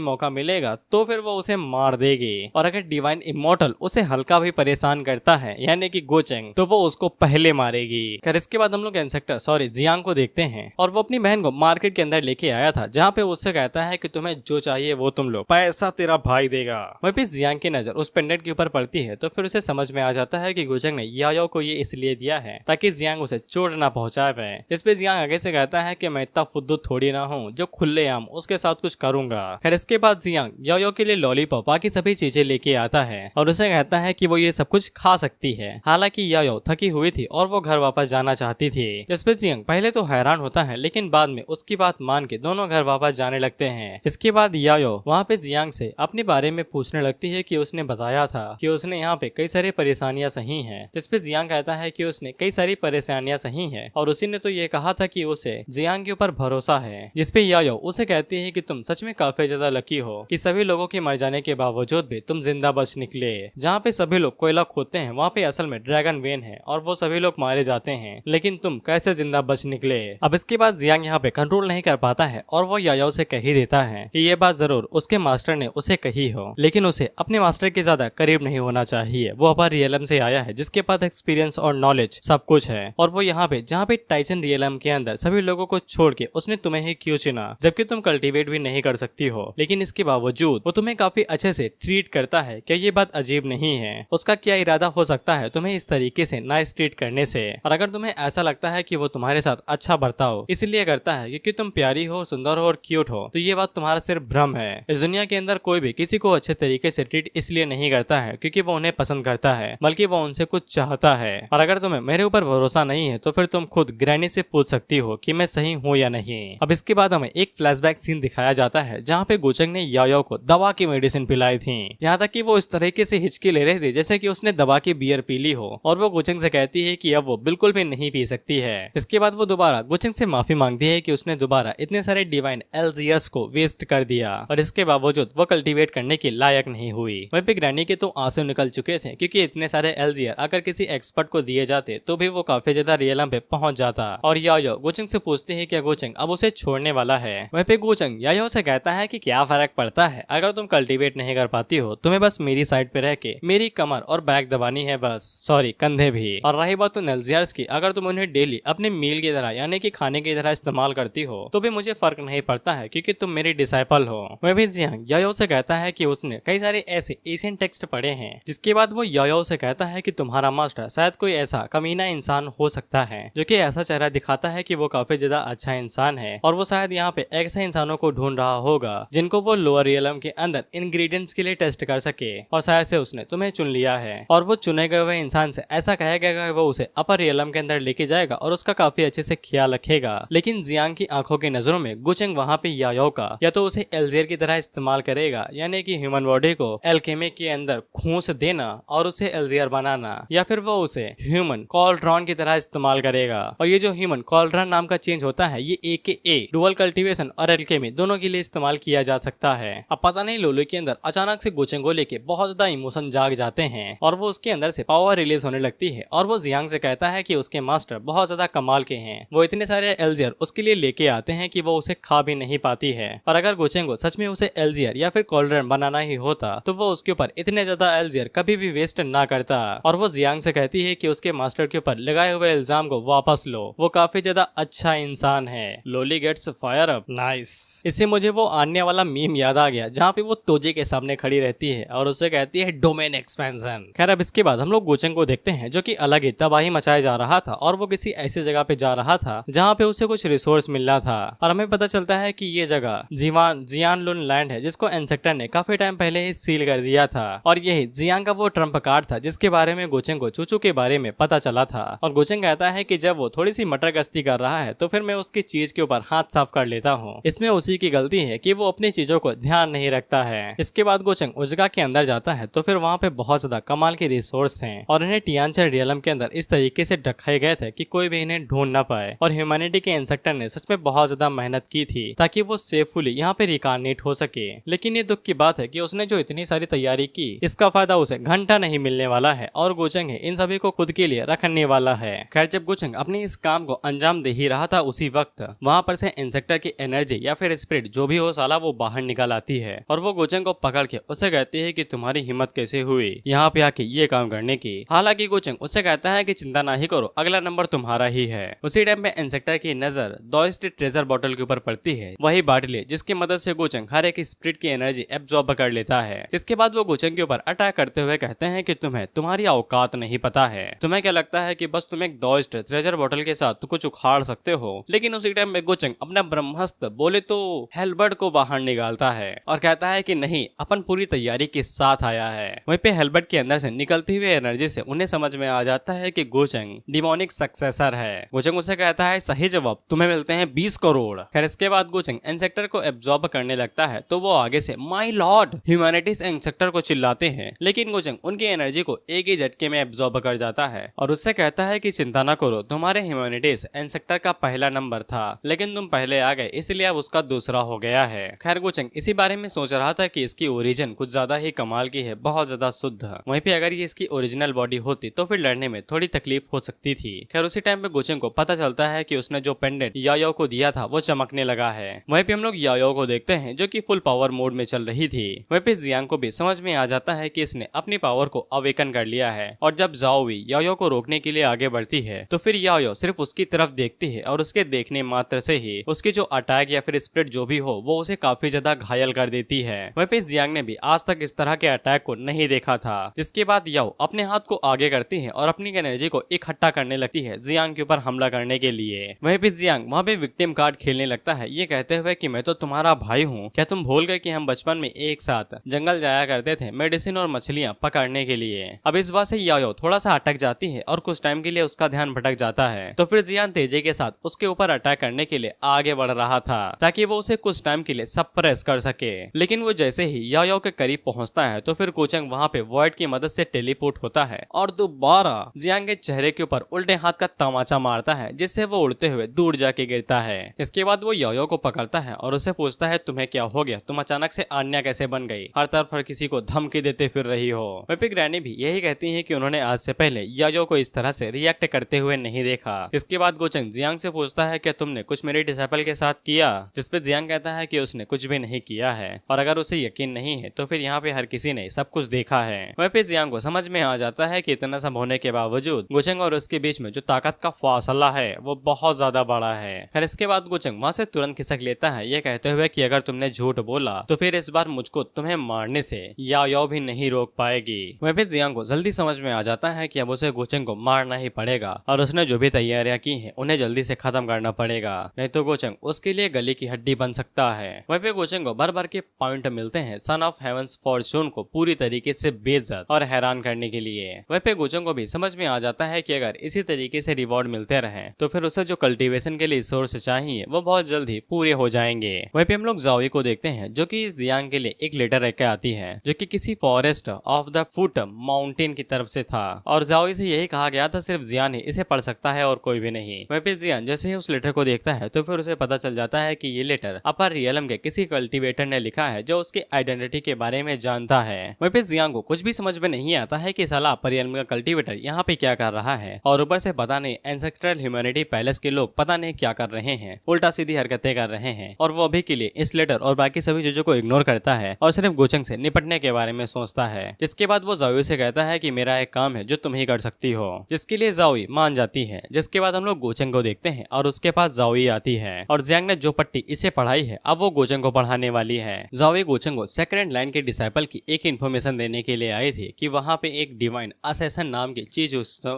मौका मिलेगा तो फिर वो उसे मार देगी। और अगर डिवाइन इमोर्टल उसे हल्का भी परेशान करता है यानी कि गोचेंग, तो वो उसको पहले मारेगी। खैर इसके बाद हम लोग इंसेक्टर जियांग को देखते हैं और वो अपनी बहन को मार्केट के अंदर लेके आया था जहाँ पे उससे कहता है कि तुम्हें जो चाहिए वो तुम लो, पैसा तेरा भाई देगा। वहीं पे जियांग की नजर उस पेंडेंट के ऊपर पड़ती है तो फिर उसे समझ में आ जाता है कि गोचेंग ने यायो को ये इसलिए दिया है ताकि जियांग उसे चोट ना पहुंचा पाए। इस पे जियांग आगे से कहता है कि मैं इतना फुद्दू थोड़ी ना हूँ जो खुलेआम उसके साथ कुछ करूंगा। खैर इसके बाद जियांग यायो के लिए लॉलीपॉप बाकी सभी चीजें लेके आता है और उसे कहता है कि वो ये सब कुछ खा सकती है। हालांकि यायो थकी हुई थी और वो घर वापस जाना चाहती थी। जिसपे जियांग पहले तो हैरान होता है लेकिन बाद में उसकी बात मान के दोनों घर वापस जाने लगते हैं। जिसके बाद यायो वहाँ पे जियांग से अपने बारे में पूछने लगती है कि उसने बताया था कि उसने यहाँ पे कई सारी परेशानियां सही हैं। जिसपे जियांग कहता है कि उसने कई सारी परेशानियां सही हैं और उसी ने तो ये कहा था कि उसे जियांग के ऊपर भरोसा है। जिसपे यायो उसे कहती है कि तुम सच में काफी ज्यादा लकी हो कि सभी लोगों के मर जाने के बावजूद भी तुम जिंदा बच निकले। जहाँ पे सभी लोग कोयला खोदते हैं वहाँ पे असल में ड्रैगन वेन है और वो सभी लोग मारे जाते हैं, लेकिन तुम कैसे जिंदा बच निकले। अब इसके बाद जियांग यहाँ पे कंट्रोल नहीं कर पाता है और वो यायाओ से कह ही देता है कि ये बात जरूर उसके मास्टर ने उसे कही हो, लेकिन उसे अपने मास्टर के ज्यादा करीब नहीं होना चाहिए। वो अपर रियलम से आया है जिसके पास एक्सपीरियंस और नॉलेज सब कुछ है, और वो यहाँ पे जहाँ पे टाइसन रियलम के अंदर सभी लोगों को छोड़ के उसने तुम्हें ही क्यों चुना, जबकि तुम कल्टीवेट भी नहीं कर सकती हो, लेकिन इसके बावजूद वो तुम्हें काफी अच्छे से ट्रीट करता है। क्या ये बात अजीब नहीं है? उसका क्या इरादा हो सकता है तुम्हें इस तरीके से नाइस ट्रीट करने से? और अगर तुम्हें ऐसा लगता है कि वो तुम्हारे साथ अच्छा बर्ताव इसलिए करता है क्योंकि तुम प्यारी हो, सुंदर हो और क्यूट हो, तो ये बात तुम्हारा सिर्फ भ्रम है। इस दुनिया के अंदर कोई भी किसी को अच्छे तरीके से ट्रीट इसलिए नहीं करता है क्योंकि वो उन्हें पसंद करता है, बल्कि वो उनसे कुछ चाहता है। और अगर तुम्हें मेरे ऊपर भरोसा नहीं है तो फिर तुम खुद ग्रैनी से पूछ सकती हो कि मैं सही हूँ या नहीं। अब इसके बाद हमें एक फ्लैशबैक सीन दिखाया जाता है जहाँ पे गोचंग ने याओ को दवा की मेडिसिन पिलाई थी। यहाँ तक कि वो इस तरीके से हिचकी ले रहे थे जैसे कि उसने दवा की बियर पी ली हो, और वो गोचंग से कहती है कि अब वो बिल्कुल भी नहीं पी सकती है। इसके बाद वो दोबारा गोचंग से माफी मांगती है कि उसने दोबारा इतने सारे डिवाइन एल्जियर्स को वेस्ट कर दिया और इसके बावजूद वो कल्टीवेट करने के लायक नहीं हुई। वहीं पे ग्रैनी के तो आंसू निकल चुके थे क्योंकि इतने सारे एल्जियर अगर किसी एक्सपर्ट को दिए जाते तो भी वो काफी ज्यादा रियलम पे पहुंच जाता। और याओ गोचंग से पूछते हैं कि गोचंग अब उसे छोड़ने वाला है। वहीं पे गोचंग याओ से कहता है कि क्या फर्क पड़ता है, अगर तुम कल्टीवेट नहीं कर पाती हो तुम्हें बस मेरी साइड पे रह के मेरी कमर और बैक दबानी है बस, सॉरी कंधे भी। और रही बात तो एल्जियर्स की, अगर तुम उन्हें डेली अपने मील की तरह यानी कि खाने की तरह इस्तेमाल करती हो तो भी मुझे फर्क नहीं पड़ता है क्योंकि तुम मेरी डिसाइपल हो। वह भी जियांग याओ से कहता है कि उसने कई सारे ऐसे एशियन टेक्स्ट पढ़े हैं। जिसके बाद वो याओ से कहता है कि तुम्हारा मास्टर शायद कोई ऐसा कमीना इंसान हो सकता है जो कि ऐसा चेहरा दिखाता है कि वो काफी ज्यादा अच्छा इंसान है, और वो शायद यहाँ पे ऐसे इंसानों को ढूंढ रहा होगा जिनको वो लोअर रियलम के अंदर इंग्रेडिएंट्स के लिए टेस्ट कर सके, और शायद से उसने तुम्हें चुन लिया है और वो चुने गए हुए इंसान से ऐसा कहेगा कि वो उसे अपर रियलम के अंदर लेके जाएगा और उसका काफी अच्छे से ख्याल रखेगा। लेकिन जियांग की आंखों की नजरों में गोचंग वहाँ पे याओ का या तो उसे एल्जियर की तरह इस्तेमाल करेगा यानी कि ह्यूमन बॉडी को एल्केमी के अंदर खूंस देना और उसे एल्जियर बनाना, या फिर वो उसे ह्यूमन कॉल्ट्रॉन की तरह इस्तेमाल करेगा। और ये जो ह्यूमन कॉल्ट्रॉन नाम का चेंज होता है ये AKA डुअल कल्टीवेशन और एल्केमी दोनों के लिए इस्तेमाल किया जा सकता है। अब पता नहीं लोलो के अंदर अचानक से गोचंग को लेके बहुत ज्यादा इमोशन जाग जाते हैं और वो उसके अंदर से पावर रिलीज होने लगती है, और वो जियांग से कहता है कि उसके मास्टर बहुत ज्यादा कमाल के हैं। वो इतने सारे एल्जियर उसके लिए लेके आते हैं कि वो उसे खा भी नहीं पाती है, और अगर गोचंग को सच में उसे एल्जियर या फिर कॉल्ड्रन बनाना ही होता तो वो उसके ऊपर इतने ज्यादा एल्जियर कभी भी वेस्ट ना करता। और वो जियांग से कहती है कि उसके मास्टर के ऊपर लगाए हुए इल्जाम को वापस लो, वो काफी ज्यादा अच्छा इंसान है। लोली गेट्स फायर अप, नाइस। इससे मुझे वो आने वाला मीम याद आ गया जहाँ पे वो तोजे के सामने खड़ी रहती है और उसे कहती है डोमेन एक्सपेंशन। खैर अब इसके बाद हम लोग गोचंग को देखते हैं जो कि अलग ही तबाही मचाए जा रहा था, और वो किसी ऐसी जगह पे जा रहा था जहाँ पे उसे कुछ रिसोर्स मिलना था, और हमें पता चलता है कि ये जगह जियानलुन लैंड है जिसको इंसेक्टर ने काफी टाइम पहले ही सील कर दिया था, और यही जियांग का वो ट्रम्प कार्ड था जिसके बारे में गोचंग को चूचू के बारे में पता चला था। और गोचंग कहता है कि जब वो थोड़ी सी मटर गश्ती कर रहा है तो फिर मैं उसकी चीज के ऊपर हाथ साफ कर लेता हूँ। इसमें उसी की गलती है कि वो अपनी चीजों को ध्यान नहीं रखता है। इसके बाद गोचंग उस जगह के अंदर जाता है तो फिर वहाँ पे बहुत ज्यादा कमाल के रिसोर्स थे, और इन्हें टियानचर रियलम के अंदर इस तरीके से ढकाए गए थे कि कोई भी इन्हें ढूंढ ना पाए। और ह्यूमैनिटी के इंसेक्टर ने सच में बहुत ज्यादा मेहनत की थी ताकि वो सेफुली यहाँ पे रिकार्नेट हो सके, लेकिन ये दुख की बात है कि उसने जो इतनी सारी तैयारी की इसका फायदा उसे घंटा नहीं मिलने वाला है, और गोचंग इन सभी को खुद के लिए रखने वाला है। खैर जब गोचंग अपने इस काम को अंजाम दे ही रहा था उसी वक्त वहाँ पर से इंसेक्टर की एनर्जी या फिर स्पिरिट जो भी हो साला वो बाहर निकल आती है, और वो गोचंग को पकड़ के उसे कहती है कि तुम्हारी हिम्मत कैसे हुई यहाँ पे आके ये काम करने की। हालांकि गोचंग उससे कहता है कि चिंता ना ही करो, अगला नंबर तुम्हारा ही है। उसी टाइम पे इंसेक्टर की नजर दोइस्ट ट्रेजर बॉटल के ऊपर पड़ती है, वही बाटली जिसकी मदद से गोचंग हर एक स्पिरिट की एनर्जी एब्जॉर्ब कर लेता है। जिसके बाद वो गोचंग के ऊपर अटैक करते हुए कहते हैं कि तुम्हें तुम्हारी औकात नहीं पता है, तुम्हें क्या लगता है कि बस तुम एक दोइस्ट ट्रेजर बॉटल के साथ कुछ उखाड़ सकते हो। लेकिन उसी टाइम में गोचंग अपना ब्रह्मास्त्र बोले तो हेलबर्ट को बाहर निकालता है और कहता है कि नहीं अपन पूरी तैयारी के साथ आया है। वहीं पे हेलबर्ट के अंदर से निकलती हुई एनर्जी से उन्हें समझ में आ जाता है कि गोचंग डिमोनिक सक्सेसर है। गोचंग उसे कहता है सही जवाब, तुम्हें मिलते हैं 20 करोड़। खैर इसके बाद गोचंग इंसेक्टर को एब्जॉर्ब करने लगता है तो वो आगे से माय लॉर्ड ह्यूमैनिटीज इंसेक्टर को चिल्लाते हैं, लेकिन गोचंग उनकी एनर्जी को एक ही झटके में एब्जॉर्ब कर जाता है और उससे कहता है कि चिंता ना करो, तुम्हारे ह्यूमैनिटीज इंसेक्टर का पहला नंबर था लेकिन तुम पहले आ गए इसलिए अब उसका दूसरा हो गया है। खैर गोचंग इसी बारे में सोच रहा था कि इसकी ओरिजिन कुछ ज्यादा ही कमाल की है, बहुत ज्यादा शुद्ध। वहीं पे अगर ये इसकी ओरिजिनल बॉडी होती तो फिर लड़ने में थोड़ी तकलीफ हो सकती थी। खैर उसी टाइम पे गोचंग को पता चलता है कि उसने जो पेंडेंट याओ को दिया था वो चमकने लगा है। वहीं पे हम लोग याओ को देखते हैं जो कि फुल पावर मोड में चल रही थी। वहीं पे जियांग को भी समझ में आ जाता है कि इसने अपनी पावर को अवेकन कर लिया है और जब जाओवी याओ को रोकने के लिए आगे बढ़ती है तो फिर याओ सिर्फ उसकी तरफ देखती है और उसके देखने मात्र से ही उसकी जो अटैक या फिर स्प्लिट जो भी हो वो उसे काफी ज्यादा घायल कर देती है। वहीं पे जियांग ने भी आज तक इस तरह के अटैक को नहीं देखा था, जिसके बाद याओ अपने हाथ को आगे करती है और अपनी एनर्जी को इकट्ठा करने लगती है जियांग के ऊपर हमला करने के लिए। वहीं पे जियांग वहाँ पे विक्टिम कार्ड खेलने लगता है, ये कहते हुए कि मैं तो तुम्हारा भाई हूँ, क्या तुम भूल गए कि हम बचपन में एक साथ जंगल जाया करते थे मेडिसिन और मछलियाँ पकड़ने के लिए। अब इस बात से याओ थोड़ा सा अटक जाती है और कुछ टाइम के लिए उसका ध्यान भटक जाता है। तो फिर जियांग तेजी के साथ उसके ऊपर अटैक करने के लिए आगे बढ़ रहा था ताकि वो उसे कुछ टाइम के लिए सप्रेस कर सके। लेकिन वो जैसे ही याओ के करीब पहुंचता है तो फिर गोचंग वहां पे वॉइड की मदद से टेलीपोर्ट होता है और दोबारा जियांग के चेहरे के ऊपर उल्टे हाथ का तमाचा मारता है जिससे वो उड़ते हुए दूर जाके गिरता है। इसके बाद वो याओ को पकड़ता है और उसे पूछता है तुम्हें क्या हो गया, तुम अचानक से आन्या कैसे बन गई, हर तरफ हर किसी को धमकी देते फिर रही हो। वहीं ग्रैनी भी यही कहती है कि उन्होंने आज से पहले याओ को इस तरह से रिएक्ट करते हुए नहीं देखा। इसके बाद गोचंग जियांग से पूछता है क्या तुमने कुछ मेरे डिसाइपल के साथ किया, जिसपे जियांग कहता है कि उसने कुछ भी नहीं किया है और अगर उसे यकीन नहीं है तो फिर यहाँ पे हर किसी ने सब कुछ देखा है। वहीं पे जियांग को समझ में आ जाता है कि इतना सब होने के बावजूद गोचंग और उसके बीच में जो ताकत का फासला है वो बहुत ज्यादा बड़ा है। फिर इसके बाद गोचंग वहाँ से तुरंत खिसक लेता है, ये कहते हुए कि अगर तुमने झूठ बोला तो फिर इस बार मुझको तुम्हें मारने से याओ भी नहीं रोक पाएगी। वहीं पे जियांग को जल्दी समझ में आ जाता है कि अब उसे गोचंग को मारना ही पड़ेगा और उसने जो भी तैयारियां की हैं उन्हें जल्दी से खत्म करना पड़ेगा, नहीं तो गोचंग उसके लिए गले की हड्डी बन सकता है। वहीं पे गोचंग को भर भर के पॉइंट मिलते हैं सन ऑफ हेवंस फॉर्चून को पूरी तरीके से बेइज्जत और हैरान करने के लिए। वहीं पे गोचंग को भी समझ में आ जाता है कि अगर इसी तरीके से रिवॉर्ड मिलते रहे तो फिर उसे जो कल्टीवेशन के लिए रिसोर्स चाहिए वो बहुत जल्दी पूरे हो जाएंगे। वहीं पे हम लोग जाओई को देखते हैं जो कि जियांग के लिए एक लेटर लेकर आती है जो कि किसी forest of the foot mountain की तरफ से था और जाओई से यही कहा गया था सिर्फ जियान ही इसे पढ़ सकता है और कोई भी नहीं। वहीं पे जियान जैसे ही उस लेटर को देखता है तो फिर उसे पता चल जाता है कि ये लेटर अपर रियलम के किसी कल्टीवेटर ने लिखा है जो उसकी आइडेंटिटी के बारे में जानता है। वहीं पे जियांग को कुछ भी समझ में नहीं आता है कि साला अपर रियलम का कल्टीवेटर यहाँ पे क्या कर रहा है और ऊपर से पता नहीं एंसेस्ट्रल ह्यूमैनिटी पैलेस के लोग पता नहीं क्या कर रहे हैं, उल्टा सीधी हरकतें कर रहे हैं और वो अभी के लिए इस लेटर और बाकी सभी चीजों को इग्नोर करता है और सिर्फ गोचंग से निपटने के बारे में सोचता है। जिसके बाद वो जाओई से कहता है कि मेरा एक काम है जो तुम ही कर सकती हो, जिसके लिए जाओई मान जाती है। जिसके बाद हम लोग गोचंग को देखते हैं और उसके पास जाओई आती है और जियांग ने जो पट्टी इसे पढ़ाई है अब वो गोचंग को पढ़ाने वाली है। जाओई गोचंग को सेकंड लाइन के डिसाइपल की एक इन्फॉर्मेशन देने के लिए आई थी कि वहाँ पे एक डिवाइन असैसन नाम की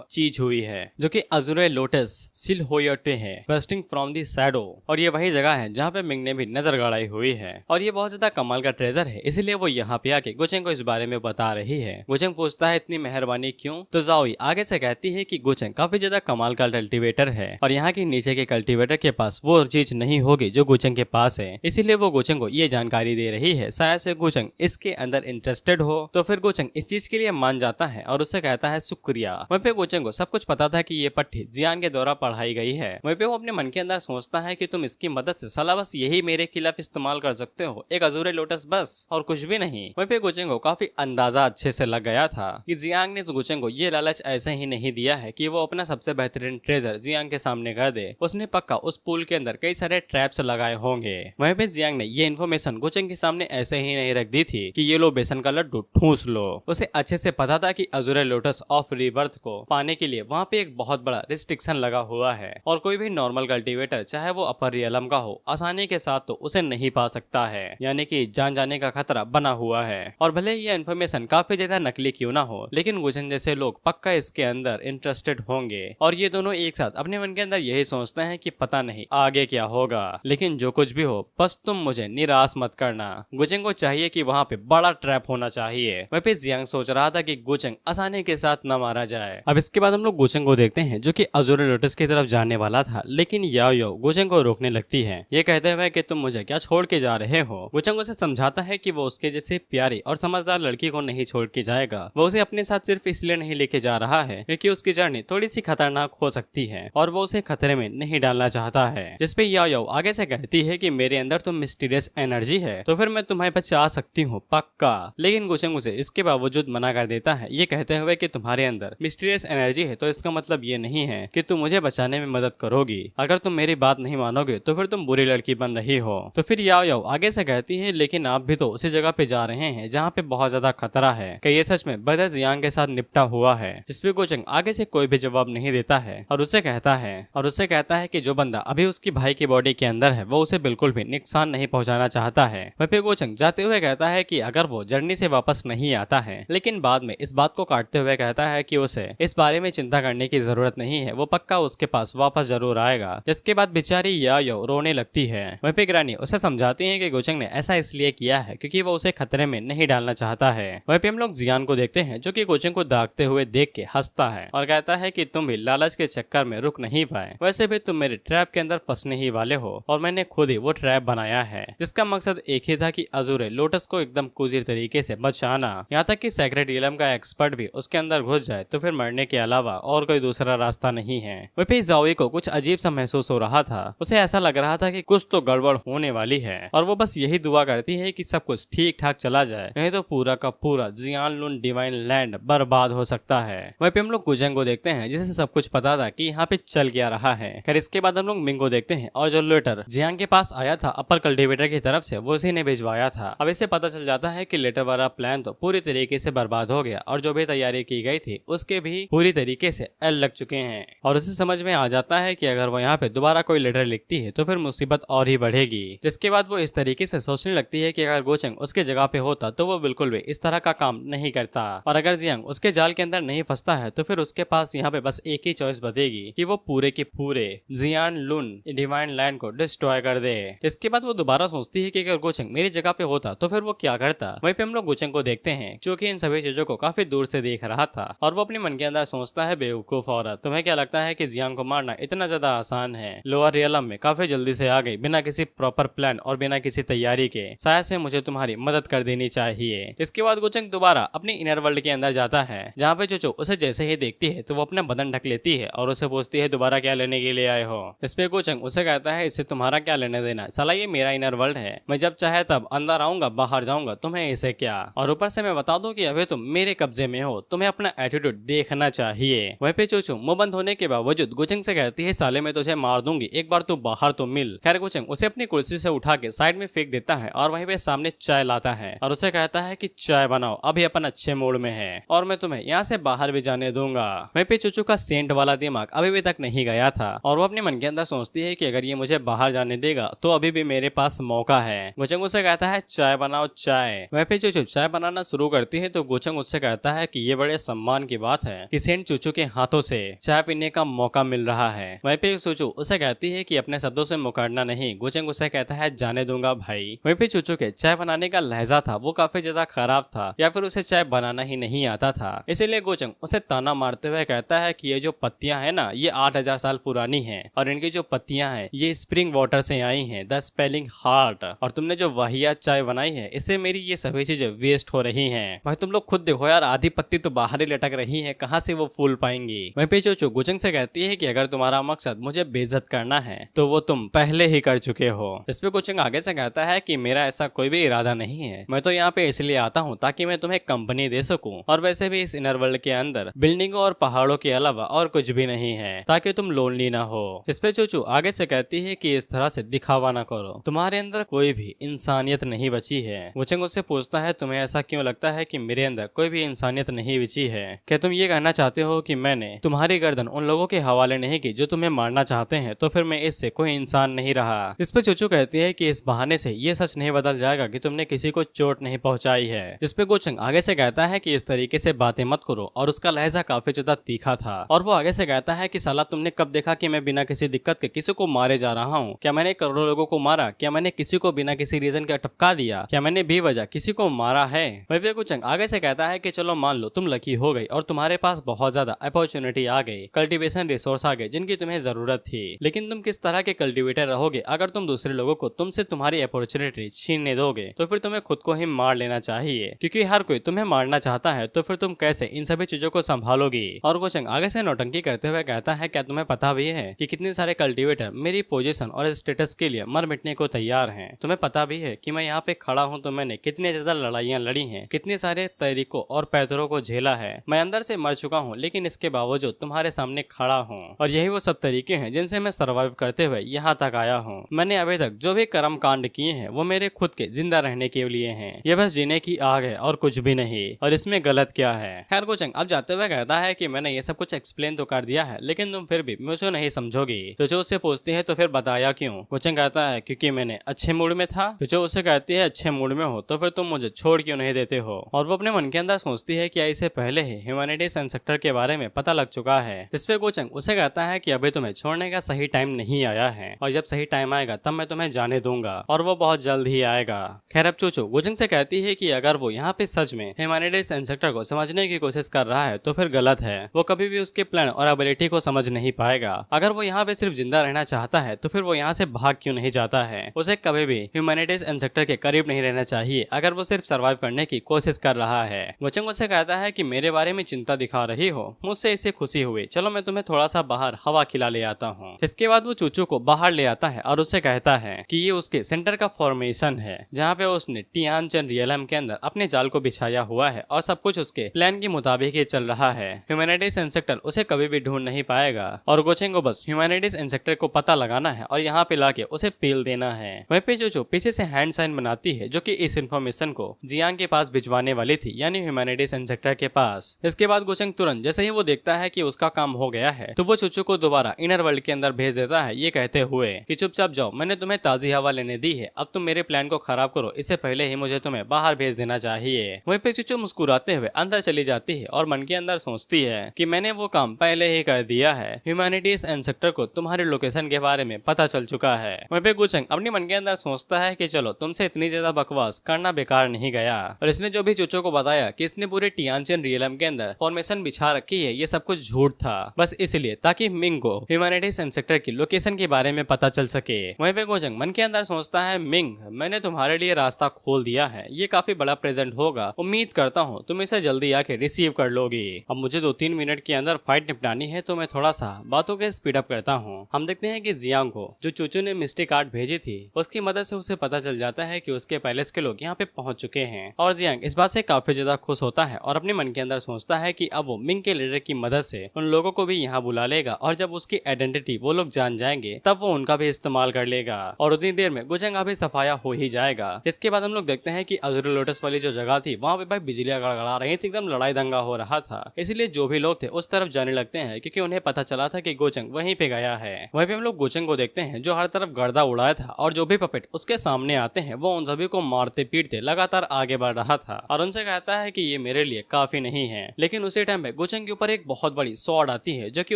चीज हुई है जो कि अजुरे लोटस सिलहोयटे है बर्स्टिंग फ्रॉम द शैडो और ये वही जगह है जहाँ पे मिंग ने भी नजर गड़ाई हुई है और ये बहुत ज्यादा कमाल का ट्रेजर है, इसलिए वो यहाँ पे आके गोचंग को इस बारे में बता रही है। गोचंग पूछता है इतनी मेहरबानी क्यों, तो जाओई आगे से कहती है कि गोचंग काफी ज्यादा कमाल का कल्टीवेटर है और यहाँ के नीचे के कल्टीवेटर के पास वो चीज नहीं होगी जो गोचंग के पास है, इसीलिए वो गोचंग को ये जानकारी दे रही है। शायद से गोचंग इसके अंदर इंटरेस्टेड हो तो फिर गोचंग इस चीज के लिए मान जाता है और उससे कहता है शुक्रिया। वहीं पे गोचंग को सब कुछ पता था कि ये पट्टी जियान के द्वारा पढ़ाई गई है। वहीं पे वो अपने मन के अंदर सोचता है कि तुम इसकी मदद से साला बस यही मेरे खिलाफ इस्तेमाल कर सकते हो, एक अजूरे लोटस बस और कुछ भी नहीं। वहीं पे गोचंग को काफी अंदाजा अच्छे से लग गया था कि जियांग ने गोचंग को ये लालच ऐसे ही नहीं दिया है कि वो अपना सबसे बेहतरीन ट्रेजर जियांग के सामने कर दे, उसने पक्का उस पूल के अंदर कई सारे ट्रैप्स लगाए होंगे। वहीं पे जियांग ने ये इन्फॉर्मेशन गोचंग के सामने ऐसे ही नहीं रख दी थी कि ये लो बेसन का लड्डू ठूस लो। उसे अच्छे से पता था कि अजूरे लोटस ऑफ रिबर्थ को पाने के लिए वहाँ पे एक बहुत बड़ा रिस्ट्रिक्शन लगा हुआ है और कोई भी नॉर्मल कल्टीवेटर चाहे वो अपर रियलम का हो आसानी के साथ तो उसे नहीं पा सकता है, यानी कि जान जाने का खतरा बना हुआ है। और भले ये इन्फॉर्मेशन काफी ज्यादा नकली क्यों ना हो लेकिन गोचंग जैसे लोग पक्का इसके अंदर इंटरेस्टेड होंगे और ये दोनों एक साथ अपने मन के अंदर यही सोचते हैं कि पता नहीं आगे क्या होगा, लेकिन जो कुछ भी हो बस तुम मुझे निराश मत करना। गोचंग को चाहिए कि वहाँ पे बड़ा ट्रैप होना चाहिए। वहीं पे जियांग सोच रहा था कि गोचंग आसानी के साथ न मारा जाए। अब इसके बाद हम लोग गोचंग को देखते हैं जो कि अजूरे लोटस की तरफ जाने वाला था, लेकिन याओ गोचंग को रोकने लगती है, ये कहते हुए कि तुम मुझे क्या छोड़ के जा रहे हो। गोचंग उसे समझाता है कि वो उसके जैसे प्यारी और समझदार लड़की को नहीं छोड़ के जाएगा, वो उसे अपने साथ सिर्फ इसलिए नहीं लेके जा रहा है क्योंकि उसकी जर्नी थोड़ी सी खतरनाक हो सकती है और वो उसे खतरे में नहीं डालना चाहता है। जिसपे याओ आगे से से कहती है कि मेरे अंदर तो मिस्टीरियस एनर्जी है, तो फिर मैं तुम्हें बचा सकती हूँ पक्का। लेकिन गोचंग उसे इसके बावजूद मना कर देता है, ये कहते हुए कि तुम्हारे अंदर मिस्टीरियस एनर्जी है तो इसका मतलब ये नहीं है कि तुम मुझे बचाने में मदद करोगी। अगर तुम मेरी बात नहीं मानोगे तो फिर तुम बुरी लड़की बन रही हो। तो फिर याओ याओ आगे से कहती है, लेकिन आप भी तो उसी जगह पे जा रहे हैं जहाँ पे बहुत ज्यादा खतरा है, कि ये सच में ब्रदर जियांग के साथ निपटा हुआ है। जिसपे गोचंग आगे से कोई भी जवाब नहीं देता है और उससे कहता है कि जो बंदा अभी उसकी भाई की बॉडी के अंदर है वो उसे बिल्कुल भी नुकसान नहीं पहुंचाना चाहता है। वह पे गोचंग जाते हुए कहता है कि अगर वो जर्नी से वापस नहीं आता है, लेकिन बाद में इस बात को काटते हुए कहता है कि उसे इस बारे में चिंता करने की जरूरत नहीं है, वो पक्का उसके पास वापस जरूर आएगा। जिसके बाद बेचारी याओ रोने लगती है। वह पे ग्रानी उसे समझाती है कि गोचंग ने ऐसा इसलिए किया है क्योंकि वो उसे खतरे में नहीं डालना चाहता है। वह पे हम लोग जियान को देखते हैं जो कि गोचंग को दागते हुए देख के हंसता है और कहता है कि तुम भी लालच के चक्कर में रुक नहीं पाए, वैसे भी तुम मेरे ट्रैप के अंदर फंसने ही वाले हो और मैंने खुद ही वो ट्रैप बनाया है जिसका मकसद एक ही था कि अजूरे लोटस को एकदम कुजीर तरीके से बचाना, यहाँ तक कि सेक्रेट इलम का एक्सपर्ट भी उसके अंदर घुस जाए तो फिर मरने के अलावा और कोई दूसरा रास्ता नहीं है। वह पे जाओई को कुछ अजीब सा महसूस हो रहा था, उसे ऐसा लग रहा था कि कुछ तो गड़बड़ होने वाली है और वो बस यही दुआ करती है कि सब कुछ ठीक ठाक चला जाए, नहीं तो पूरा का पूरा जियान लुन डिवाइन लैंड बर्बाद हो सकता है। वहीं पे हम लोग गुजंग को देखते हैं जिसे सब कुछ पता था कि यहाँ पे चल क्या रहा है। खैर इसके बाद हम लोग मिंग को देखते हैं और जो लेटर जियांग के पास आया था अपर कल्टीवेटर की तरफ से वो उसी ने भिजवाया था। अब इसे पता चल जाता है कि लेटर वाला प्लान तो पूरी तरीके से बर्बाद हो गया और जो भी तैयारी की गई थी उसके भी पूरी तरीके से एल लग चुके हैं और उसे समझ में आ जाता है कि अगर वो यहाँ पे दोबारा कोई लेटर लिखती है तो फिर मुसीबत और ही बढ़ेगी। जिसके बाद वो इस तरीके से सोचने लगती है कि अगर गोचंग उसके जगह पे होता तो वो बिल्कुल भी इस तरह का काम नहीं करता और अगर जियांग उसके जाल के अंदर नहीं फंसता है तो फिर उसके पास यहाँ पे बस एक ही चॉइस बचेगी कि वो पूरे के पूरे जियान लुन डिवाइन लैंड को डिस्ट्रॉय कर दे। इसके बाद वो दोबारा सोचती है कि अगर गोचंग मेरी जगह पे होता तो फिर वो क्या करता। वहीं पे हम लोग गोचंग को देखते हैं जो कि इन सभी चीजों को काफी दूर से देख रहा था और वो अपने मन के अंदर सोचता है, बेवकूफ औरत, तुम्हें क्या लगता है कि जियांग को मारना इतना ज्यादा आसान है? लोअर रियलम में काफी जल्दी से आ गई बिना किसी प्रॉपर प्लान और बिना किसी तैयारी के, शायद से मुझे तुम्हारी मदद कर देनी चाहिए। इसके बाद गोचंग दोबारा अपने इनर वर्ल्ड के अंदर जाता है जहाँ पे चोचो उसे जैसे ही देखती है तो वो अपना बदन ढक लेती है और उसे पूछती है दोबारा क्या लेने के लिए आए हो। इस पे गोचंग उसे कहता है इससे तुम्हारा क्या लेने देना, साला ये मेरा इनर वर्ल्ड है, मैं जब चाहे तब अंदर आऊंगा बाहर जाऊंगा, तुम्हें इसे क्या। और ऊपर से मैं बता दूं कि अभी तुम मेरे कब्जे में हो, तुम्हें अपना एटीट्यूड देखना चाहिए। वहीं पे चोचो मुंह बंद होने के बावजूद गोचंग से कहती है साले मैं तुझे मार दूंगी, एक बार तू बाहर तो मिल। खैर गोचंग उसे अपनी कुर्सी से उठा के साइड में फेंक देता है और वहीं पे सामने चाय लाता है और उसे कहता है कि चाय बनाओ, अभी अपन अच्छे मूड में है और मैं तुम्हें यहाँ से बाहर भी जाने दूंगा। वहीं पे चोचो का सेंट वाला दिमाग अभी भी तक नहीं गया था और वो अपने मन के अंदर सोचती है कि अगर ये मुझे बाहर जाने देगा तो अभी भी मेरे पास मौका है। गोचंग उसे कहता है चाय बनाओ चाय। वहीं पे चोचो चाय बनाना शुरू करती है तो गोचंग उससे कहता है कि ये बड़े सम्मान की बात है कि सेंट चोचो के हाथों से चाय पीने का मौका मिल रहा है। वहीं पे चोचो उसे कहती है कि अपने शब्दों से मुकरना नहीं। गोचंग उसे कहता है जाने दूंगा भाई। वहीं पे चोचो के चाय बनाने का लहजा था वो काफी ज्यादा खराब था या फिर उसे चाय बनाना ही नहीं आता था, इसीलिए गोचंग उसे ताना मारते हुए कहता है कि ये जो पत्तियां है ना ये 8000 साल पुरानी हैं और इनकी जो पत्तियां हैं ये स्प्रिंग वाटर से आई हैं, द स्पेलिंग हार्ट, और तुमने जो वाहियात चाय बनाई है इससे मेरी ये सभी चीजें वेस्ट हो रही हैं। भाई तुम लोग खुद देखो यार, आधी पत्ती तो बाहर ही लटक रही है, कहाँ से वो फूल पाएंगी। वहीं पे चोचो गोचंग से कहती है कि अगर तुम्हारा मकसद मुझे बेइज्जत करना है तो वो तुम पहले ही कर चुके हो। इस पे गोचंग आगे से कहता है कि मेरा ऐसा कोई भी इरादा नहीं है, मैं तो यहाँ पे इसलिए आता हूँ ताकि मैं तुम्हें कंपनी दे सकूं और वैसे भी इस इनर वर्ल्ड के अंदर बिल्डिंगों और पहाड़ों के अलावा और कुछ भी नहीं है ताकि तुम लोनली ना हो। इस पे चोचो आगे से कहती है कि इस तरह से दिखावा ना करो, तुम्हारे अंदर कोई भी इंसानियत नहीं बची है। गोचंग उससे पूछता है तुम्हें ऐसा क्यों लगता है कि मेरे अंदर कोई भी इंसानियत नहीं बची है? क्या तुम ये कहना चाहते हो कि मैंने तुम्हारी गर्दन उन लोगों के हवाले नहीं की जो तुम्हें मारना चाहते हैं, तो फिर मैं इससे कोई इंसान नहीं रहा। इस पे चोचो कहती है कि इस बहाने से ये सच नहीं बदल जाएगा कि तुमने किसी को चोट नहीं पहुंचाई है। जिस पे गोचंग आगे से कहता है कि इस तरीके से बातें मत करो और उसका लहजा काफी ज्यादा तीखा था और वो आगे से कहता है कि साला तुमने कब देखा कि मैं बिना किसी दिक्कत के किसी को मारे जा रहा हूँ? क्या मैंने करोड़ों लोगों को मारा? क्या मैंने किसी को बिना किसी रीजन के टपका दिया? क्या मैंने बेवजह किसी को मारा है? वहीं पे गोचंग आगे से कहता है कि चलो मान लो तुम लकी हो गई और तुम्हारे पास बहुत ज्यादा अपॉर्चुनिटी आ गई, कल्टीवेशन रिसोर्स आ गए जिनकी तुम्हें जरूरत थी, लेकिन तुम किस तरह के कल्टीवेटर रहोगे अगर तुम दूसरे लोगों को तुमसे तुम्हारी अपॉर्चुनिटी छीनने दोगे? तो फिर तुम्हें खुद को ही मार लेना चाहिए, क्योंकि हर कोई तुम्हें मारना चाहता है, तो फिर तुम कैसे इन सभी चीजों को संभालोगी? और गोचंग आगे से नौटंकी करते हुए कहता है क्या तुम्हें पता भी है कि कितने सारे कल्टीवेटर मेरी पोजीशन और स्टेटस के लिए मर मिटने को तैयार हैं। तुम्हें पता भी है कि मैं यहाँ पे खड़ा हूँ तो मैंने कितनी ज्यादा लड़ाइयाँ लड़ी हैं, कितने सारे तरीकों और पैदरों को झेला है। मैं अंदर से मर चुका हूँ लेकिन इसके बावजूद तुम्हारे सामने खड़ा हूँ, और यही वो सब तरीके हैं जिनसे मैं सर्वाइव करते हुए यहाँ तक आया हूँ। मैंने अभी तक जो भी कर्म कांड किए हैं वो मेरे खुद के जिंदा रहने के लिए हैं। ये बस जीने की आग है और कुछ भी नहीं, और इसमें गलत क्या है। खैर गोचंग अब जाते हुए कहता है कि मैंने ये सब कुछ एक्सप्लेन तो कर दिया है लेकिन तुम फिर भी मुझे नहीं समझोगी। चोचो उससे पूछती है तो फिर बताया क्यों। गोचंग कहता है क्योंकि मैंने अच्छे मूड में था। चोचो उससे कहती है अच्छे मूड में हो तो फिर तुम मुझे छोड़ क्यों नहीं देते हो। और वो अपने मन के अंदर सोचती है कि इसे पहले ही ह्यूमैनिटीज इंस्पेक्टर के बारे में पता लग चुका है, जिसपे गोचंग उसे कहता है कि अभी तुम्हें छोड़ने का सही टाइम नहीं आया है, और जब सही टाइम आएगा तब मैं तुम्हें जाने दूंगा, और वो बहुत जल्द ही आएगा। खैर अब चोचो गोचंग से कहती है कि अगर वो यहाँ पे सच में ह्यूमैनिटीज इंस्पेक्टर को समझने की कोशिश कर रहा है तो फिर गलत है। वो कभी भी उसके प्लान और एबिलिटी को समझ नहीं पाएगा। अगर वो यहाँ पे सिर्फ जिंदा रहना चाहता है तो फिर वो यहाँ से भाग क्यों नहीं जाता है। उसे कभी भी ह्यूमैनिटीज इंस्पेक्टर के करीब नहीं रहना चाहिए अगर वो सिर्फ सर्वाइव करने की कोशिश कर रहा है। गोचंग उसे कहता है कि मेरे बारे में चिंता दिखा रही हो, मुझसे इसे खुशी हुई, चलो मैं तुम्हें थोड़ा सा बाहर हवा खिला ले आता हूँ। इसके बाद वो चूचू को बाहर ले आता है और उससे कहता है कि ये उसके सेंटर का फॉर्मेशन है जहाँ पे उसने टियानचन रियलम के अंदर अपने जाल को बिछाया हुआ है और सब कुछ उसके प्लान के मुताबिक ही चल रहा है। ह्यूमैनिटीज इंस्पेक्टर उसे कभी भी ढूंढ नहीं पाएगा और गोचेंग को बस ह्यूमैनिटीज इंस्पेक्टर को पता लगाना है और यहाँ पे लाके उसे पील देना है। वहीं पे चूचू पीछे से हैंड साइन बनाती है जो कि इस इन्फॉर्मेशन को जियांग के पास भिजवाने वाली थी, यानी ह्यूमैनिटीज इंस्पेक्टर के पास। इसके बाद गोचेंग तुरंत जैसे ही वो देखता है कि उसका काम हो गया है तो वो चूचू को दोबारा इनर वर्ल्ड के अंदर भेज देता है, ये कहते हुए कि चुपचाप जाओ, मैंने तुम्हें ताजी हवा लेने दी है, अब तुम मेरे प्लान को खराब करो इससे पहले ही मुझे तुम्हें बाहर भेज देना चाहिए। वहीं पे चूचू मुस्कुराते हुए अंदर चली जाती है और मन के अंदर सोचती है कि मैंने वो काम पहले ही कर दिया है, ह्यूमैनिटीज इंस्पेक्टर को तुम्हारे लोकेशन के बारे में पता चल चुका है। वहीं पे गोचंग अपने मन के अंदर सोचता है कि चलो तुमसे इतनी ज्यादा बकवास करना बेकार नहीं गया, और इसने जो भी चूचू को बताया कि इसने पूरे टियानचन रियलम के अंदर फॉर्मेशन बिछा रखी है ये सब कुछ झूठ था, बस इसलिए ताकि मिंग को ह्यूमैनिटीज इंस्पेक्टर की लोकेशन के बारे में पता चल सके। वहीं पे गोचंग मन के अंदर सोचता है मिंग मैंने तुम्हारे लिए रास्ता खोल दिया है, ये काफी बड़ा प्रेजेंट होगा, उम्मीद करता हूँ तुम इसे जल्दी आके रिसीव कर लोगी। अब मुझे 2-3 मिनट के अंदर फाइट निपटानी है तो मैं थोड़ा सा बातों के स्पीड अप करता हूँ। हम देखते हैं कि जियांग को जो चूचू ने मिस्टिक कार्ड भेजी थी उसकी मदद से उसे पता चल जाता है कि उसके पैलेस के लोग यहाँ पे पहुंच चुके हैं, और जियांग इस बात से काफी ज्यादा खुश होता है और अपने मन के अंदर सोचता है कि अब वो मिंग के लीडर की मदद से उन लोगों को भी यहाँ बुला लेगा, और जब उसकी आइडेंटिटी वो लोग जान जाएंगे तब वो उनका भी इस्तेमाल कर लेगा, और उतनी देर में गोचंग भी सफाया हो ही जाएगा। जिसके बाद हम लोग देखते हैं कि अज़ुरी लोटस वाली जो जगह थी वहाँ पे भाई बिजलियां गड़गड़ा रही थी, एकदम लड़ाई दंगा हो रहा था, इसलिए जो भी लोग थे उस तरफ जाने लगते हैं क्योंकि उन्हें पता चला था कि गोचंग वहीं पे गया है। वहीं पे हम लोग गोचंग को देखते हैं जो हर तरफ गर्दा उड़ाया था, और जो भी पपेट उसके सामने आते हैं वो उन सभी को मारते पीटते लगातार आगे बढ़ रहा था, और उनसे कहता है कि ये मेरे लिए काफी नहीं है। लेकिन उसी टाइम पे गोचंग के ऊपर एक बहुत बड़ी स्वॉर्ड आती है जो कि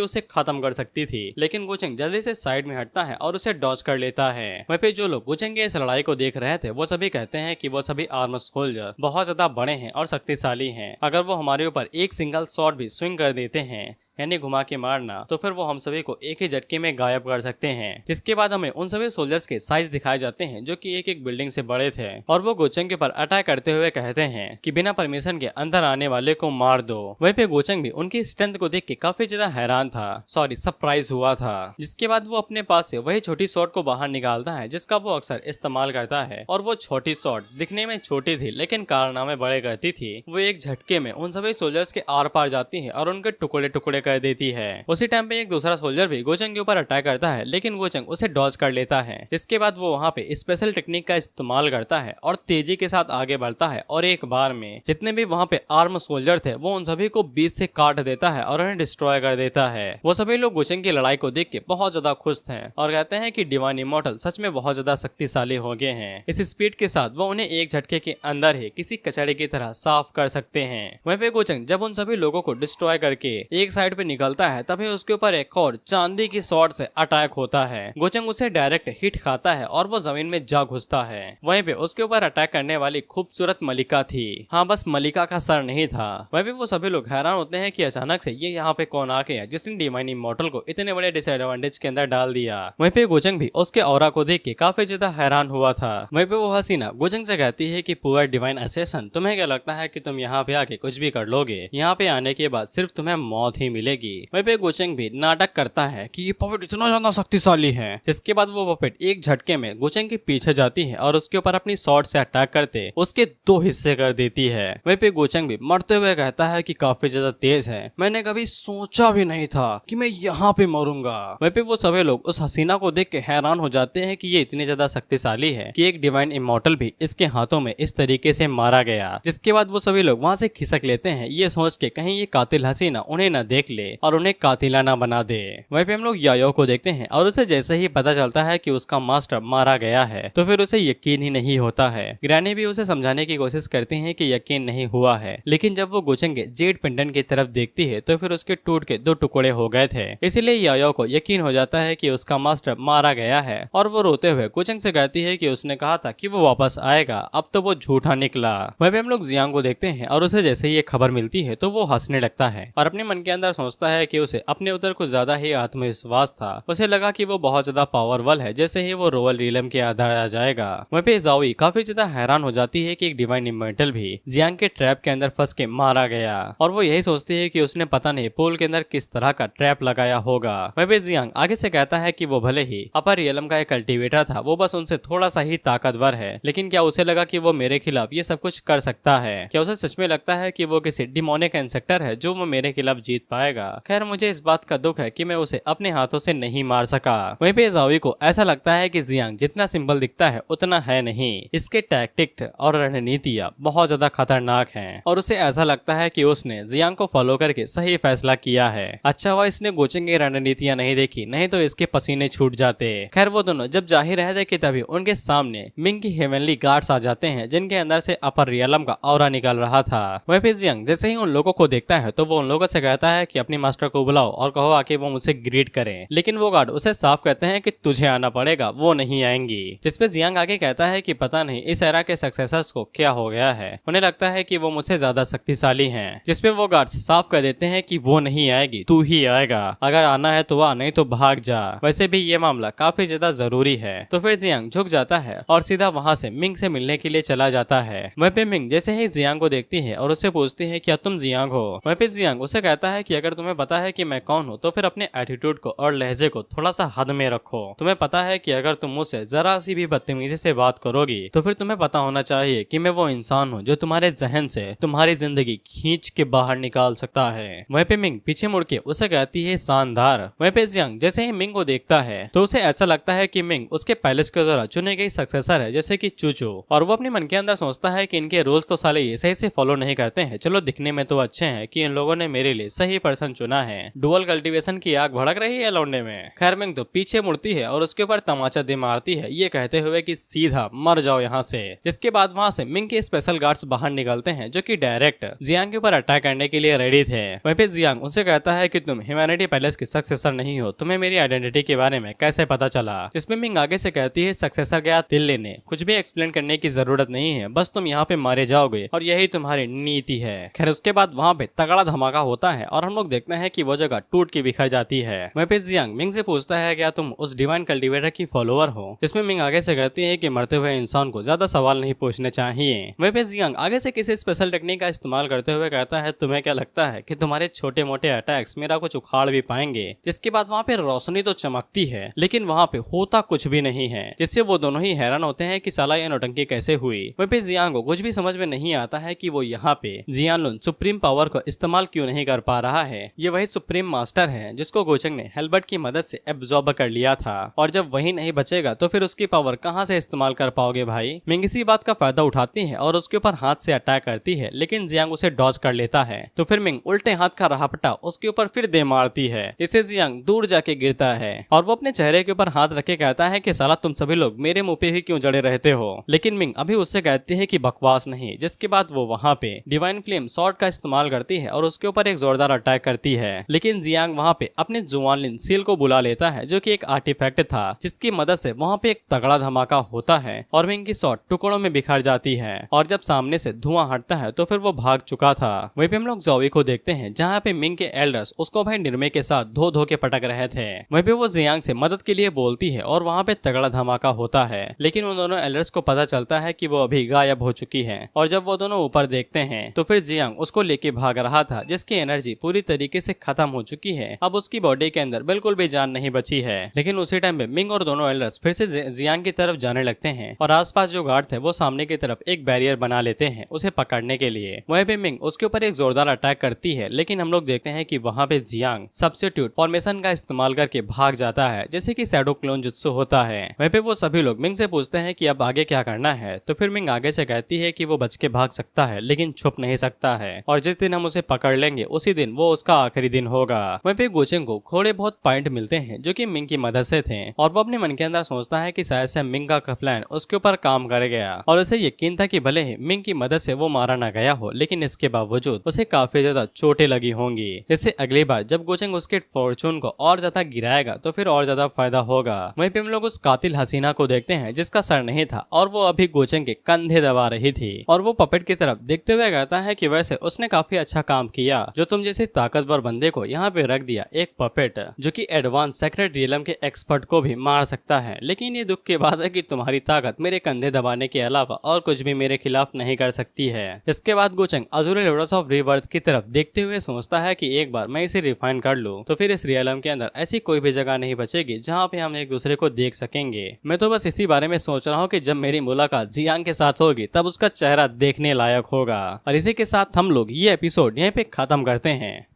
उसे खत्म कर सकती थी, लेकिन गोचंग जल्दी से साइड में हटता है और उसे डॉज कर लेता है। वहीं पे जो लोग गोचंग के इस लड़ाई को देख रहे थे वो सभी कहते हैं कि वो सभी आर्मर सोल्जर बहुत ज्यादा बड़े हैं और शक्तिशाली हैं, अगर वो हमारे ऊपर एक सिंगल शॉट भी स्विंग कर देते हैं यानी घुमा के मारना तो फिर वो हम सभी को एक ही झटके में गायब कर सकते हैं। जिसके बाद हमें उन सभी सोल्जर्स के साइज दिखाए जाते हैं जो कि एक एक बिल्डिंग से बड़े थे, और वो गोचंग के ऊपर अटैक करते हुए कहते हैं कि बिना परमिशन के अंदर आने वाले को मार दो। वहीं पे गोचंग भी उनकी स्ट्रेंथ को देख के काफी ज्यादा हैरान था, सरप्राइज हुआ था। जिसके बाद वो अपने पास से वही छोटी शॉट को बाहर निकालता है जिसका वो अक्सर इस्तेमाल करता है, और वो छोटी शॉट दिखने में छोटी थी लेकिन कारनामे बड़े करती थी। वो एक झटके में उन सभी सोल्जर्स के आर पार जाती है और उनके टुकड़े टुकड़े कर देती है। उसी टाइम पे एक दूसरा सोल्जर भी गोचंग के ऊपर अटैक करता है, लेकिन गोचंग उसे डॉज कर लेता है। जिसके बाद वो वहाँ पे स्पेशल टेक्निक का इस्तेमाल करता है और तेजी के साथ आगे बढ़ता है, और एक बार में जितने भी वहाँ पे आर्म सोल्जर थे वो उन सभी को बीच से काट देता है और उन्हें डिस्ट्रॉय कर देता है। वो सभी लोग गोचंग की लड़ाई को देख के बहुत ज्यादा खुश थे और कहते हैं कि डिवाइन इमॉर्टल सच में बहुत ज्यादा शक्तिशाली हो गए हैं। इस स्पीड के साथ वो उन्हें एक झटके के अंदर ही किसी कचड़े की तरह साफ कर सकते हैं। वहीं पे गोचंग जब उन सभी लोगों को डिस्ट्रॉय करके एक साइड पे निकलता है तभी उसके ऊपर एक और चांदी की शॉट से अटैक होता है। गोचंग उसे डायरेक्ट हिट खाता है और वो जमीन में जा घुसता है। वहीं पे उसके ऊपर अटैक करने वाली खूबसूरत मलिका थी। हाँ, बस मलिका का सर नहीं था। वहीं पे वो सभी लोग हैरान होते हैं कि अचानक से ये यहाँ पे कौन आ गया जिसने डिवाइन इमॉर्टल को इतने बड़े डिसएडवांटेज के अंदर डाल दिया। वहीं पे गोचंग भी उसके ऑरा को देख के काफी ज्यादा हैरान हुआ था। वहीं पे वो हसीना गोचंग से कहती है कि पुअर डिवाइन असेसन, तुम्हें क्या लगता है कि तुम यहाँ पे आके कुछ भी कर लोगे? यहाँ पे आने के बाद सिर्फ तुम्हें मौत ही मिलेगी। वहीं पे गोचेंग भी नाटक करता है कि ये पपेट इतना ज्यादा शक्तिशाली है, जिसके बाद वो पपेट एक झटके में गोचेंग के पीछे जाती है और उसके ऊपर अपनी स्वॉर्ड से अटैक करते उसके 2 हिस्से कर देती है। वहीं पे गोचेंग भी मरते हुए कहता है कि काफी ज्यादा तेज है, मैंने कभी सोचा भी नहीं था कि मैं यहाँ पे मरूंगा। वहीं पे वो सभी लोग उस हसीना को देख के हैरान हो जाते हैं कि ये इतनी ज्यादा शक्तिशाली है कि एक डिवाइन इमॉर्टल भी इसके हाथों में इस तरीके से मारा गया। जिसके बाद वो सभी लोग वहाँ से खिसक लेते हैं, ये सोच के कहीं ये कातिल हसीना उन्हें न देख ले और उन्हें कातिलाना बना दे। वहीं पे हम लोग यायो को देखते हैं और उसे जैसे ही पता चलता है कि उसका मास्टर मारा गया है तो फिर उसे यकीन ही नहीं होता है। ग्रैनी भी उसे समझाने की कोशिश करती है कि यकीन नहीं हुआ है, लेकिन जब वो गोचेंग के जेड पेंडेंट की तरफ देखती है तो फिर उसके टूट के 2 टुकड़े हो गए थे। इसीलिए यायो को यकीन हो जाता है कि उसका मास्टर मारा गया है और वो रोते हुए गोचेंग से कहती है कि उसने कहा था कि वो वापस आएगा, अब तो वो झूठा निकला। वहीं पे हम लोग जियांग को देखते हैं और उसे जैसे ही ये खबर मिलती है तो वो हंसने लगता है और अपने मन के अंदर सोचता है कि उसे अपने उधर कुछ ज्यादा ही आत्मविश्वास था। उसे लगा कि वो बहुत ज्यादा पावरफुल है, जैसे ही वो रोयल रीलम के आधार आ जाएगा। वहीं पे जाओई काफी ज्यादा हैरान हो जाती है कि एक डिवाइन इमॉर्टल भी जियांग के ट्रैप के अंदर फंस के मारा गया और वो यही सोचती है कि उसने पता नहीं पूल के अंदर किस तरह का ट्रैप लगाया होगा। वहीं पे जियांग आगे से कहता है कि वो भले ही अपर रियलम का एक कल्टीवेटर था, वो बस उनसे थोड़ा सा ही ताकतवर है, लेकिन क्या उसे लगा कि वो मेरे खिलाफ ये सब कुछ कर सकता है? क्या उसे सच में लगता है कि वो किसी डिमोनिक इंसेक्टर है जो वो मेरे खिलाफ जीत पाएगा? खैर मुझे इस बात का दुख है कि मैं उसे अपने हाथों से नहीं मार सका। वहीं पे जाओई को ऐसा लगता है कि जियांग जितना सिंपल दिखता है उतना है नहीं, इसके टैक्टिक और रणनीतियां बहुत ज्यादा खतरनाक हैं और उसे ऐसा लगता है कि उसने जियांग को फॉलो करके सही फैसला किया है। अच्छा हुआ इसने गोचेंग की रणनीतियां नहीं देखी, नहीं तो इसके पसीने छूट जाते। खैर वो दोनों जब जा ही रहे थे कि तभी उनके सामने मिंग की हेवनली गार्ड्स आ जाते हैं, जिनके अंदर से अपर रियलम का ऑरा निकल रहा था। वहीं पे जियांग जैसे ही उन लोगों को देखता है तो वो उन लोगों से कहता है कि अपनी मास्टर को बुलाओ और कहो आके वो मुझसे ग्रीट करें, लेकिन वो गार्ड उसे साफ कहते हैं कि तुझे आना पड़ेगा, वो नहीं आएंगी। जिसपे जियांग आगे कहता है कि पता नहीं इस एरा के सक्सेसर्स को क्या हो गया है, उन्हें लगता है कि वो मुझसे ज्यादा शक्तिशाली हैं। जिसपे वो गार्ड्स साफ कह देते हैं कि वो नहीं आएगी, तू ही आएगा, अगर आना है तो आ, नहीं तो भाग जा। वैसे भी ये मामला काफी ज्यादा जरूरी है। तो फिर जियांग झुक जाता है और सीधा वहाँ से मिंग से मिलने के लिए चला जाता है। वहीं पे मिंग जैसे ही जियांग को देखती है और उससे पूछती है क्या तुम जियांग हो? वहीं पे जियांग उसे कहता है कि अगर तुम्हें पता है कि मैं कौन हूँ तो फिर अपने एटीट्यूड को और लहजे को थोड़ा सा हद में रखो। तुम्हें पता है कि अगर तुम मुझसे जरा सी भी बदतमीजी से बात करोगी तो फिर तुम्हें पता होना चाहिए कि मैं वो इंसान हूँ जो तुम्हारे जहन से तुम्हारी जिंदगी खींच के बाहर निकाल सकता है। वहीं पे मिंग पीछे मुड़ के उसे कहती है शानदार। वहीं पे जियांग जैसे ही मिंग को देखता है तो उसे ऐसा लगता है कि मिंग उसके पैलेस के द्वारा चुने गई सक्सेसर है, जैसे कि चूचू, और वो अपने मन के अंदर सोचता है कि इनके रूल्स तो साले ये सही से फॉलो नहीं करते हैं, चलो दिखने में तो अच्छे हैं कि इन लोगों ने मेरे लिए सही पर्सन चुना है। डुअल कल्टीवेशन की आग भड़क रही है लौंडे में। खैर मिंग तो पीछे मुड़ती है और उसके ऊपर तमाचा दे मारती है, ये कहते हुए कि सीधा मर जाओ यहाँ से। जिसके बाद वहाँ से मिंग के स्पेशल गार्ड्स बाहर निकलते हैं जो कि डायरेक्ट जियांग के ऊपर अटैक करने के लिए रेडी थे। वहीं पे जियांग उनसे कहता है कि तुम ह्यूमैनिटी पैलेस की सक्सेसर नहीं हो, तुम्हें मेरी आइडेंटिटी के बारे में कैसे पता चला? जिसमें मिंग आगे से कहती है सक्सेसर गया तिल लेने, कुछ भी एक्सप्लेन करने की जरूरत नहीं है, बस तुम यहाँ पे मारे जाओगे और यही तुम्हारी नीति है। खैर उसके बाद वहाँ पे तगड़ा धमाका होता है और हम लोग देखते हैं कि वो जगह टूट के बिखर जाती है। वहीं पे जियांग मिंग से पूछता है क्या तुम उस डिवाइन कल्टीवेटर की फॉलोअर हो? जिसमें मिंग आगे से कहती है कि मरते हुए इंसान को ज्यादा सवाल नहीं पूछने चाहिए। वहीं पे जियांग आगे से किसी स्पेशल टेक्निक का इस्तेमाल करते हुए कहता है तुम्हें क्या लगता है कि तुम्हारे छोटे मोटे अटैक्स मेरा कुछ उखाड़ भी पाएंगे? जिसके बाद वहाँ पे रोशनी तो चमकती है लेकिन वहाँ पे होता कुछ भी नहीं है, जिससे वो दोनों ही हैरान होते हैं कि साला ये नौटंकी कैसे हुई। वहीं पे जियांग को कुछ भी समझ में नहीं आता है कि वो यहाँ पे जियानलुन सुप्रीम पावर को इस्तेमाल क्यों नहीं कर पा रहा है। ये वही सुप्रीम मास्टर है जिसको गोचेंग ने हेल्बर्ट की मदद से एब्जॉर्ब कर लिया था, और जब वही नहीं बचेगा तो फिर उसकी पावर कहाँ से इस्तेमाल कर पाओगे भाई? मिंग इसी बात का फायदा उठाती है और उसके ऊपर हाथ से अटैक करती है, लेकिन जियांग उसे डॉज कर लेता है। तो फिर मिंग उल्टे हाथ का रहापटा उसके ऊपर फिर दे मारती है, इससे जियांग दूर जाके गिरता है और वो अपने चेहरे के ऊपर हाथ रखे कहता है कि साला तुम सभी लोग मेरे मुंह पे ही क्यों जड़े रहते हो? लेकिन मिंग अभी उससे कहती है कि बकवास नहीं। जिसके बाद वो वहाँ पे डिवाइन फ्लेम शॉर्ट का इस्तेमाल करती है और उसके ऊपर एक जोरदार अटैक करती है, लेकिन जियांग वहाँ पे अपने जुआनलिन सील को बुला लेता है जो कि एक आर्टिफैक्ट था, जिसकी मदद से वहाँ पे एक तगड़ा धमाका होता है और मिंग की शॉट टुकड़ों में बिखर जाती है और जब सामने से धुआं हटता है तो फिर वो भाग चुका था। वहीं पे हम लोग जोई को देखते हैं जहाँ पे मिंग के एल्डर्स उसको भाई निर्मे के साथ धो धो के पटक रहे थे। वहीं पे वो जियांग से मदद के लिए बोलती है और वहाँ पे तगड़ा धमाका होता है, लेकिन उन दोनों एल्डर्स को पता चलता है कि वो अभी गायब हो चुकी है और जब वो दोनों ऊपर देखते हैं तो फिर जियांग उसको लेके भाग रहा था, जिसकी एनर्जी पूरी तरीके से खत्म हो चुकी है। अब उसकी बॉडी के अंदर बिल्कुल भी जान नहीं बची है। लेकिन उसी टाइम पे मिंग और दोनों एल्डर्स फिर से जियांग की तरफ जाने लगते हैं और आसपास जो गार्ड थे वो सामने की तरफ एक बैरियर बना लेते हैं उसे पकड़ने के लिए। वहीं पे मिंग उसके ऊपर एक जोरदार अटैक करती है, लेकिन हम लोग देखते हैं कि वहां पे जियांग सब्स्टिट्यूट फॉर्मेशन का इस्तेमाल करके भाग जाता है, जैसे कि शैडो क्लोन जुत्सु होता है। वहीं पे वो सभी लोग मिंग से पूछते हैं कि अब आगे क्या करना है, तो फिर मिंग आगे से कहती है कि वो बच के भाग सकता है लेकिन छुप नहीं सकता है, और जिस दिन हम उसे पकड़ लेंगे उसी दिन वो उसका आखिरी दिन होगा। वहीं पे गोचेंग को थोड़े बहुत पॉइंट मिलते हैं जो कि मिंग की मदद से थे, और वो अपने मन के अंदर सोचता है कि शायद से मिंग का प्लान उसके ऊपर काम कर गया, और उसे यकीन था कि भले ही मिंग की मदद से वो मारा ना गया हो, लेकिन इसके बावजूद उसे काफी ज्यादा चोटें लगी होंगी। इससे अगली बार जब गोचेंग उसके फॉर्चून को और ज्यादा गिराएगा तो फिर और ज्यादा फायदा होगा। वहीं पे हम लोग उस कातिल हसीना को देखते हैं जिसका सर नहीं था और वो अभी गोचेंग के कंधे दबा रही थी, और वो पपेट की तरफ देखते हुए कहता है कि वैसे उसने काफी अच्छा काम किया जो तुम जैसे ताकतवर बंदे को यहाँ पे रख दिया, एक पपेट जो कि एडवांस सेक्रेट रियलम के एक्सपर्ट को भी मार सकता है। लेकिन ये दुख की बात है कि तुम्हारी ताकत मेरे कंधे दबाने के अलावा और कुछ भी मेरे खिलाफ नहीं कर सकती है। इसके बाद गोचेंग अज़ूरे लॉर्ड्स ऑफ रीबर्थ की तरफ देखते हुए सोचता है कि एक बार मैं इसे रिफाइन कर लूं तो फिर इस रियलम के अंदर ऐसी कोई भी जगह नहीं बचेगी जहां पे हम एक दूसरे को देख सकेंगे। मैं तो बस इसी बारे में सोच रहा हूँ कि जब मेरी मुलाकात जियांग के साथ होगी तब उसका चेहरा देखने लायक होगा। और इसी के साथ हम लोग ये एपिसोड यहीं पे खत्म करते हैं।